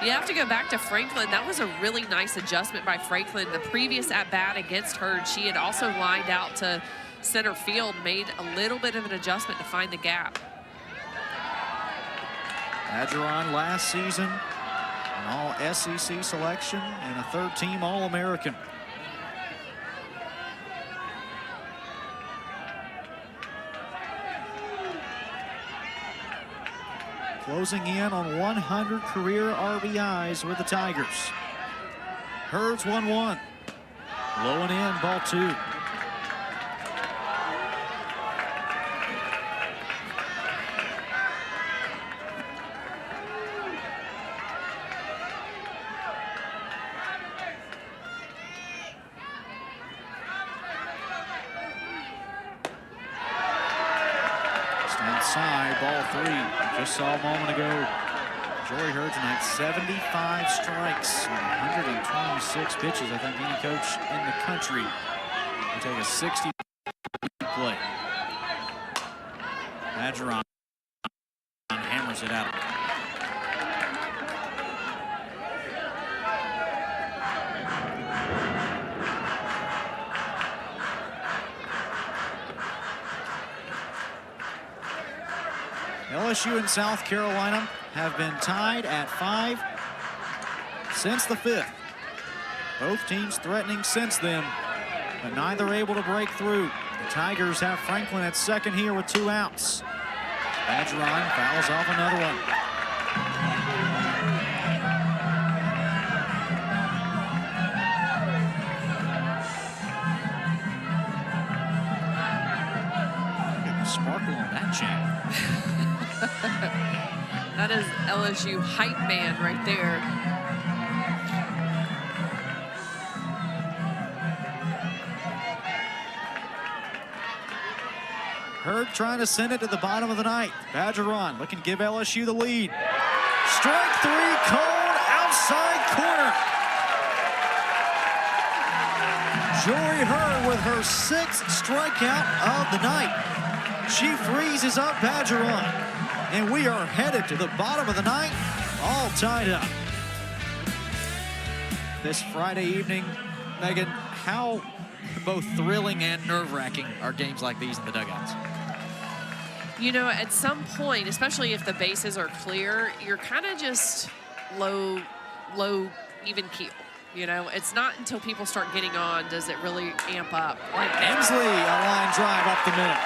You have to go back to Franklin. That was a really nice adjustment by Franklin. The previous at-bat against Hurd, she had also lined out to center field, made a little bit of an adjustment to find the gap. Bajoran last season, an all-SEC selection and a third-team All-American. Closing in on 100 career RBIs with the Tigers. Hurd's 1-1. Low and in, ball 2. outside, ball 3. Just saw a moment ago, Jory Hurd tonight, 75 strikes on 126 pitches. I think any coach in the country will take a 60 play. Badgeron hammers it out. LSU and South Carolina have been tied at 5 since the 5th. Both teams threatening since then, but neither able to break through. The Tigers have Franklin at second here with 2 outs. Badgeron fouls off another one. Look at the sparkle on that jam. That is LSU hype man right there. Hurd trying to send it to the bottom of the ninth. Badgeron looking to give LSU the lead. Strike 3 called outside corner. Jory Hurd with her 6th strikeout of the night. She freezes up Badgeron. And we are headed to the bottom of the ninth, all tied up. This Friday evening, Megan, how both thrilling and nerve-wracking are games like these in the dugouts? You know, at some point, especially if the bases are clear, you're kind of just low, even keel. You know, it's not until people start getting on does it really amp up. Like Emsley, a line drive up the middle.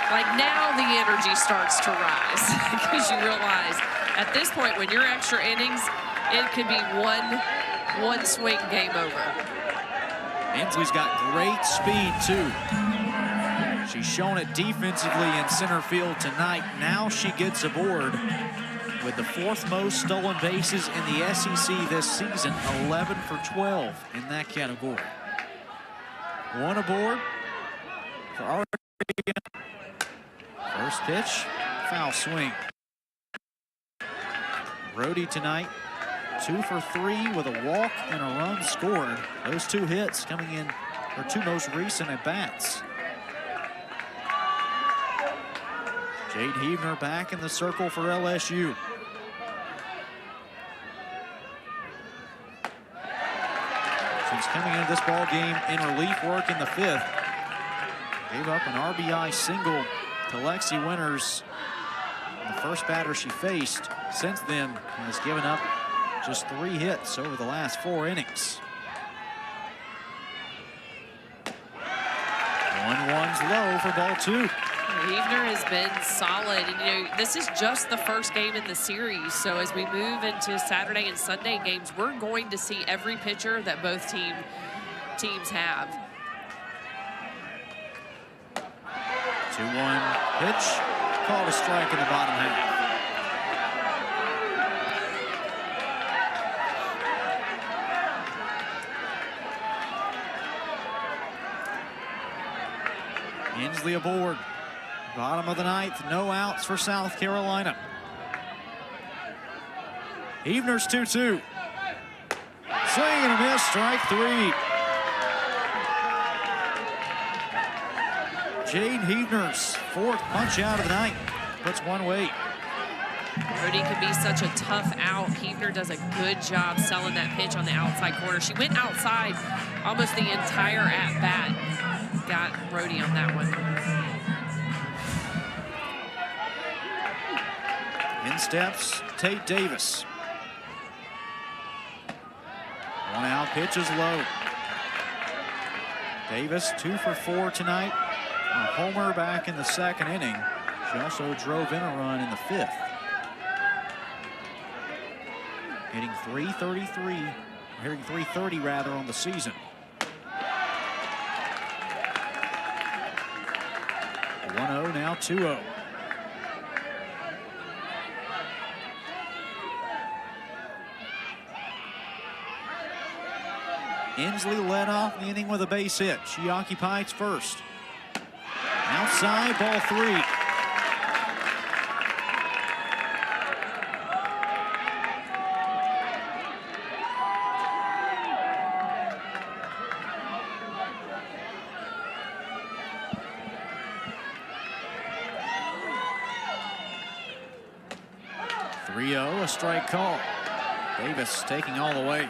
Like now the energy starts to rise because you realize at this point when you're extra innings, it could be one swing, game over. Emsley's got great speed too. She's shown it defensively in center field tonight. Now she gets aboard with the 4th most stolen bases in the SEC this season, 11 for 12 in that category. 1 aboard for Oregon. First pitch, foul swing. Brody tonight, 2 for 3 with a walk and a run scored. Those 2 hits coming in her 2 most recent at bats. Jade Heavner back in the circle for LSU. Since coming into this ball game in relief work in the 5th, gave up an RBI single to Lexi Winters, the first batter she faced. Since then, has given up just 3 hits over the last 4 innings. 1-1's low for ball 2. Heavner has been solid, and you know this is just the first game in the series. So as we move into Saturday and Sunday games, we're going to see every pitcher that both teams have. 2-1 pitch, called a strike in the bottom half. Inslee aboard. Bottom of the ninth, no outs for South Carolina. Heavner's 2-2. Swing and a miss, strike 3. Jade Heavner's 4th punch out of the night. Puts 1 away. Brody can be such a tough out. Heavner does a good job selling that pitch on the outside corner. She went outside almost the entire at-bat. Got Brody on that one. In steps Tate Davis. 1 out, pitch is low. Davis 2 for 4 tonight. A homer back in the 2nd inning. She also drove in a run in the 5th. Hitting hitting 330 rather on the season. 1-0, now 2-0. Inslee led off the inning with a base hit. She occupies first. Now outside, ball 3. A strike call. Davis taking all the way.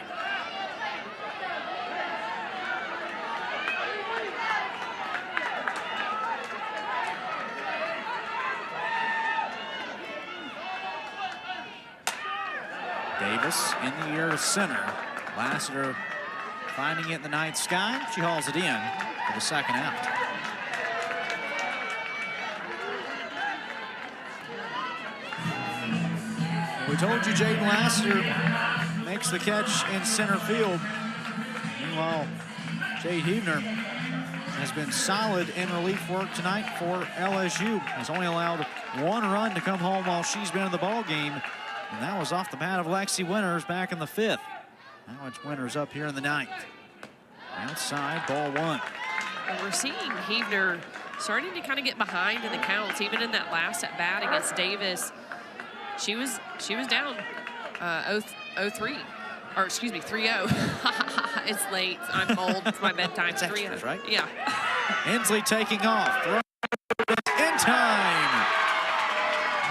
Davis in the air to center. Lassiter finding it in the night sky. She hauls it in for the second out. We told you Jaden Lassiter makes the catch in center field. Meanwhile, Jade Heavner has been solid in relief work tonight for LSU. Has only allowed 1 run to come home while she's been in the ball game, and that was off the bat of Lexi Winters back in the 5th. Now it's Winters up here in the 9th. Outside, ball 1. And we're seeing Heavner starting to kind of get behind in the counts, even in that last at bat against Davis. She was down 0-3, or excuse me, 3-0. It's late. I'm old. It's my bedtime. 3-0, right? Yeah. Inslee taking off. Throw in time.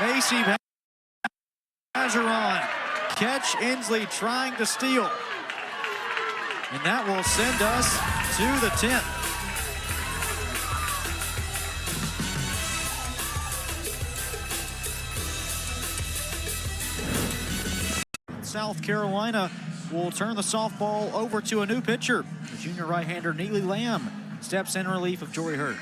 Macy Bergeron. Catch. Inslee trying to steal. And that will send us to the 10th. South Carolina will turn the softball over to a new pitcher. The junior right-hander Neely Lamb steps in relief of Jory Hurt.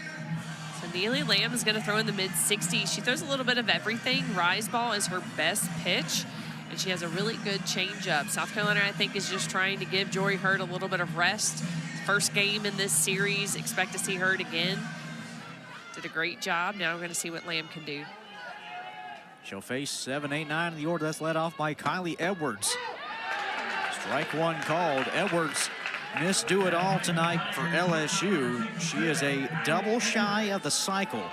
So Neely Lamb is going to throw in the mid-60s. She throws a little bit of everything. Rise ball is her best pitch, and she has a really good changeup. South Carolina, I think, is just trying to give Jory Hurt a little bit of rest. First game in this series. Expect to see Hurt again. Did a great job. Now we're going to see what Lamb can do. She'll face 7, 8, 9 in the order. That's led off by Kylie Edwards. Strike 1 called. Edwards missed do it all tonight for LSU. She is a double shy of the cycle.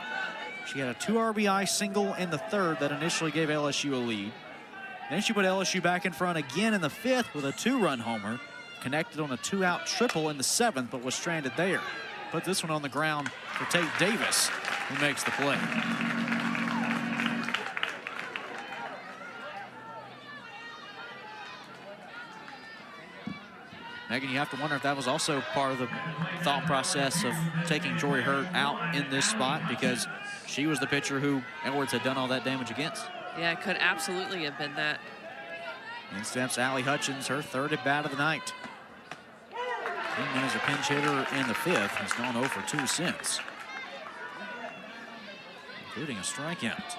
She had a 2 RBI single in the 3rd that initially gave LSU a lead. Then she put LSU back in front again in the 5th with a 2-run homer. Connected on a 2-out triple in the 7th, but was stranded there. Put this one on the ground for Tate Davis, who makes the play. Megan, you have to wonder if that was also part of the thought process of taking Jory Hurt out in this spot, because she was the pitcher who Edwards had done all that damage against. Yeah, it could absolutely have been that. In steps Allie Hutchins, her 3rd at bat of the night. Came in as a pinch hitter in the 5th. Has gone 0 for 2 since, including a strikeout.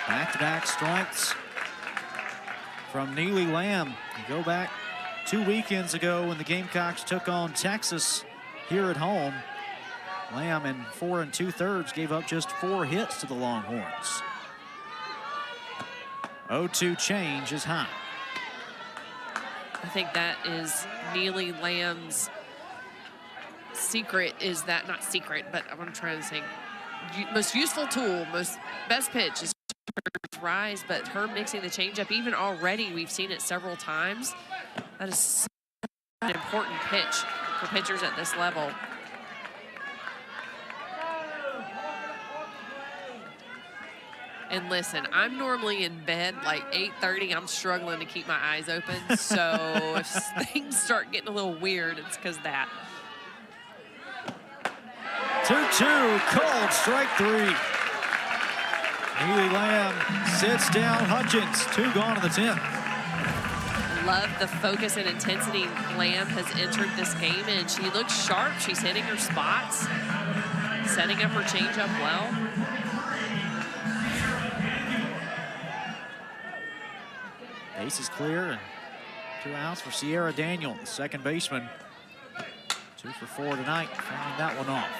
Back-to-back strikes from Neely Lamb. You go back 2 weekends ago when the Gamecocks took on Texas here at home. Lamb in 4 2/3 gave up just 4 hits to the Longhorns. 0-2 change is high. I think that is Neely Lamb's secret, is that, not secret, but I'm trying to say most useful tool, best pitch is rise, but her mixing the changeup, even already we've seen it several times. That is such an important pitch for pitchers at this level. And listen, I'm normally in bed like 8:30. I'm struggling to keep my eyes open. So if things start getting a little weird, it's because that. 2-2, called strike 3. Neely Lamb sits down Hutchins, 2 gone in the 10th. Love the focus and intensity Lamb has entered this game in. She looks sharp. She's hitting her spots, setting up her changeup well. Base is clear, and 2 outs for Sierra Daniel, the second baseman. 2 for 4 tonight, fouling that one off.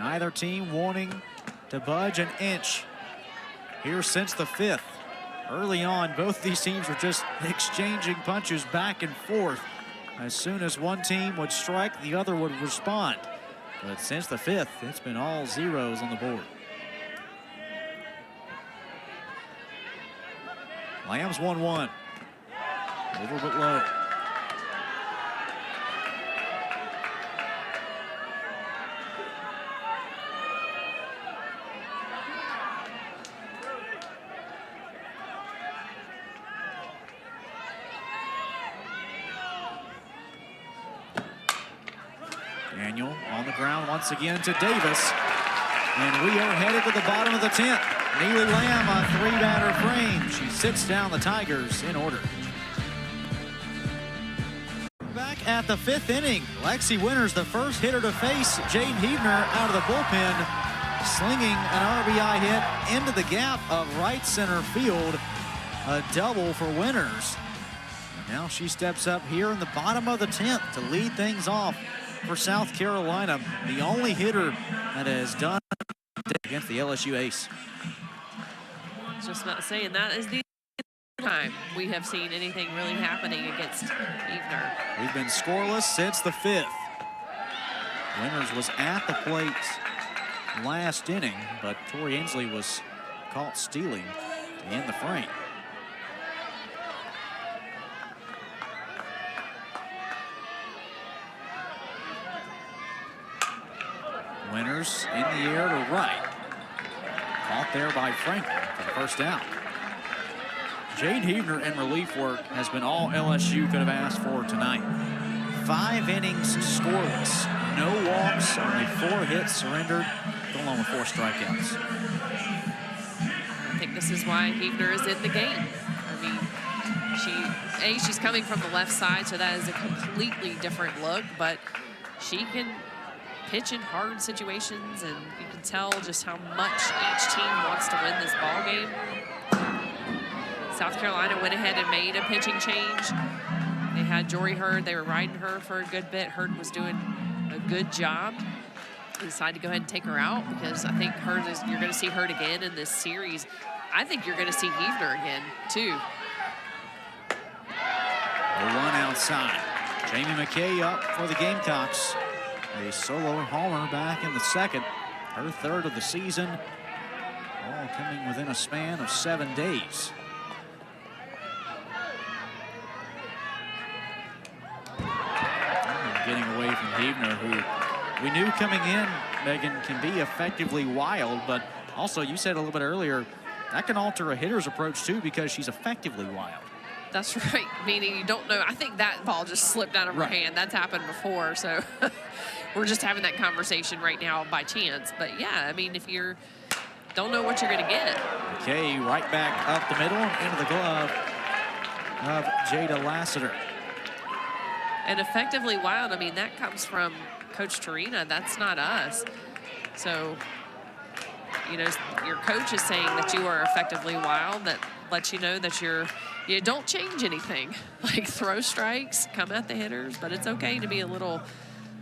Neither team wanting to budge an inch here since the 5th. Early on, both these teams were just exchanging punches back and forth. As soon as one team would strike, the other would respond. But since the 5th, it's been all zeros on the board. Lamb's 1-1. Over but low. Daniel on the ground once again to Davis. And we are headed to the bottom of the 10th. Neely Lamb on 3-batter frame. She sits down the Tigers in order. Back at the 5th inning, Lexi Winters, the first hitter to face Jade Huebner out of the bullpen, slinging an RBI hit into the gap of right center field. A double for Winters. Now she steps up here in the bottom of the 10th to lead things off for South Carolina. The only hitter that has done against the LSU ace. Just about saying that is the time we have seen anything really happening against Huebner. We've been scoreless since the 5th. Winters was at the plate last inning, but Tori Inslee was caught stealing to end the frame. Winters in the air to right. Caught there by Franklin for the first down. Jade Huebner in relief work has been all LSU could have asked for tonight. 5 innings scoreless. No walks, only 4 hits surrendered, along with 4 strikeouts. I think this is why Huebner is in the game. I mean, she's coming from the left side, so that is a completely different look, but she can pitch in hard situations, and you can tell just how much each team wants to win this ball game. South Carolina went ahead and made a pitching change. They had Jory Hurd. They were riding her for a good bit. Hurd was doing a good job. They decided to go ahead and take her out because I think you're going to see Hurd again in this series. I think you're going to see Huebner again, too. A run outside. Jamie McKay up for the Gamecocks. A solo homer back in the 2nd. Her 3rd of the season. All coming within a span of 7 days. Getting away from Huebner, who we knew coming in, Megan, can be effectively wild, but also you said a little bit earlier, that can alter a hitter's approach too because she's effectively wild. That's right, meaning you don't know. I think that ball just slipped out of her hand. That's happened before, so we're just having that conversation right now by chance. But yeah, I mean, if you don't know what you're going to get. Okay, right back up the middle into the glove of Jada Lassiter. And effectively wild, I mean, that comes from Coach Torina. That's not us. So, you know, your coach is saying that you are effectively wild. That lets you know that you don't change anything. Like throw strikes, come at the hitters, but it's okay to be a little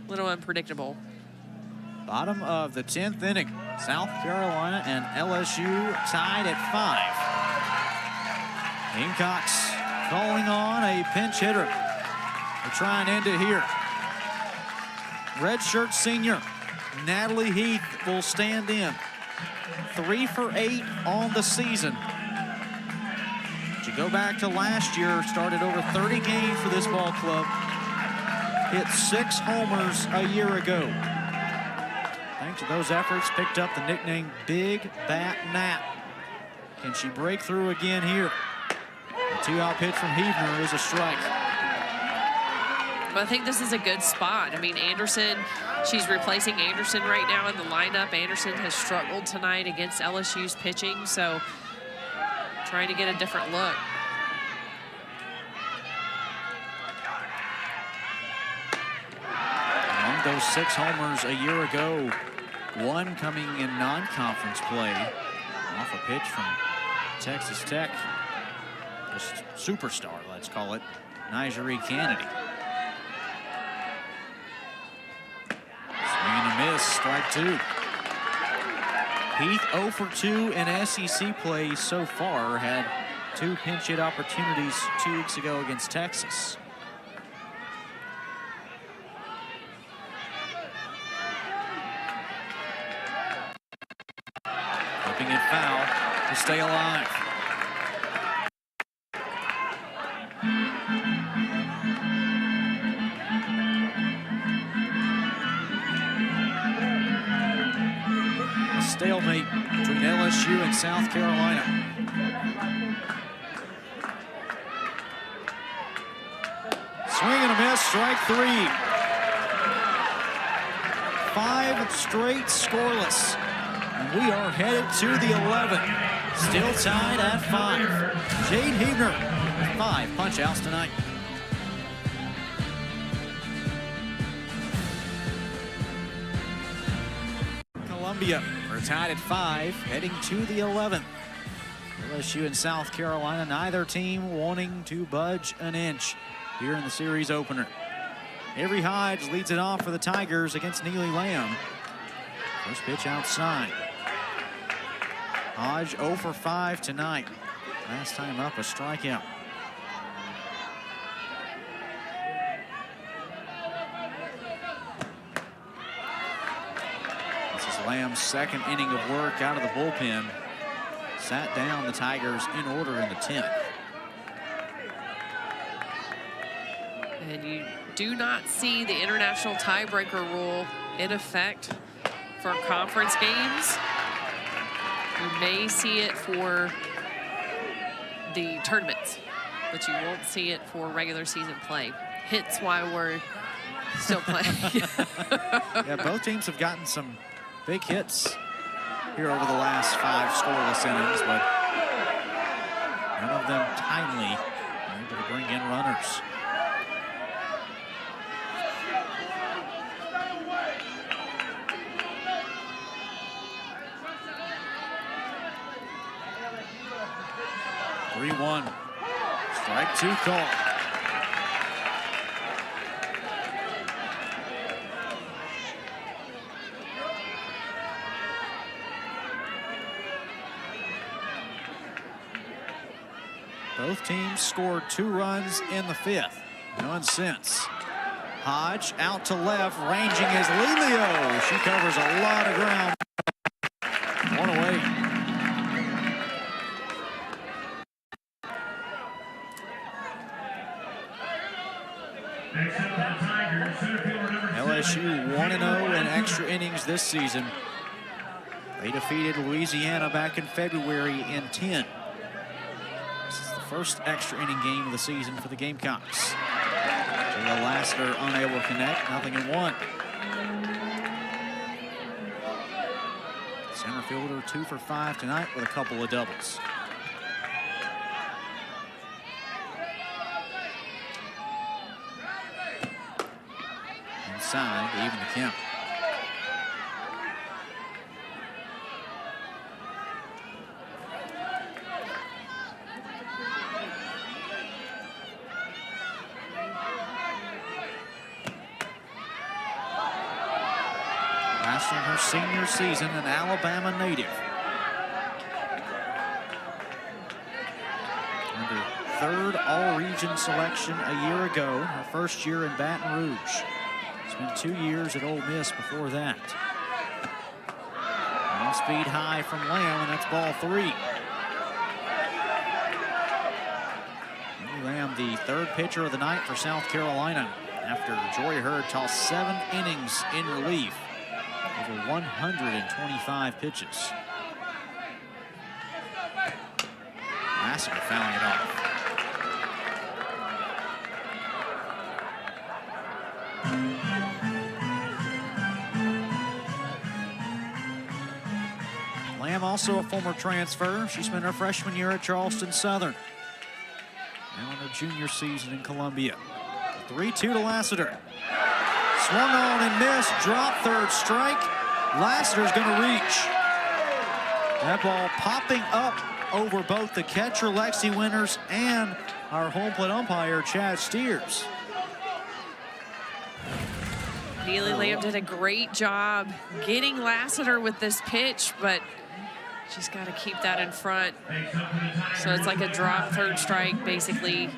unpredictable. Bottom of the 10th inning. South Carolina and LSU tied at 5. Gamecocks calling on a pinch hitter. We'll try and end it here. Redshirt senior Natalie Heath will stand in. 3 for 8 on the season. To go back to last year, started over 30 games for this ball club. Hit 6 homers a year ago. Thanks to those efforts, picked up the nickname Big Bat Nat. Can she break through again here? A 2-out pitch from Huebner is a strike. But I think this is a good spot. I mean, Anderson, she's replacing Anderson right now in the lineup. Anderson has struggled tonight against LSU's pitching, so trying to get a different look. Among those 6 homers a year ago, 1 coming in non-conference play off a pitch from Texas Tech. Just superstar, let's call it, Nigeri Kennedy. Swing and a miss, strike 2. Heath 0 for 2 in SEC play so far. Had 2 pinch hit opportunities 2 weeks ago against Texas. Hoping it foul to stay alive. Stalemate between LSU and South Carolina. Swing and a miss, strike 3. 5 straight scoreless. And we are headed to the 11th. Still tied at 5. Jade Hebner with 5 punch-outs tonight. Columbia are tied at 5, heading to the 11th. LSU and South Carolina, neither team wanting to budge an inch here in the series opener. Avery Hodge leads it off for the Tigers against Neely Lamb. First pitch outside. Hodge 0 for 5 tonight. Last time up, a strikeout. This is Lamb's second inning of work out of the bullpen. Sat down the Tigers in order in the 10th. And you do not see the international tiebreaker rule in effect for conference games. You may see it for the tournaments, but you won't see it for regular season play. Hence why we're still playing. Yeah, both teams have gotten some big hits here over the last 5 scoreless innings, but none of them timely. Able to bring in runners. One. Strike 2 call. Both teams scored 2 runs in the 5th. None since. Hodge out to left, ranging is Lelio. She covers a lot of ground. 1 away. LSU 1-0 in extra innings this season. They defeated Louisiana back in February in 10. This is the first extra inning game of the season for the Gamecocks. Jayla Lassiter unable to connect, 0-1. Center fielder 2 for 5 tonight with a couple of doubles. Inside to even the count. Last in her senior season, an Alabama native. And her 3rd all-region selection a year ago, her first year in Baton Rouge. Spent 2 years at Ole Miss before that. Off-speed high from Lamb, and that's ball 3. Lamb, the 3rd pitcher of the night for South Carolina, after Joy Hurd tossed 7 innings in relief, over 125 pitches. Lassiter fouling it off. Lamb, also a former transfer. She spent her freshman year at Charleston Southern. Now in her junior season in Columbia. 3-2 to Lassiter. Swung on and missed. Drop, 3rd strike. Lassiter's going to reach. That ball popping up over both the catcher, Lexi Winters, and our home plate umpire, Chad Steers. Neely Lamb did a great job getting Lassiter with this pitch, but Just got to keep that in front. So it's like a drop third strike, basically.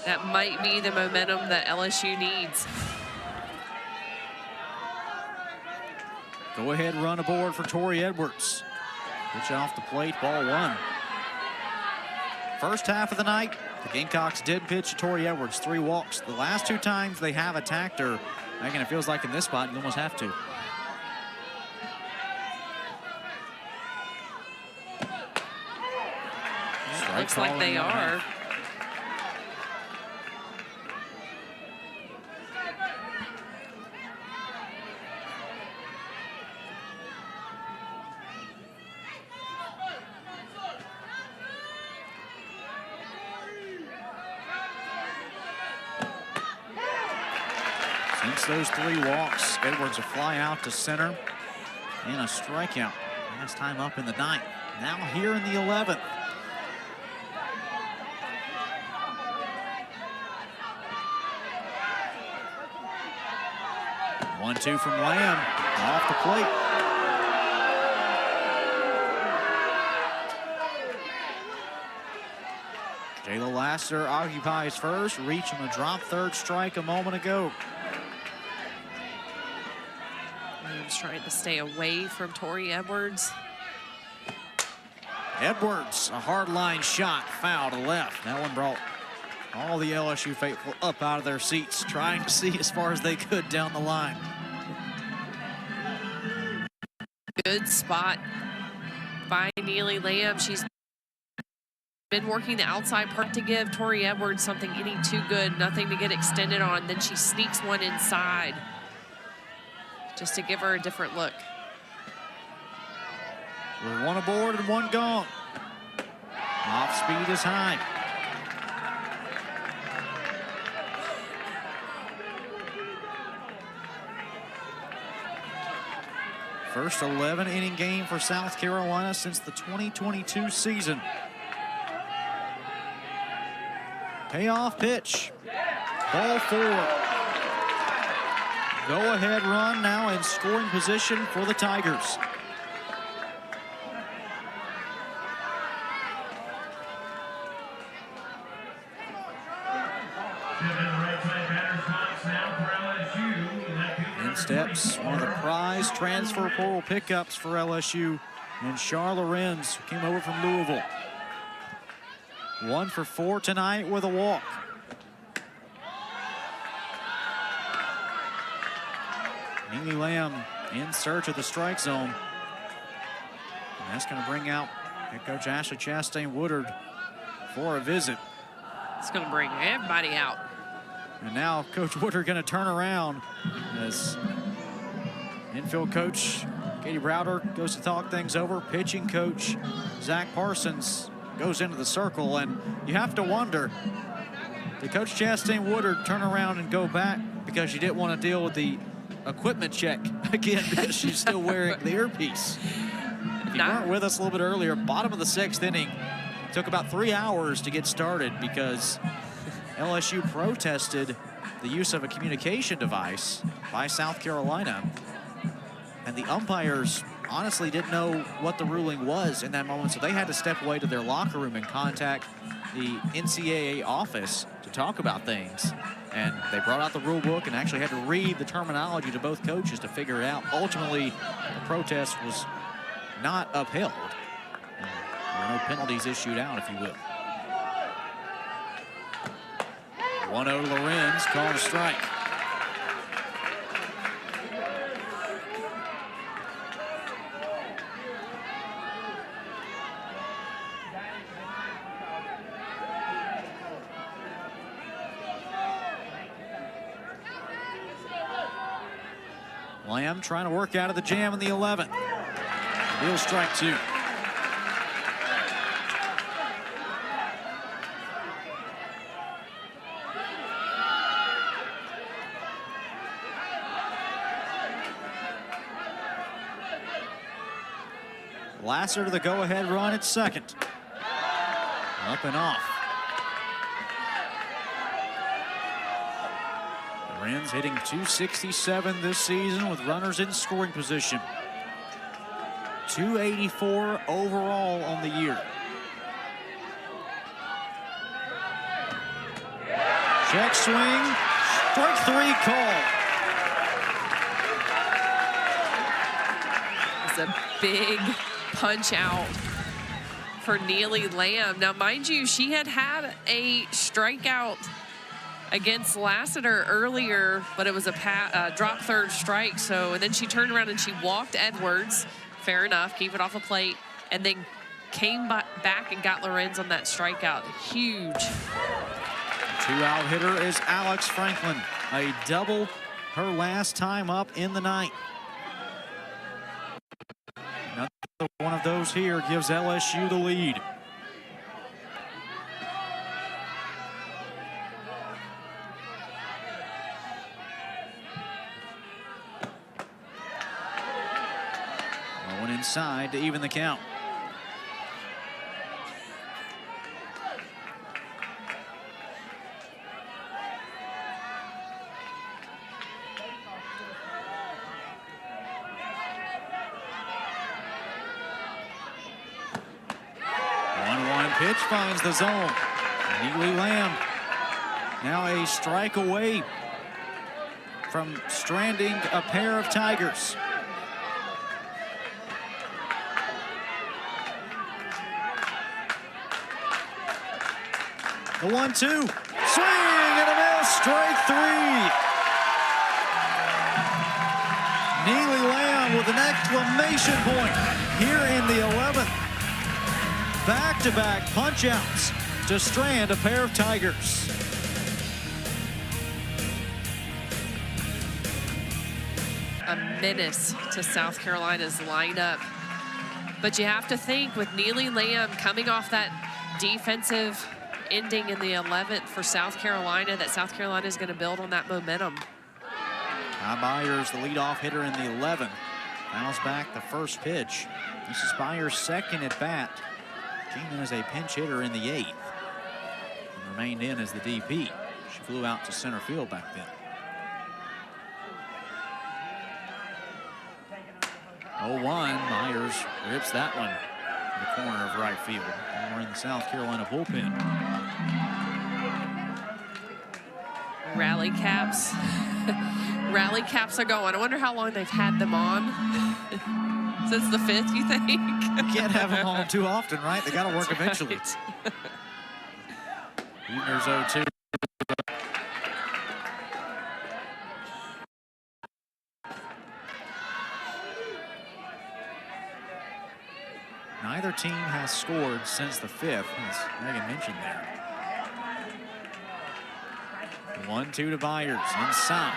That might be the momentum that LSU needs. Go ahead, run aboard for Tori Edwards. Pitch off the plate, ball one. First half of the night, the Gamecocks did pitch to Tori Edwards, 3 walks. The last 2 times they have attacked her, again, it feels like in this spot you almost have to. Looks like they are. Since those 3 walks, Edwards a fly out to center and a strikeout. Last time up in the 9th. Now here in the 11th. One-two from Lamb off the plate. Jayla Lasser occupies first, reaching a drop third strike a moment ago. Williams trying to stay away from Tori Edwards. Edwards, a hard line shot, foul to left. That one brought all the LSU faithful up out of their seats, trying to see as far as they could down the line. Good spot by Neely Lamb. She's been working the outside part to give Tori Edwards something any too good, nothing to get extended on. Then she sneaks one inside just to give her a different look. With 1 aboard and 1 gone. Off speed is high. First 11-inning game for South Carolina since the 2022 season. Payoff pitch. Ball 4. Go-ahead run now in scoring position for the Tigers. In steps one of the prize transfer portal pickups for LSU, and Charla Renz, who came over from Louisville. 1 for 4 tonight with a walk. Neely Lamb in search of the strike zone. And that's going to bring out head coach Ashley Chastain Woodard for a visit. It's going to bring everybody out. And now Coach Woodard going to turn around as infield coach Katie Browder goes to talk things over. Pitching coach Zach Parsons goes into the circle, and you have to wonder, did Coach Chastain Woodard turn around and go back because she didn't want to deal with the equipment check again because she's still wearing the earpiece? If you weren't with us a little bit earlier, bottom of the 6th inning, took about 3 hours to get started because LSU protested the use of a communication device by South Carolina, and the umpires honestly didn't know what the ruling was in that moment, so they had to step away to their locker room and contact the NCAA office to talk about things. And they brought out the rule book and actually had to read the terminology to both coaches to figure it out. Ultimately, the protest was not upheld. There were no penalties issued out, if you will. 1-0 to Lorenz, called a strike. Lamb trying to work out of the jam in the 11th. Deal strike 2. Lasser to the go-ahead run at second. Up and off. Renz hitting .267 this season with runners in scoring position. 284 overall on the year. Check swing, strike 3 call. It's a big punch out for Neely Lamb. Now, mind you, she had a strikeout against Lassiter earlier, but it was a drop third strike. So, and then she turned around and she walked Edwards. Fair enough, keep it off a plate, and then came back and got Lorenz on that strikeout. Huge. 2-out hitter is Alex Franklin. A double her last time up in the ninth. Another one of those here gives LSU the lead. One inside to even the count. Pitch finds the zone. Neely Lamb now a strike away from stranding a pair of Tigers. The 1-2. Swing and a miss. Strike 3. Neely Lamb with an exclamation point here in the 11th. Back-to-back punch-outs to strand a pair of Tigers. A menace to South Carolina's lineup. But you have to think with Neely Lamb coming off that defensive ending in the 11th for South Carolina, that South Carolina is going to build on that momentum. Ty Byers, the leadoff hitter in the 11th, fouls back the first pitch. This is Byers' second at bat. Came in as a pinch hitter in the 8th and remained in as the DP. She flew out to center field back then. 0-1, Myers rips that one in the corner of right field. And we're in the South Carolina bullpen. Rally caps. Rally caps are going. I wonder how long they've had them on. Since the 5th, you think? Can't have them on too often, right? They got to work eventually. Right. Eveners 0-2. Neither team has scored since the 5th, as Megan mentioned there. 1-2 to Byers, inside.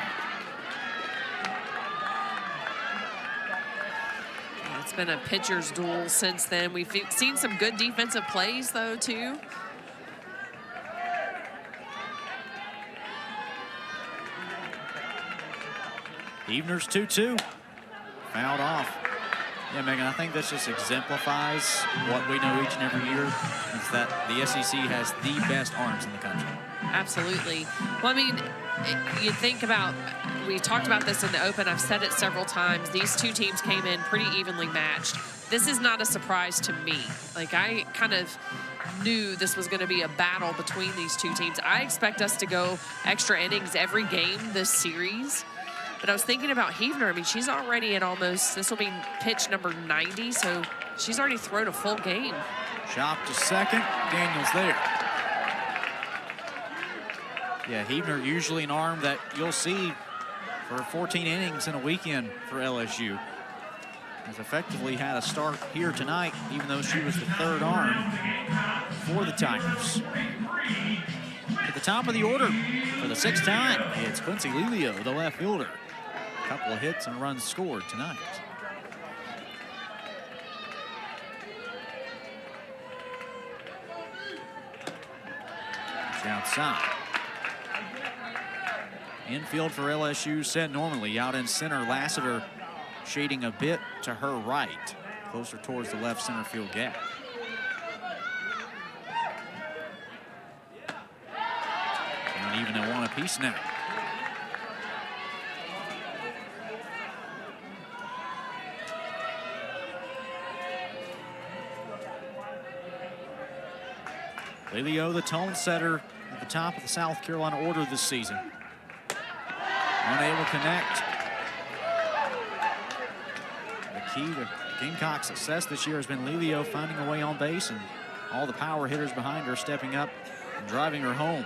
It's been a pitcher's duel since then. We've seen some good defensive plays, though, too. Eveners 2-2. Fouled off. Yeah, Megan, I think this just exemplifies what we know each and every year, is that the SEC has the best arms in the country. Absolutely. Well, I mean, you think about, we talked about this in the Open. I've said it several times. These two teams came in pretty evenly matched. This is not a surprise to me. Like, I kind of knew this was going to be a battle between these two teams. I expect us to go extra innings every game this series. But I was thinking about Heavner. I mean, she's already at almost, this will be pitch number 90, so she's already thrown a full game. Chop to second. Daniels there. Yeah, Heavner usually an arm that you'll see for 14 innings in a weekend for LSU. Has effectively had a start here tonight, even though she was the third arm for the Tigers. At the top of the order for the 6th time, it's Quincy Lelio, the left fielder. A couple of hits and runs scored tonight. It's outside. Infield for LSU set normally. Out in center, Lassiter shading a bit to her right, closer towards the left center field gap. And even at 1 apiece now. Lelio, the tone setter at the top of the South Carolina order this season. Unable to connect. The key to Gamecock success this year has been Lelio finding a way on base and all the power hitters behind her stepping up and driving her home.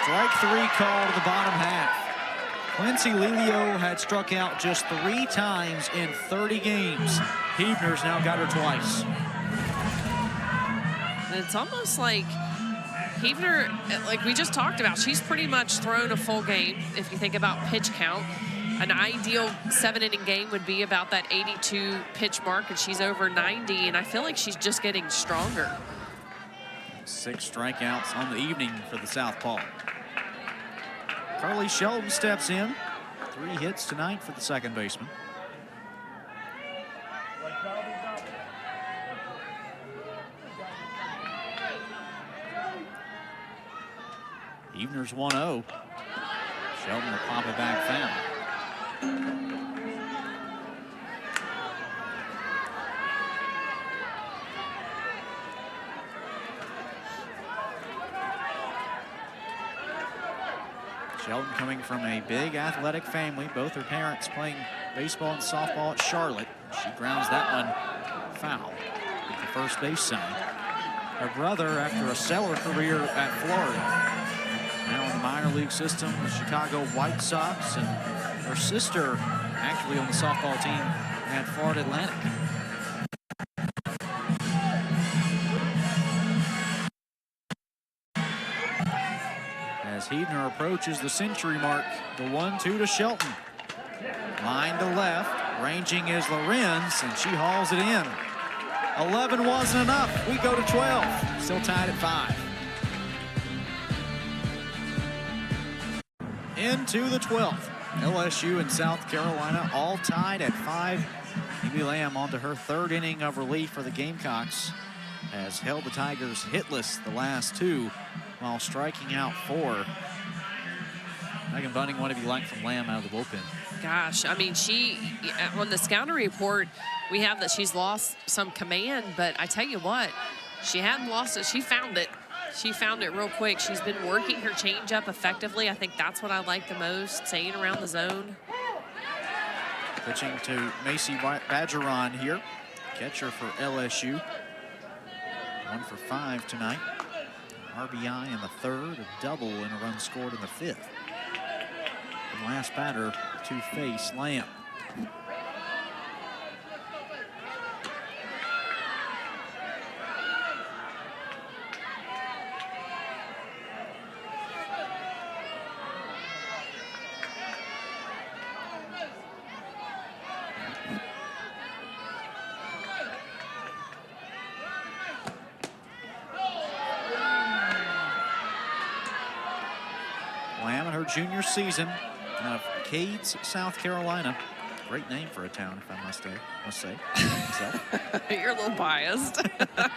Strike 3 call to the bottom half. Quincy Lelio had struck out just 3 times in 30 games. Huebner's now got her twice. And it's almost like Huebner, like we just talked about, she's pretty much thrown a full game. If you think about pitch count, an ideal 7-inning game would be about that 82 pitch mark, and she's over 90, and I feel like she's just getting stronger. 6 strikeouts on the evening for the Southpaw. Carly Shelton steps in. 3 hits tonight for the second baseman. Evener's 1-0. Shelton will pop it back foul. Shelton coming from a big athletic family, both her parents playing baseball and softball at Charlotte. She grounds that one foul at the first base sign. Her brother, after a stellar career at Florida, now in the minor league system with Chicago White Sox, and her sister actually on the softball team at Florida Atlantic. As Huebner approaches the century mark, the 1-2 to Shelton. Line to left, ranging is Lorenz, and she hauls it in. 11 wasn't enough. We go to 12. Still tied at 5. Into the 12th. LSU and South Carolina all tied at 5. Amy Lamb onto her 3rd inning of relief for the Gamecocks has held the Tigers hitless the last 2 while striking out 4. Megan Bunning, what have you liked from Lamb out of the bullpen? Gosh, I mean, she, on the scouting report, we have that she's lost some command, but I tell you what, she hadn't lost it. She found it. She found it real quick. She's been working her changeup effectively. I think that's what I like the most, staying around the zone. Pitching to Macy Badgeron here, catcher for LSU. 1 for 5 tonight. RBI in the 3rd, a double, and a run scored in the 5th. The last batter to face Lamb. Lamb in her junior season out of Cades, South Carolina. Great name for a town, if I must say. You're a little biased. I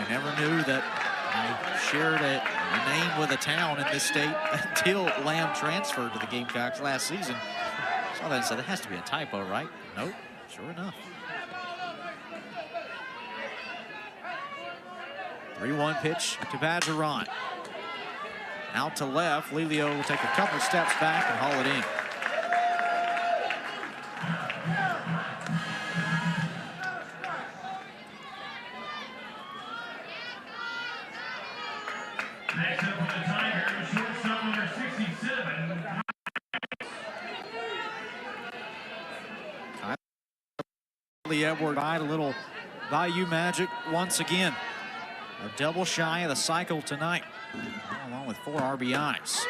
never knew that I shared a name with a town in this state until Lamb transferred to the Gamecocks last season. Saw that and said, that has to be a typo, right? Nope, sure enough. 3-1 pitch to Badgeron. Out to left, Lelio will take a couple steps back and haul it in. Next up for the Tigers, shortstop number 67. Kylie Edward tried a little Bayou magic once again. A double shy of the cycle tonight, along with 4 RBIs.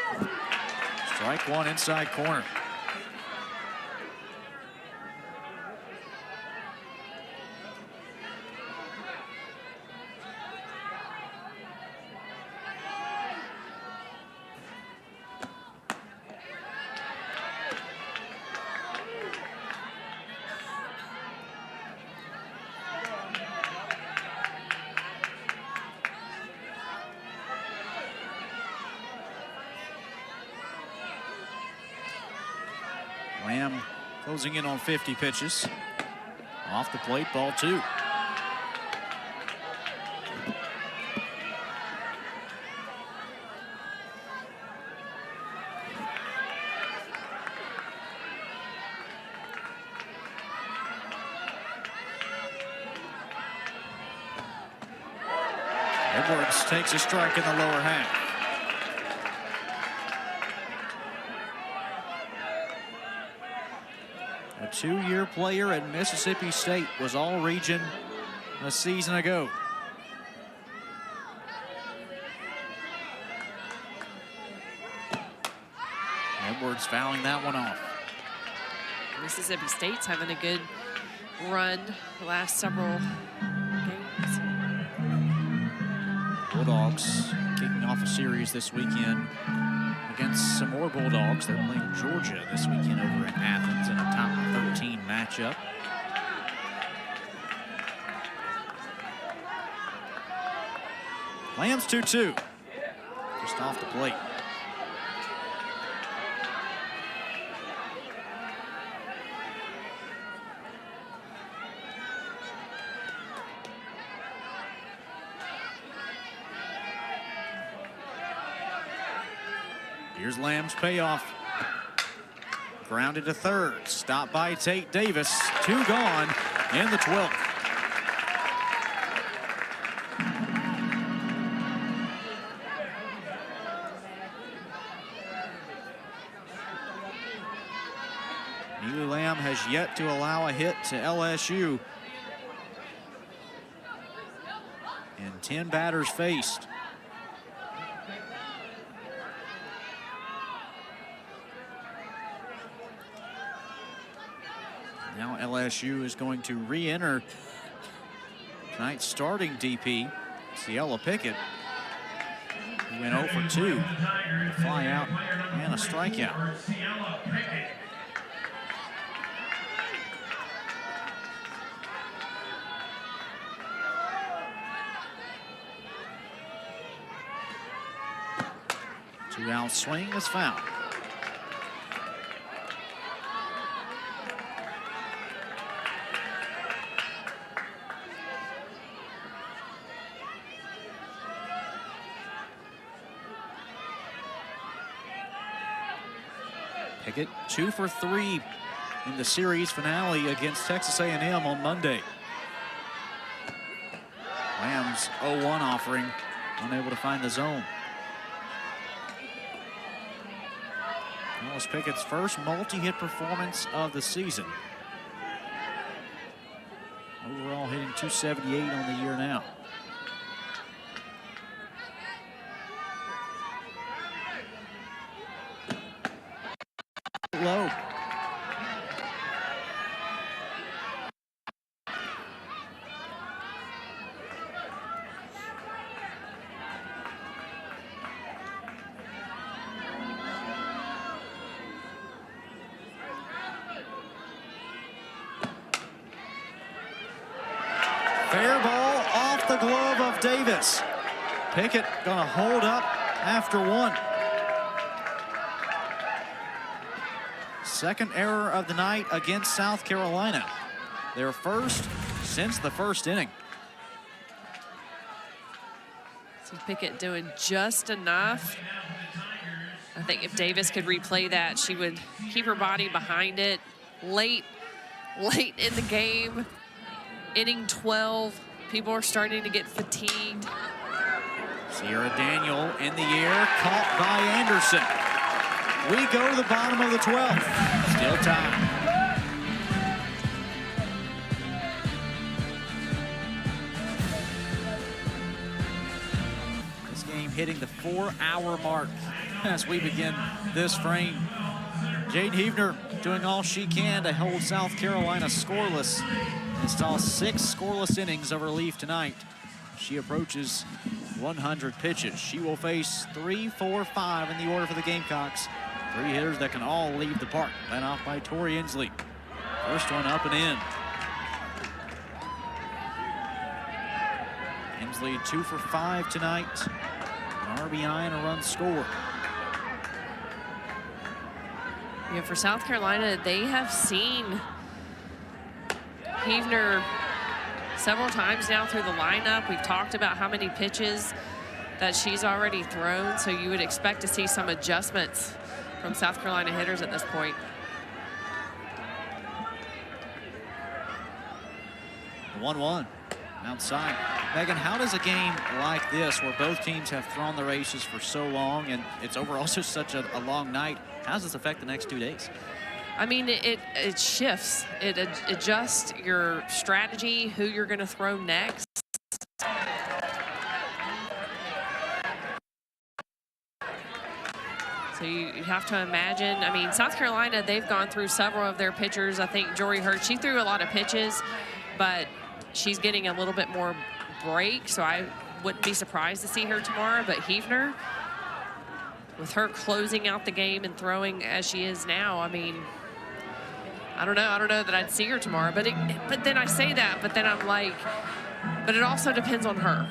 Strike 1 inside corner. Lamb closing in on 50 pitches. Off the plate, ball 2. Edwards takes a strike in the lower half. A 2-year player at Mississippi State, was all region a season ago. Edwards fouling that one off. Mississippi State's having a good run the last several games. Bulldogs kicking off a series this weekend against some more Bulldogs. They're playing Georgia this weekend over in Athens in a top 13 matchup. Lamb's 2-2, just off the plate. Here's Lamb's payoff. Grounded to third. Stopped by Tate Davis. 2 gone in the 12th. Neely Lamb has yet to allow a hit to LSU. And 10 batters faced. Now LSU is going to re-enter tonight's starting DP, Ciela Pickett, who went 0 for 2, a fly out and a strikeout. Two-out swing is foul. Pickett 2 for 3 in the series finale against Texas A&M on Monday. Lamb's 0-1 offering, unable to find the zone. That was Pickett's first multi-hit performance of the season. Overall hitting .278 on the year now. Low. Fair ball off the glove of Davis. Pickett gonna hold up after 1. Second error of the night against South Carolina. Their first since the first inning. See Pickett doing just enough. I think if Davis could replay that, she would keep her body behind it. Late in the game, inning 12, people are starting to get fatigued. Sierra Daniel in the air, caught by Anderson. We go to the bottom of the 12th. Still time. This game hitting the 4-hour mark as we begin this frame. Jade Heavner doing all she can to hold South Carolina scoreless. Install 6 scoreless innings of relief tonight. She approaches 100 pitches. She will face 3, 4, 5 in the order for the Gamecocks. 3 hitters that can all leave the park. Led off by Tori Inslee. First one up and in. Inslee 2 for 5 tonight. An RBI and a run scored. You know, for South Carolina, they have seen Heavner several times now through the lineup. We've talked about how many pitches that she's already thrown, so you would expect to see some adjustments from South Carolina hitters at this point. 1-1 outside. Megan, how does a game like this, where both teams have thrown their aces for so long and it's overall just such a long night, how does this affect the next 2 days? I mean, it shifts. It adjusts your strategy, who you're going to throw next. So you have to imagine, I mean, South Carolina, they've gone through several of their pitchers. I think Jory Hurd, she threw a lot of pitches, but she's getting a little bit more break, so I wouldn't be surprised to see her tomorrow. But Heavner, with her closing out the game and throwing as she is now, I mean, I don't know that I'd see her tomorrow. But then I say that, but then I'm like, but it also depends on her.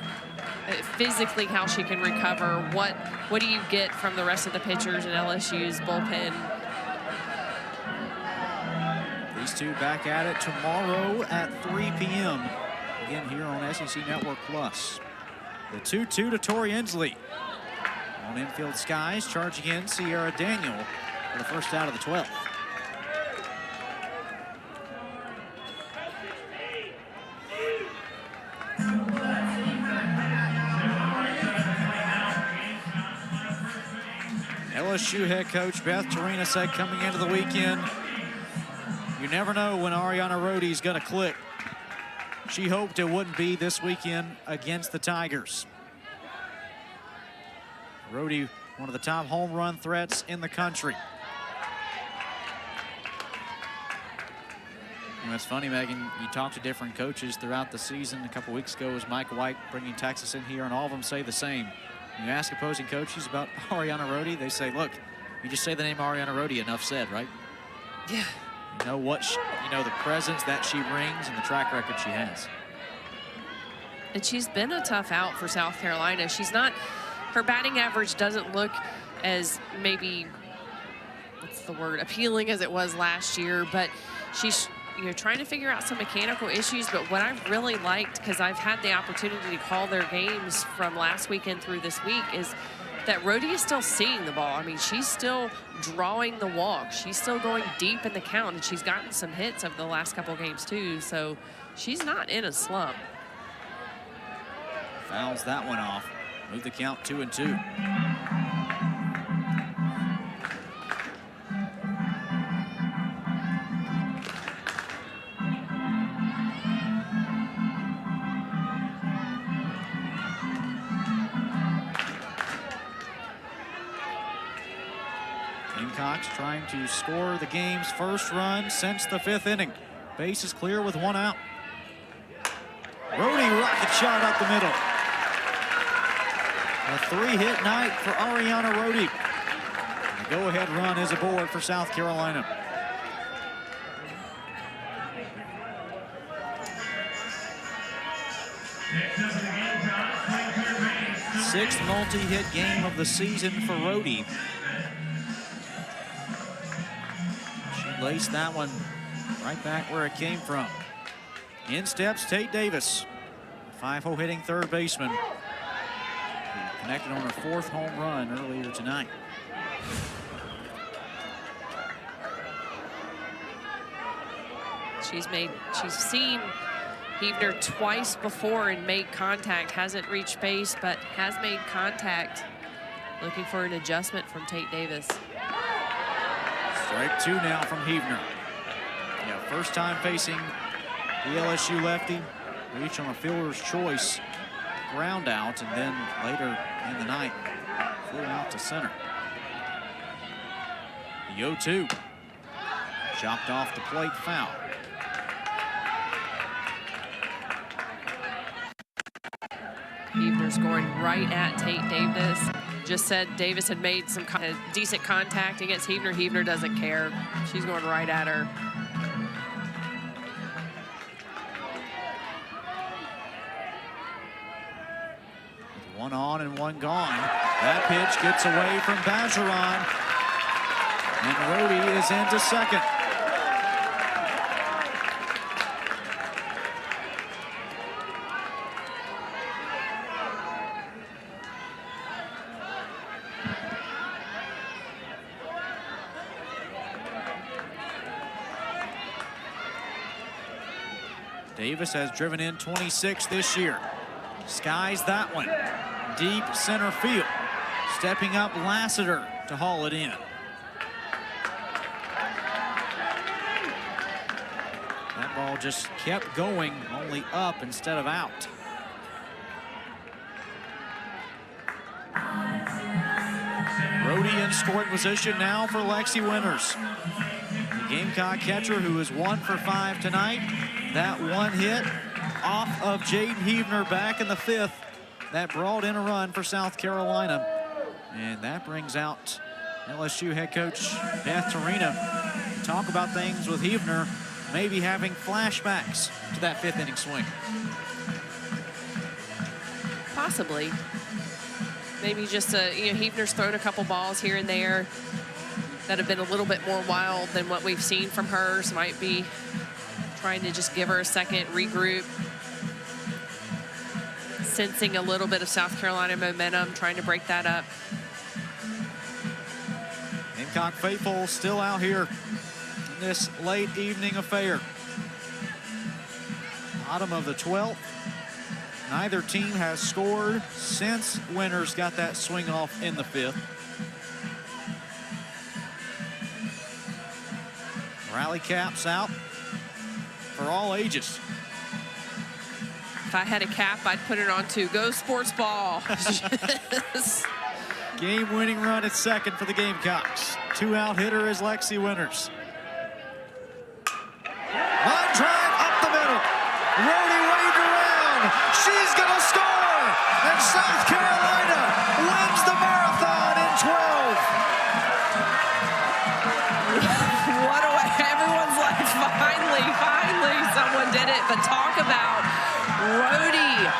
Physically, how she can recover. What do you get from the rest of the pitchers in LSU's bullpen? These two back at it tomorrow at 3 p.m. Again here on SEC Network Plus. The 2-2 to Tori Inslee. On infield skies, charging in Sierra Daniel for the first out of the 12th. LSU head coach Beth Torina said coming into the weekend, you never know when Ariana Rohde's going to click. She hoped it wouldn't be this weekend against the Tigers. Rohde, one of the top home run threats in the country. You know, it's funny, Megan, you talk to different coaches throughout the season. A couple weeks ago was Mike White bringing Texas in here, and all of them say the same. When you ask opposing coaches about Ariana Rohde, they say, look, you just say the name Ariana Rohde, enough said, right? Yeah. You know what you know the presence that she brings and the track record she has. And she's been a tough out for South Carolina. She's not, her batting average doesn't look as maybe, what's the word, appealing as it was last year, but she's, you know, trying to figure out some mechanical issues. But what I've really liked, because I've had the opportunity to call their games from last weekend through this week, is that Rohde is still seeing the ball. I mean, she's still drawing the walk. She's still going deep in the count, and she's gotten some hits over the last couple games too. So she's not in a slump. Fouls that one off. Move the count 2-2. Gamecocks trying to score the game's first run since the 5th inning. Base is clear with 1 out. Rohde rocket shot up the middle. A 3-hit night for Ariana Rohde. The go-ahead run is aboard for South Carolina. Sixth multi-hit game of the season for Rohde. She laced that one right back where it came from. In steps Tate Davis, 5-hole hitting third baseman. He connected on her 4th home run earlier tonight. She's seen Heavner twice before and made contact. Hasn't reached base, but has made contact. Looking for an adjustment from Tate Davis. Strike 2 now from Heavner. Yeah, first time facing the LSU lefty. Reach on a fielder's choice ground out, and then later in the night flew out to center. The 0-2. Chopped off the plate, foul. Heavner scoring right at Tate Davis. Just said Davis had made some decent contact against Heavner. Heavner doesn't care. She's going right at her. One on and one gone. That pitch gets away from Bazaran. And Rhodey is into second. Davis has driven in 26 this year. Skies that one. Deep center field. Stepping up Lassiter to haul it in. That ball just kept going, only up instead of out. Rhodey in scoring position now for Lexi Winters. The Gamecock catcher who is 1 for 5 tonight. That one hit off of Jaden Heavner back in the 5th. That brought in a run for South Carolina. And that brings out LSU head coach Beth Torina to talk about things with Heavner, maybe having flashbacks to that 5th inning swing. Possibly. Maybe just, Heavner's thrown a couple balls here and there that have been a little bit more wild than what we've seen from her. So might be trying to just give her a second, regroup. Sensing a little bit of South Carolina momentum, trying to break that up. Gamecock faithful still out here in this late evening affair. Bottom of the 12th. Neither team has scored since Winters got that swing off in the 5th. Rally caps out for all ages. If I had a cap, I'd put it on to go sports ball. Game-winning run at second for the Gamecocks. 2-out hitter is Lexi Winters. Line drive up the middle. Rhodey waved around. She's gonna score, and South Carolina wins the marathon in 12. What a way. Everyone's like, finally, someone did it. But talk about Rhodey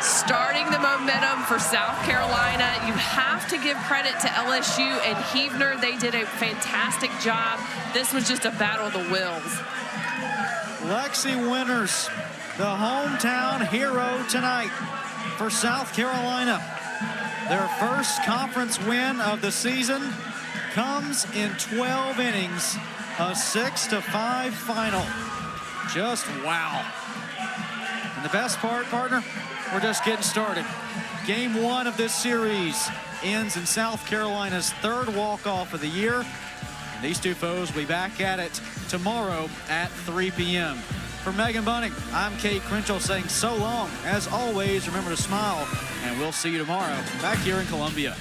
starting the momentum for South Carolina. You have to give credit to LSU and Heavner. They did a fantastic job. This was just a battle of the wills. Lexi Winters, the hometown hero tonight for South Carolina. Their first conference win of the season comes in 12 innings, a 6-5 final. Just wow. And the best part, partner, we're just getting started. Game 1 of this series ends in South Carolina's 3rd walk-off of the year. And these two foes will be back at it tomorrow at 3 p.m. For Megan Bunning, I'm Kate Crenshaw saying so long. As always, remember to smile, and we'll see you tomorrow back here in Columbia.